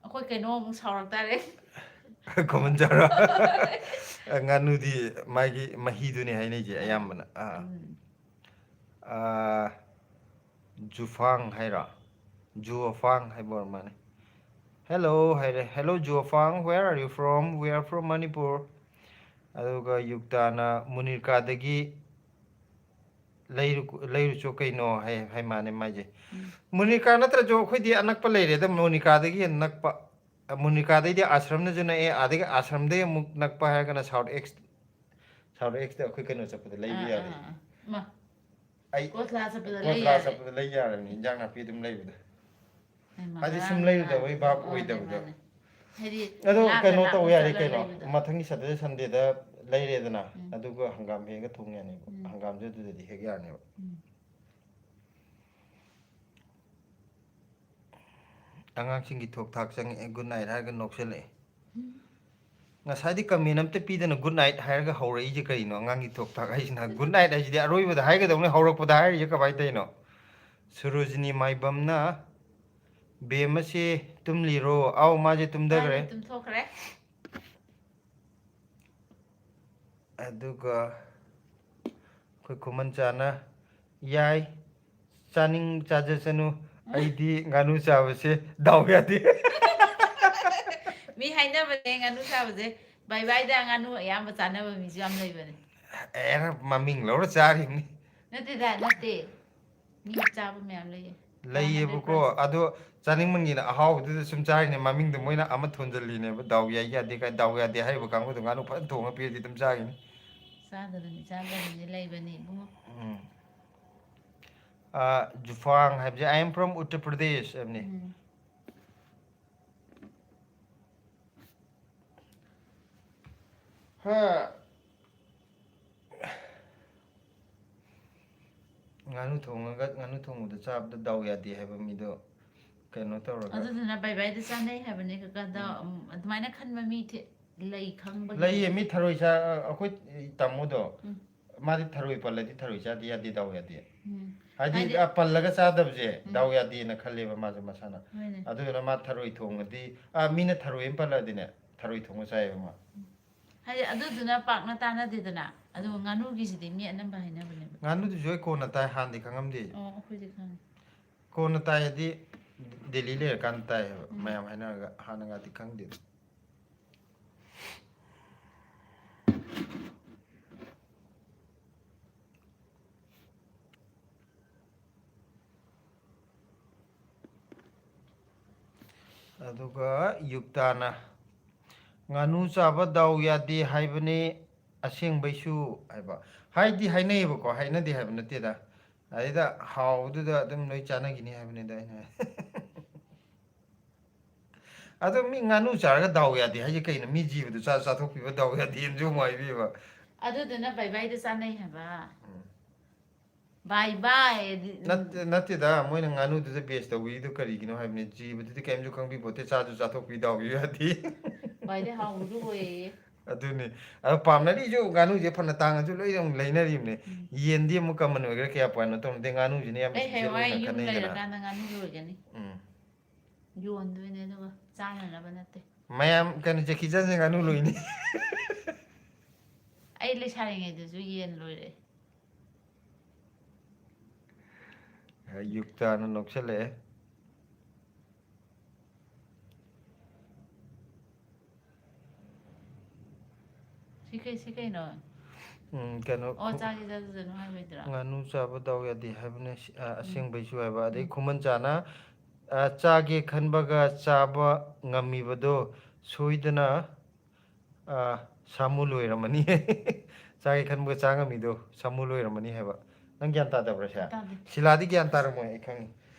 ꯑꯩꯈꯣꯏ ꯀꯩꯅꯣꯃꯨꯛ ꯁꯥꯎꯔꯛꯇꯥꯔꯦ
ꯈꯨꯃꯟ ꯆꯥꯔꯣ ꯉꯥꯅꯨꯗꯤ ꯃꯥꯒꯤ ꯃꯍꯤꯗꯨꯅꯤ ꯍꯥꯏꯅꯩꯁꯦ ꯑꯌꯥꯝꯕꯅ ꯖꯨꯐꯥꯡ ꯍꯥꯏꯔꯣ ꯖꯨꯐꯥꯡ ꯍꯥꯏꯕ ꯑꯣꯏꯔ ꯃꯥꯜꯂꯦ ꯍꯦꯜꯂꯣ ꯍꯥꯏꯔꯦ ꯍꯦꯜꯂꯣ ꯖꯨꯐꯥꯡ where are you from we are from Manipur ꯑꯗꯨꯒ ꯌꯨꯛꯇꯥꯅ ꯃꯨꯅꯤꯔꯀꯥꯗꯒꯤ ꯂꯩꯔꯨꯆꯣ ꯀꯩꯅꯣ ꯍꯥꯏ ꯃꯥꯅꯦ ꯃꯥꯏꯁꯦ ꯃꯨꯅꯤꯀꯥ ꯅꯠꯇ꯭ꯔꯁꯨ ꯑꯩꯈꯣꯏꯗꯤ ꯑꯅꯛꯄ ꯂꯩꯔꯦꯗ ꯃꯣꯅꯤꯀꯥꯗꯒꯤ ꯍꯦꯟꯅ ꯅꯛꯄ ꯃꯣꯅꯤꯀꯥꯗꯩꯗꯤ ꯑꯥꯁ꯭ꯔꯝꯅꯁꯨ ꯅꯛꯑꯦ ꯑꯗꯒꯤ ꯑꯥꯁ꯭ꯔꯝꯗꯩ ꯑꯃꯨꯛ ꯅꯛꯄ ꯍꯥꯏꯔꯒꯅ ꯁꯥꯎꯠ ꯑꯦꯛꯁꯇ ꯑꯩꯈꯣꯏ ꯀꯩꯅꯣ ꯆꯠꯄꯗ ꯂꯩꯕ ꯌꯥꯔꯦ
ꯃꯥ
ꯑꯩ
ꯀꯣꯁꯂꯥ ꯆꯠꯄꯗ ꯂꯩ
ꯀꯣꯁꯂꯥ
ꯌꯥꯔꯦ
ꯆꯠꯄꯗ ꯂꯩ ꯌꯥꯔꯕꯅꯤ ꯏꯟꯖꯥꯡ ꯅꯥꯄꯤ ꯑꯗꯨꯝ ꯂꯩꯕꯗ ꯍꯥꯏꯗꯤ ꯁꯨꯝ
ꯉꯔꯥꯡ ꯅꯍꯥꯟ
ꯂꯩꯔꯨꯗꯕꯩ ꯚꯥꯞ
ꯃꯥꯅꯦ
ꯑꯣꯏꯗꯕꯗꯣ
ꯃꯥꯅꯦ ꯍꯥꯏꯗꯤ
ꯑꯗꯣ
ꯂꯥꯞꯅ
ꯀꯩꯅꯣ ꯇꯧ
ꯂꯥꯞꯅ
ꯌꯥꯔꯦ
ꯆꯠꯂ
ꯀꯩꯅꯣ
ꯂꯩꯕꯗꯣ
ꯃꯊꯪꯒꯤ ꯁꯇꯔꯗꯦ ꯁꯟꯗꯦꯗ ꯂꯩꯔꯦꯗꯅ
ꯎꯝ
ꯑꯗꯨꯒ ꯍꯪꯒꯥꯝ ꯍꯦꯛꯒ ꯊꯣꯡ ꯌꯥꯅꯦꯕ
ꯎꯝ
ꯍꯪꯒꯥꯝꯁꯨ ꯑꯗꯨꯗꯗꯤ ꯍꯦꯛ ꯌꯥꯅꯦꯕ
ꯎꯝ
ꯑꯉꯥꯡꯁꯤꯡꯒꯤ ꯊꯣꯛ ꯊꯥꯛ ꯆꯪꯉꯛꯑꯦ ꯒꯨꯗ ꯅꯥꯏꯠ ꯍꯥꯏꯔꯒ ꯅꯣꯛꯁꯜꯂꯛꯑꯦ ꯉꯁꯥꯏꯗꯤ ꯀꯃꯦꯟ ꯑꯝꯇ ꯄꯤꯗꯅ ꯒꯨꯗ ꯅꯥꯏꯠ ꯍꯥꯏꯔꯒ ꯍꯧꯔꯛꯏꯁꯦ ꯀꯔꯤꯅꯣ ꯑꯉꯥꯡꯒꯤ ꯊꯣꯛ ꯊꯥꯛ ꯍꯥꯏꯁꯤꯅ ꯒꯨꯗ ꯅꯥꯏꯠ ꯍꯥꯏꯁꯤꯗꯤ ꯑꯔꯣꯏꯕꯗ ꯍꯥꯏꯒꯗꯧꯅꯤ ꯍꯧꯔꯛꯄꯗ ꯍꯥꯏꯔꯤꯁꯦ ꯀꯃꯥꯏꯅ ꯇꯧꯔꯤꯅꯣ ꯁꯨꯔꯨꯖꯤꯅꯤ ꯃꯥꯏꯕꯝꯅ ꯕꯦꯝꯃꯁꯦ ꯇꯨꯝꯂꯤꯔꯣ ꯑꯥꯎ ꯃꯥꯁꯦ ꯇꯨꯝꯊꯈ꯭ꯔꯦ
ꯃꯥꯗꯤ ꯇꯨꯝꯊꯣꯛꯈ꯭ꯔꯦ
ꯑꯗꯨꯒ ꯑꯩꯈꯣꯏ ꯈꯨꯃꯟ ꯆꯥꯅ ꯌꯥꯏ ꯆꯥꯅꯤꯡ ꯆꯥꯖꯁꯅꯨ ꯑꯩꯗꯤ ꯉꯥꯅꯨ ꯆꯥꯕꯁꯦ ꯗꯥꯎ ꯌꯥꯗꯦ
ꯃꯤ ꯍꯥꯏꯅꯕꯅꯦ ꯉꯥꯅꯨ ꯆꯥꯕꯁꯦ ꯕꯥꯏ ꯕꯥꯏꯗ ꯉꯥꯅꯨ ꯑꯌꯥꯝꯕ ꯆꯥꯅꯕ ꯃꯤꯁꯨ ꯌꯥꯝ ꯂꯩꯕꯅꯦ
ꯑꯦꯔ ꯃꯃꯤꯡ ꯂꯧꯔ ꯆꯥꯔꯤꯕꯅꯤ
ꯅꯠꯇꯦꯗ ꯅꯠꯇꯦ ꯃꯤ ꯆꯥꯕ ꯃꯌꯥꯝ ꯂꯩꯌꯦ 100+.
ꯂꯩꯌꯦꯕꯀꯣ ꯑꯗꯣ ꯆꯥꯅꯤꯡꯃꯟꯒꯤꯅ ꯑꯍꯥꯎꯕꯗꯨꯗ ꯁꯨꯝ ꯆꯥꯔꯤꯅꯦ ꯃꯃꯤꯡꯗꯣ ꯃꯣꯏꯅ ꯑꯃ ꯊꯣꯟꯖꯜꯂꯤꯅꯦꯕ ꯗꯥꯎ ꯌꯥꯏ ꯌꯥꯗꯦ ꯀꯥꯏ ꯗꯥꯎ ꯌꯥꯗꯦ ꯍꯥꯏꯔꯤꯕ ꯀꯥꯡꯕꯨꯗꯣ ꯉꯥꯅꯨ ꯐꯖꯅ ꯊꯣꯡꯉ ꯄꯤꯔꯗꯤ ꯑꯗꯨꯝ ꯆꯥꯈꯤꯅꯤ
ꯆꯥꯗꯕꯅꯤ ꯆꯥꯗꯕꯅꯤ ꯂꯩꯕꯅꯤ ꯏꯕꯨꯡꯉꯣ
ꯖꯨꯐꯥꯡ ꯍꯥꯏꯕꯁꯦ ꯑꯥꯏ ꯑꯦꯝ ꯐ꯭ꯔꯣꯝ ꯎꯠꯇꯔ ꯄ꯭ꯔꯗꯦꯁ ꯍꯥꯏꯕꯅꯤ
ꯎꯝ
ꯍꯥ ꯉꯥꯅꯨ ꯊꯣꯡꯉꯒ ꯉꯥꯅꯨ ꯊꯣꯡꯕꯗ ꯆꯥꯕꯗ ꯗꯥꯎ ꯌꯥꯗꯦ ꯍꯥꯏꯕ ꯃꯤꯗꯣ ꯀꯩꯅꯣ ꯇꯧꯔꯒ
ꯑꯗꯨꯗꯨꯅ ꯕꯥꯏ ꯕꯥꯏꯗ ꯆꯥꯅꯩ ꯍꯥꯏꯕꯅꯤ ꯀꯀꯥꯗ ꯑꯗꯨꯃꯥꯏꯅ ꯈꯟꯕ ꯃꯤ ꯂꯩ ꯈꯪꯕꯒꯤꯅꯦ
ꯂꯩꯌꯦ ꯃꯤ ꯊꯔꯣꯏ ꯑꯩꯈꯣꯏ ꯇꯥꯃꯣꯗꯣ
ꯎꯝ
ꯃꯥꯗꯤ ꯊꯔꯣꯏ ꯄꯜꯂꯗꯤ ꯊꯔꯣꯏ ꯆꯥꯗꯦ ꯌꯥꯗꯦ ꯗꯥꯎ ꯌꯥꯗꯦ
ꯎꯝ
ꯍꯥꯏꯗꯤ ꯄꯜꯂꯒ ꯆꯥꯗꯕꯁꯦ
ꯎꯝ
ꯗꯥꯎ ꯌꯥꯗꯦꯅ ꯈꯜꯂꯦꯕ ꯃꯥꯁꯨ ꯃꯁꯥꯅ
ꯍꯣꯏꯅꯦ
ꯑꯗꯨꯗꯨꯅ ꯃꯥ ꯊꯔꯣꯏ ꯊꯣꯡꯉꯗꯤ ꯃꯤꯅ ꯊꯔꯣꯏ ꯑꯃ ꯄꯜꯂꯛꯑꯗꯤꯅꯦ ꯊꯔꯣꯏ ꯊꯣꯡꯉ ꯆꯥꯏꯌꯦꯕ ꯃꯥ
ꯍꯥꯏꯗꯤ ꯑꯗꯨꯗꯨꯅ ꯄꯥꯛꯅ ꯇꯥꯟꯅꯗꯦꯗꯅ ꯑꯗꯨꯒ ꯉꯥꯅꯨꯒꯤꯁꯤꯗꯤ ꯃꯤ ꯑꯅꯝꯕ ꯍꯥꯏꯅꯕꯅꯦꯕ
ꯉꯥꯅꯨꯗꯨꯁꯨ ꯑꯩ ꯀꯣꯟꯅ ꯇꯥꯏ ꯍꯥꯟꯅꯗꯤ ꯈꯪꯉꯝꯗꯦ
ꯑꯣ ꯑꯩꯈꯣꯏꯗꯤ ꯈꯪꯉꯦ
ꯀꯣꯟꯅ ꯇꯥꯏꯑꯗꯤ ꯗꯦꯜꯂꯤ ꯂꯩꯔꯀꯥꯟꯗ ꯇꯥꯏꯌꯦꯕ
ꯎꯝ
ꯃꯌꯥꯝ ꯍꯥꯏꯅꯔꯒ ꯍꯥꯟꯅꯒꯗꯤ ꯈꯪꯗꯦ ꯑꯗꯨꯒ ꯌꯨꯛꯇꯥꯅ ꯉꯥꯅꯨ ꯆꯥꯕ ꯗꯥꯎ ꯌꯥꯗꯦ ꯍꯥꯏꯕꯅꯦ ꯑꯁꯦꯡꯕꯩꯁꯨ ꯍꯥꯏꯕ ꯍꯥꯏꯗꯤ ꯍꯥꯏꯅꯩꯌꯦꯕꯀꯣ ꯍꯥꯏꯅꯗꯦ ꯍꯥꯏꯕ ꯅꯠꯇꯦꯗ ꯑꯗꯩꯗ ꯍꯥꯎꯕꯗꯨꯗ ꯑꯗꯨꯝ ꯂꯣꯏ ꯆꯥꯟꯅꯈꯤꯅꯤ ꯍꯥꯏꯕꯅꯤꯗ ꯑꯩꯅ ꯑꯗꯣ ꯃꯤ ꯉꯥꯅꯨ ꯆꯥꯔꯒ ꯗꯥꯎ ꯌꯥꯗꯦ ꯍꯥꯏꯁꯦ ꯀꯩꯅꯣ ꯃꯤ ꯖꯤꯕꯗꯨ ꯆꯥꯊꯣꯛꯄꯤꯕ ꯗꯥꯎ ꯌꯥꯗꯦꯅꯁꯨ ꯑꯃꯨꯛ ꯍꯥꯏꯕꯤꯕ
ꯑꯗꯨꯗꯨꯅ ꯕꯥꯏ ꯕꯥꯏꯗ ꯆꯥꯅꯩ ꯍꯥꯏꯕ ꯕꯥꯏ ꯕꯥꯏ
ꯅꯠꯇꯦꯗ ꯃꯣꯏꯅ ꯉꯥꯅꯨꯗꯨꯗ ꯕꯦꯁ ꯇꯧꯕꯤꯗꯨ ꯀꯔꯤꯒꯤꯅꯣ ꯍꯥꯏꯕꯅꯤ ꯖꯤꯕꯗꯨꯗꯤ ꯀꯩꯝꯁꯨ ꯈꯪꯕꯤꯄꯣꯠꯇꯦ ꯆꯥꯁꯨ ꯆꯥꯊꯣꯛꯄꯤ ꯗꯥꯎꯕꯤꯌꯨ ꯌꯥꯗꯦ
ꯈ꯭ꯋꯥꯏꯗꯩ ꯍꯥꯎꯕꯁꯨ ꯑꯣꯏꯌꯦ
ꯑꯗꯨꯅꯤ ꯑꯗꯣ ꯄꯥꯝꯅꯔꯤꯁꯨ ꯉꯥꯅꯨꯁꯦ ꯐꯅ ꯇꯥꯡꯉꯁꯨ ꯂꯣꯏꯅ ꯑꯃꯨꯛ ꯂꯩꯅꯔꯤꯕꯅꯦ ꯌꯦꯟꯗꯤ ꯑꯃꯨꯛ ꯀꯃꯟ ꯑꯣꯏꯒꯦꯔꯥ ꯀꯌꯥ ꯄꯥꯝꯅꯣ ꯇꯧꯅꯗꯦ ꯉꯥꯅꯨꯁꯤꯅ ꯌꯥꯝ
ꯑꯩ
ꯏꯁꯄꯤꯁꯦꯜ
ꯍꯌꯦꯡꯋꯥꯏ
ꯑꯣꯏꯅ
ꯌꯨꯝ
ꯈꯟꯅꯩꯗꯅ
ꯂꯩꯔꯀꯥꯟꯗ ꯉꯥꯅꯨ ꯂꯣꯏꯒꯅꯤ
ꯎꯝ
ꯌꯣꯟꯗꯣꯏꯅꯦ ꯑꯗꯨꯒ ꯆꯥꯅꯅꯕ ꯅꯠꯇꯦ
ꯃꯌꯥꯝ ꯀꯩꯅꯣ ꯖꯦꯀꯤ ꯆꯥꯟꯁꯦ ꯉꯥꯅꯨ ꯂꯣꯏꯅꯤ
ꯑꯩ ꯂꯩꯁꯥꯔꯤꯉꯩꯗꯁꯨ ꯌꯦꯟ ꯂꯣꯏꯔꯛꯑꯦ
ꯌꯨꯛꯇꯥꯅ ꯅꯣꯛꯁꯜꯂꯛꯑꯦ
ꯁꯤ ꯀꯩꯅꯣ
ꯀꯩꯅꯣ
ꯑꯣ ꯆꯥꯒꯦ ꯆꯥꯖꯁꯅꯨ ꯍꯥꯏꯕꯩꯗꯨꯔꯥ
ꯉꯥꯅꯨ ꯆꯥꯕ ꯗꯥꯎ ꯌꯥꯗꯦ ꯍꯥꯏꯕꯅꯦ
ꯎꯝ
ꯑꯁꯦꯡꯕꯩꯁꯨ ꯍꯥꯏꯕ ꯑꯗꯩ ꯈꯨꯃꯟ ꯆꯥꯅ ꯆꯥꯒꯦ ꯈꯟꯕꯒ ꯆꯥꯕ ꯉꯝꯃꯤꯕꯗꯣ ꯁꯣꯏꯗꯅ ꯁꯥꯃꯨ ꯂꯣꯏꯔꯝꯃꯅꯤ ꯆꯥꯒꯦ ꯈꯟꯕꯒ ꯆꯥ ꯉꯝꯃꯤꯗꯣ ꯁꯥꯃꯨ ꯂꯣꯏꯔꯝꯃꯅꯤ ꯍꯥꯏꯕ ꯅꯪ ꯒ꯭ꯌꯥꯟ ꯇꯥꯗꯕ꯭ꯔꯥ ꯁꯦ
ꯇꯥꯗꯦ
ꯁꯤꯂꯥꯗꯤ ꯒ꯭ꯌꯥꯟ ꯇꯥꯔꯝꯃꯣꯏ ꯑꯩ ꯈꯪꯉꯤ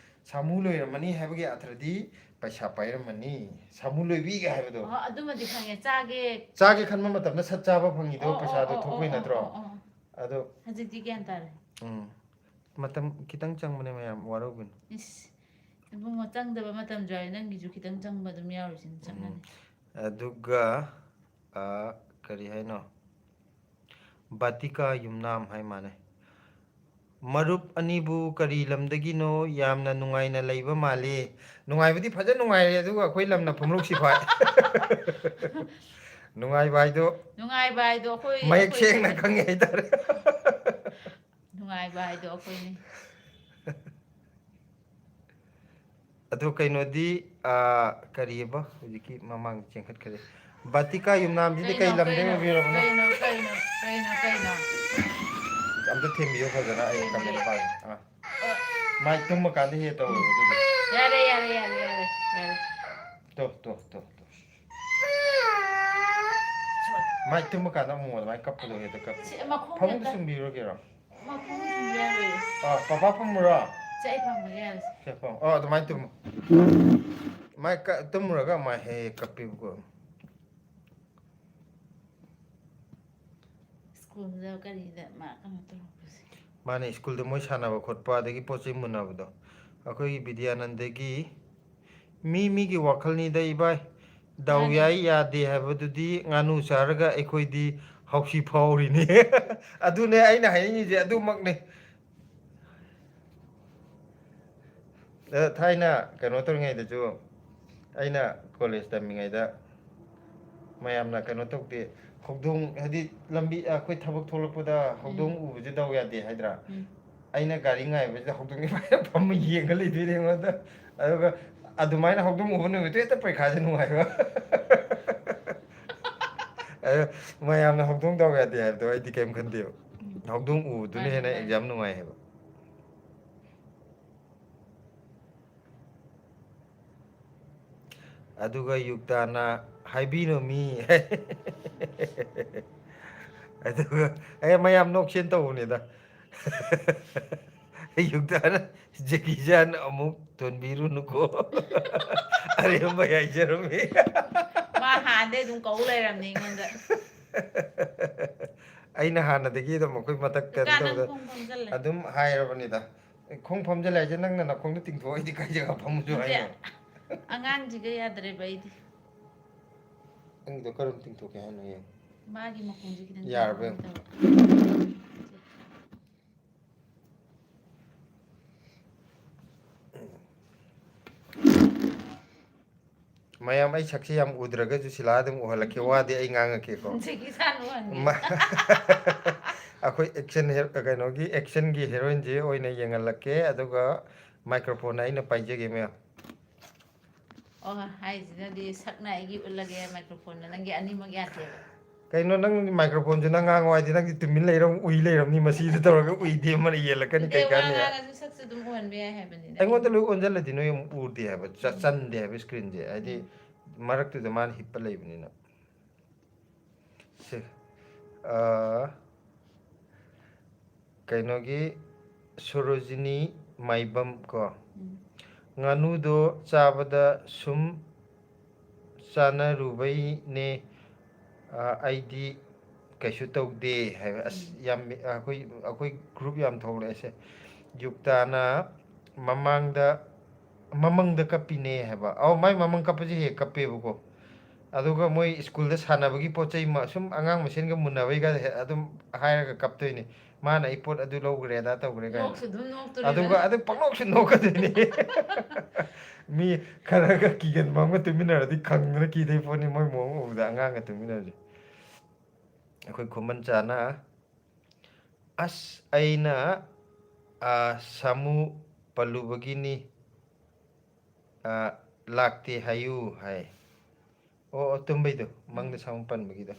ꯁꯥꯃꯨ ꯂꯣꯏꯔꯝꯃꯅꯤ ꯍꯥꯏꯕꯒꯤ ꯑꯊ꯭ꯔꯗꯤ ꯄꯩꯁꯥ ꯄꯥꯏꯔꯝꯃꯅꯤ ꯁꯥꯃꯨ ꯂꯣꯏꯕꯤꯒ ꯍꯥꯏꯕꯗꯣ
ꯑꯣ ꯑꯗꯨꯃꯗꯤ ꯈꯪꯉꯦ ꯆꯥꯒꯦ
ꯆꯥꯒꯦ ꯈꯟꯕ ꯃꯇꯝꯗ ꯁꯠ ꯆꯥꯕ ꯐꯪꯉꯤꯗꯣ
ꯑꯣ ꯑꯣ
ꯄꯩꯁꯥꯗꯣ
ꯑꯣ ꯑꯣ
ꯊꯣꯛꯄꯩ
ꯑꯣ
ꯅꯠꯇ꯭ꯔꯣ
ꯑꯣ ꯑꯣ
ꯑꯗꯣ
ꯍꯧꯖꯤꯛꯇꯤ ꯒ꯭ꯌꯥꯟ ꯇꯥꯔꯦ
ꯃꯇꯝ ꯈꯤꯇꯪ ꯆꯪꯕꯅꯦ ꯃꯌꯥꯝ ꯋꯥꯔꯧꯕꯤꯅꯨ
ꯏꯁ ꯏꯕꯨꯡꯉꯣ ꯆꯪꯗꯕ ꯃꯇꯝꯁꯨ ꯌꯥꯎꯋꯦ ꯅꯪꯒꯤꯁꯨ ꯈꯤꯇꯪ ꯆꯪꯕ ꯑꯗꯨꯝ ꯌꯥꯎꯔꯤꯁꯤꯅ ꯆꯞ ꯃꯥꯟꯅꯩ
ꯑꯗꯨꯒ ꯀꯔꯤ ꯍꯥꯏꯅꯣ ꯕꯥꯇꯤꯀꯥ ꯌꯨꯝꯅꯥꯝ ꯍꯥꯏ ꯃꯥꯅꯦ ꯃꯔꯨꯞ ꯑꯅꯤꯕꯨ ꯀꯔꯤ ꯂꯝꯗꯒꯤꯅꯣ ꯌꯥꯝꯅ ꯅꯨꯡꯉꯥꯏꯅ ꯂꯩꯕ ꯃꯥꯜꯂꯤ ꯅꯨꯡꯉꯥꯏꯕꯗꯤ ꯐꯖꯅ ꯅꯨꯡꯉꯥꯏꯔꯦ ꯑꯗꯨꯒ ꯑꯩꯈꯣꯏ ꯂꯝꯅ ꯄꯨꯝꯔꯨꯛ ꯁꯤꯐꯥꯏ ꯅꯨꯡꯉꯥꯏꯕ ꯍꯥꯏꯗꯣ
ꯅꯨꯡꯉꯥꯏꯕ ꯍꯥꯏꯗꯣ
ꯃꯌꯦꯛ ꯁꯦꯡꯅ
ꯑꯩꯈꯣꯏꯅꯦ
ꯈꯪꯉꯦ ꯍꯥꯏꯇꯥꯔꯦ
ꯅꯨꯡꯉꯥꯏꯕ ꯍꯥꯏꯗꯣ ꯑꯩꯈꯣꯏꯅꯦ
ꯑꯗꯣ ꯀꯩꯅꯣꯗꯤ ꯀꯔꯤꯑꯕ ꯍꯧꯖꯤꯛꯀꯤ ꯃꯃꯥꯡ ꯆꯦꯟꯈꯠꯈ꯭ꯔꯦ ꯕꯥꯇꯤꯀꯥ ꯌꯨꯝꯅꯥꯝꯁꯤꯗꯤ ꯀꯩ
ꯀꯩꯅꯣ
ꯂꯝꯗꯩ
ꯀꯩꯅꯣ
ꯑꯣꯏꯕꯤꯔꯕꯅꯣ
ꯀꯩꯅꯣ ꯀꯩꯅꯣ ꯀꯩꯅꯣ ꯀꯩꯅꯣ
ꯑꯝꯇ ꯊꯦꯡꯕꯤꯌꯨ ꯐꯖꯅ ꯑꯩ
ꯊꯦꯡꯒꯦ
ꯀꯃꯦꯟ ꯄꯥꯒꯦ ꯃꯥꯏ ꯇꯨꯝꯃ ꯀꯥꯟꯗ ꯍꯦꯛ ꯇꯧꯋꯦꯕ ꯑꯗꯨꯗꯤ
ꯌꯥꯔꯦ ꯌꯥꯔꯦ ꯌꯥꯔꯦ ꯌꯥꯔꯦ ꯌꯥꯔꯦ
ꯇꯣ ꯃꯥꯏ ꯇꯨꯝꯕ ꯀꯥꯟꯗ ꯑꯃꯨꯛ ꯑꯗꯨꯃꯥꯏꯅ ꯀꯞꯄꯗꯣ ꯍꯦꯛꯇ ꯀꯞꯄꯤ
ꯁꯤ ꯃꯈꯣꯡ
ꯐꯃꯨꯡꯗ
ꯍꯦꯛꯇ
ꯁꯨꯝꯕꯤꯔꯨꯔꯒꯦꯔꯣ
ꯃꯈꯣꯡ ꯁꯨꯝꯕ ꯌꯥꯔꯣꯏꯌꯦ
ꯄꯄꯥ ꯐꯝꯃꯨꯔꯣ
ꯁꯤ ꯑꯩ ꯐꯝꯃꯒꯦ ꯌꯥꯔꯦꯁꯦ
ꯑꯗꯨꯃꯥꯏꯅ ꯇꯨꯝꯃꯨ ꯃꯥꯏ ꯇꯨꯝꯃꯨꯔꯒ ꯃꯥꯏ ꯍꯦꯛ ꯍꯦꯛ ꯀꯞꯄꯤꯕꯀꯣ
ꯁ꯭ꯀꯨꯜꯗ ꯀꯔꯤꯗ ꯃꯥ ꯀꯩꯅꯣ ꯇꯧꯔꯛꯄꯁꯦ
ꯃꯥꯅꯦ ꯁ꯭ꯀꯨꯜꯗ ꯃꯣꯏ ꯁꯥꯟꯅꯕ ꯈꯣꯠꯄ ꯑꯗꯒꯤ ꯄꯣꯠ ꯆꯩ ꯃꯨꯟꯅꯕꯗꯣ ꯑꯩꯈꯣꯏꯒꯤ ꯕꯤꯗ꯭ꯌꯥꯅꯟꯗꯒꯤ ꯃꯤꯒꯤ ꯋꯥꯈꯜꯅꯤꯗ ꯏꯕꯥꯏ ꯗꯥꯎ
ꯃꯥꯅꯦ
ꯌꯥꯏ ꯌꯥꯗꯦ ꯍꯥꯏꯕꯗꯨꯗꯤ ꯉꯥꯅꯨ ꯆꯥꯔꯒ ꯑꯩꯈꯣꯏꯗꯤ ꯍꯧꯁꯤ ꯐꯥꯎꯔꯤꯅꯤ ꯑꯗꯨꯅꯦ ꯑꯩꯅ ꯍꯥꯏꯅꯤꯡꯉꯤꯁꯦ ꯑꯗꯨꯃꯛꯅꯦ ꯊꯥꯏꯅ ꯀꯩꯅꯣ ꯇꯧꯔꯤꯉꯩꯗꯁꯨ ꯑꯩꯅ ꯀꯣꯂꯦꯖ ꯇꯝꯃꯤꯉꯩꯗ ꯃꯌꯥꯝꯅ ꯀꯩꯅꯣ ꯇꯧꯗꯦ ꯍꯧꯗꯣꯡ ꯍꯥꯏꯗꯤ ꯂꯝꯕꯤ ꯑꯩꯈꯣꯏ ꯊꯕꯛ ꯊꯣꯛꯂꯛꯄꯗ
ꯎꯝ
ꯍꯧꯗꯣꯡ ꯎꯕꯁꯤ ꯗꯥꯎ ꯌꯥꯗꯦ ꯍꯥꯏꯗ꯭ꯔꯥ
ꯎꯝ
ꯑꯩꯅ ꯒꯥꯔꯤ ꯉꯥꯏꯕꯁꯤꯗ ꯍꯧꯗꯣꯡꯁꯦ ꯐꯝꯃ ꯌꯦꯡꯒ ꯂꯩꯗꯣꯏꯅꯦ ꯑꯩꯉꯣꯟꯗ ꯑꯗꯨꯒ ꯑꯗꯨꯃꯥꯏꯅ ꯍꯧꯗꯣꯡ ꯎꯕ ꯅꯨꯃꯤꯠꯇꯨ ꯍꯦꯛꯇ ꯄꯩꯈꯥꯁꯦ ꯅꯨꯡꯉꯥꯏꯕ ꯃꯌꯥꯝꯅ ꯍꯧꯗꯣꯡ ꯗꯥꯎ ꯌꯥꯗꯦ ꯍꯥꯏꯕꯗꯣ ꯑꯩꯗꯤ ꯀꯔꯤꯝ ꯈꯟꯗꯦꯕ ꯍꯧꯗꯣꯡ ꯎꯕꯗꯨꯅ
ꯃꯥꯅꯦ
ꯍꯦꯟꯅ
ꯃꯥꯅꯦ
ꯑꯦꯛꯖꯥꯝ ꯅꯨꯡꯉꯥꯏ ꯍꯥꯏꯕ ꯑꯗꯨꯒ ꯌꯨꯛꯇꯥꯅ ꯍꯥꯏꯕꯤꯅꯨꯃꯤ ꯑꯗꯨꯒ ꯃꯌꯥꯝ ꯅꯣꯛꯁꯦꯟ ꯇꯧꯕꯅꯤꯗ ꯌꯨꯛꯇꯥꯅ ꯖꯦꯀꯤꯖꯥꯟ ꯑꯃꯨꯛ ꯊꯣꯟꯕꯤꯔꯨꯅꯨꯀꯣ ꯑꯔꯦꯝꯕꯩ ꯍꯥꯏꯖꯔꯝꯃꯤ
ꯃꯥ ꯍꯥꯟꯅꯗꯩ ꯑꯗꯨꯝ ꯀꯧ ꯂꯩꯔꯕꯅꯦ ꯑꯩꯉꯣꯟꯗ
ꯑꯩꯅ ꯍꯥꯟꯅꯗꯒꯤ ꯑꯗꯨꯝ ꯑꯩꯈꯣꯏ ꯃꯊꯛ ꯀꯩꯅꯣ
ꯀꯀꯥ ꯅꯪ
ꯇꯧꯕꯗ
ꯈꯣꯡ ꯐꯝꯖꯜꯂꯦ
ꯑꯗꯨꯝ ꯍꯥꯏꯔꯕꯅꯤꯗ ꯈꯣꯡ ꯐꯝꯖꯤꯜꯂꯦ ꯍꯥꯏꯁꯦ ꯅꯪꯅ ꯅꯈꯣꯡꯗꯣ ꯇꯤꯡꯊꯣꯛꯑ ꯑꯩꯗꯤ ꯀꯥꯏ ꯖꯒꯥ ꯐꯝꯃꯨꯆꯣ
ꯅꯠꯇꯦ
ꯍꯥꯏꯅꯣ
ꯑꯉꯥꯡꯁꯤꯒ ꯌꯥꯗ꯭ꯔꯦꯕ ꯑꯩꯗꯤ
ꯅꯪꯒꯤꯗꯣ ꯀꯔꯝ ꯇꯤꯡꯊꯣꯛꯀꯦ ꯍꯥꯏꯅꯣ ꯌꯦꯡꯉꯣ
ꯃꯥꯒꯤ ꯃꯈꯣꯡꯁꯦ ꯈꯤꯇꯪ
ꯌꯥꯔꯕ
ꯇꯤꯡꯊꯣꯛꯀꯦ
ꯌꯦꯡꯉꯣ
ꯇꯧꯕ
ꯃꯌꯥꯝ ꯑꯩ ꯁꯛꯁꯤ ꯌꯥꯝ ꯎꯗ꯭ꯔꯒꯁꯨ ꯁꯤꯂꯥ ꯑꯗꯨꯝ ꯎꯍꯜꯂꯛꯀꯦ ꯋꯥꯗꯤ ꯑꯩ ꯉꯥꯡꯉꯛꯀꯦꯀꯣ
ꯖꯦꯀꯤ ꯆꯥꯟ ꯎꯍꯟꯒꯦ
ꯑꯩꯈꯣꯏ ꯀꯩꯅꯣꯒꯤ ꯑꯦꯛꯁꯟꯒꯤ ꯍꯦꯔꯣꯏꯟꯁꯦ ꯑꯣꯏꯅ ꯌꯦꯡꯍꯜꯂꯛꯀꯦ ꯑꯗꯨꯒ ꯃꯥꯏꯀ꯭ꯔꯣꯐꯣꯟ ꯑꯩꯅ ꯄꯥꯏꯖꯒꯦ ꯃꯦꯝ
ꯑꯣ ꯍꯥꯏꯁꯤꯅꯗꯤ ꯁꯛꯅ ꯑꯩꯒꯤ ꯎꯠꯂꯒꯦ ꯃꯥꯏꯀ꯭ꯔꯣꯐꯣꯟꯅ ꯅꯪꯒꯤ ꯑꯅꯤꯃꯛ ꯌꯥꯗꯦꯕ
ꯀꯩꯅꯣ ꯅꯪ ꯃꯥꯏꯀ꯭ꯔꯣꯐꯣꯟꯁꯤ ꯅꯪ ꯉꯥꯡꯉꯣ ꯍꯥꯏꯗꯤ ꯅꯪꯗꯤ ꯇꯨꯃꯤꯟ ꯂꯩꯔ ꯎꯏ ꯂꯩꯔꯝꯅꯤ ꯃꯁꯤꯗ ꯇꯧꯔꯒ ꯎꯏꯗꯦ ꯑꯃꯅ ꯌꯦꯜꯂꯛꯀꯅꯤ
ꯅꯠꯇꯦ
ꯀꯩ
ꯋꯥ
ꯀꯥꯟꯅꯤ
ꯉꯥꯡꯉꯁꯨ ꯁꯛꯁꯨ ꯑꯗꯨꯝ ꯎꯍꯟꯕ ꯌꯥꯏ ꯍꯥꯏꯕꯅꯤꯗ
ꯑꯩꯉꯣꯟꯗ
ꯑꯩꯅ
ꯂꯣꯏ ꯑꯣꯟꯁꯤꯜꯂꯗꯤ ꯅꯣꯏ ꯑꯃꯨꯛ ꯎꯗꯦ ꯍꯥꯏꯕ ꯆꯟꯗꯦ ꯍꯥꯏꯕ ꯏꯁꯀ꯭ꯔꯤꯟꯁꯦ ꯍꯥꯏꯗꯤ
ꯎꯝ
ꯃꯔꯛꯇꯨꯗ ꯃꯥꯅ ꯍꯤꯞꯄ ꯂꯩꯕꯅꯤꯅ ꯀꯩꯅꯣꯒꯤ ꯁꯣꯔꯣꯖꯤꯅꯤ ꯃꯥꯏꯕꯝ ꯀꯣ
ꯎꯝ
ꯉꯥꯅꯨꯗꯣ ꯆꯥꯕꯗ ꯁꯨꯝ ꯆꯥꯅꯔꯨꯕꯩꯅꯦ ꯑꯩꯗꯤ kaisu taude hai as yam akoi group yam thole se yuktana mamangda kapine haba au mai mamang kapaji he kape buko aduga moi school da sanabagi pochai ma sum angang machine ga munabai ga adum hairaga kaptoini mana ipot adu logre da tawgre ga
Noksu dum noktori
aduga adu panok su nokadini mi kharaga kigen mamga tuminar di khangna ki dei poni moi mo uda angang ga tuminar akhoi khoman chana as aina samu palubagini lakte hayu hai o tumbaido mangda samu panbagida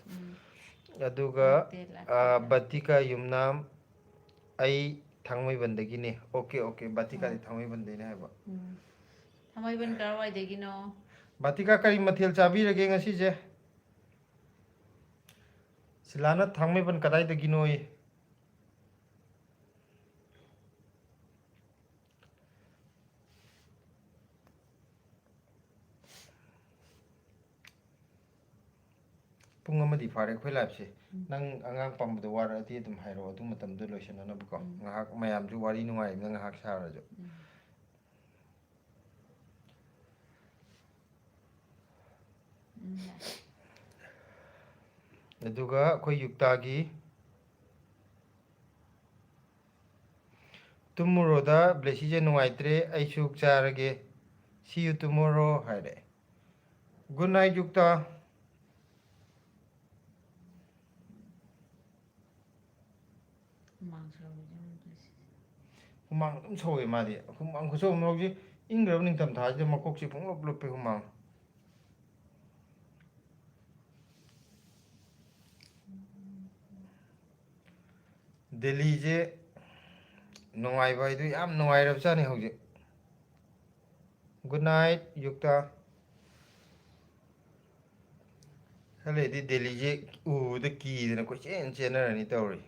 aduga batika yumnam ai thangmai bandagini okay batika di thangmai bandene haiba
Thamaiban karawai degino
batika kari mathel chabirage ngasi je silana thangmai ban kadai dagino ye pung amadi fare khoi lapse nang angang pamdu wara ati dum hairo adu matam du loisana buko ngahak mayam ju wari nungai ngahak sara jo aduga khoi yuktagi tomorrow blessy je nungaitre ai suk charage see you tomorrow haire good night yukta humang dum soe madi humang ko so moji ingrab ning tam tha je makok chi phung lop lop pe humang delhi je nungai bai du yam nungai rab chani hoje good night yukta hale di delhi je u de ki de ko chen chenar ni tawri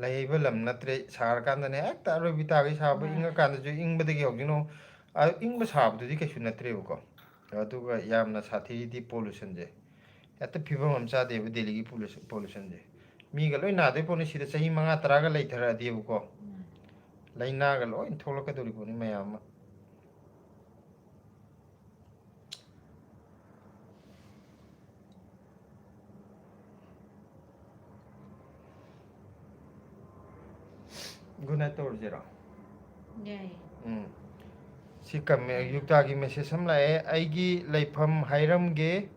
laiba lam natre sar kan ne ek ta ro bita ga sa ba inga kan ju ing ba de gi hogino ing ba sa bu di ke su natre bu ko adu ga yam na sathi di pollution je ata phibam am cha de bu delhi gi pollution je mi ga loi na de poni sida sahi manga tara ga lai thara de bu ko laina ga loi tholok ka dori poni mayam guna tor jera si kam yukta gi message sam lae ai gi laifam hairam ge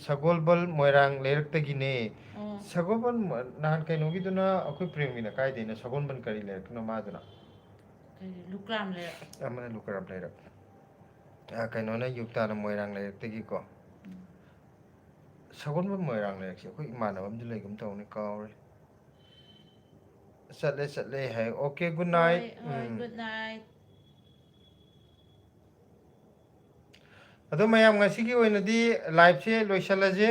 sagolbal moirang lerak ta gi ne sagolbal nan kai no gi duna akoi prem gi na kai de na sagolbal kari lerak na ma duna
lukram le
amana lukram lerak kai no na yukta na moirang lerak ta gi ko sagolbal moirang lerak si akoi imana bam ju lai gum taw ne kaw satle hai okay good night
good night
ado mayam ngasi gi oina di live se loisalaje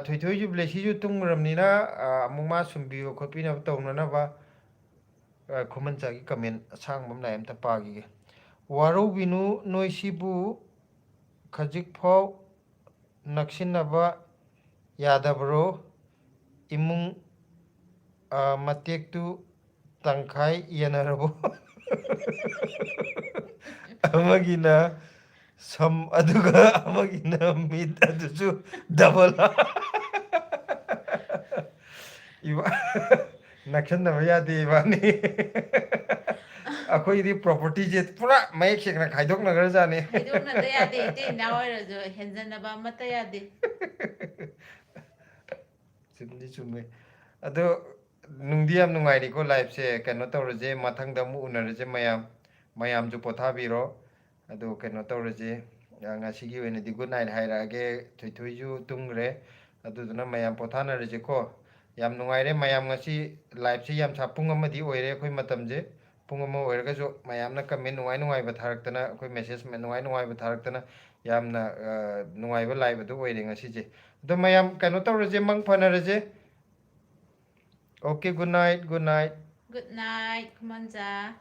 thoi ju blessy ju tungram ni na amuma sumbi ko khopi na tawna na ba khoman cha gi comment sang bam lai am ta pa gi waro binu noisibu khajik phau naksin na ba yadabro imung matek tu tangkhai yanarabo amagina sam aduga amagina mit adusu double iba naksan na yade ibani akhoi di property je pura mayek sekna khaidok na gar jane
khaidok na da yade te na oira jo henjan na ba mata yade
chumni ado nungdiam nungai ri ko live se kano tawraje mathangda mu unaraje mayam ju potha biro ado kano tawraje ngasi gi wena di good night haira ge thoi ju tungre ado duna mayam pothana raje ko yam nungai re mayam ngasi live se yam sapung amadi oire khoi matam je pung ama oire ga jo mayam na comment nungai ba tharak tana khoi message me nungai ba tharak tana yam na nungai ba live ado oire ngasi je ado mayam kano tawraje mang phana raje okay good night
good night kumanja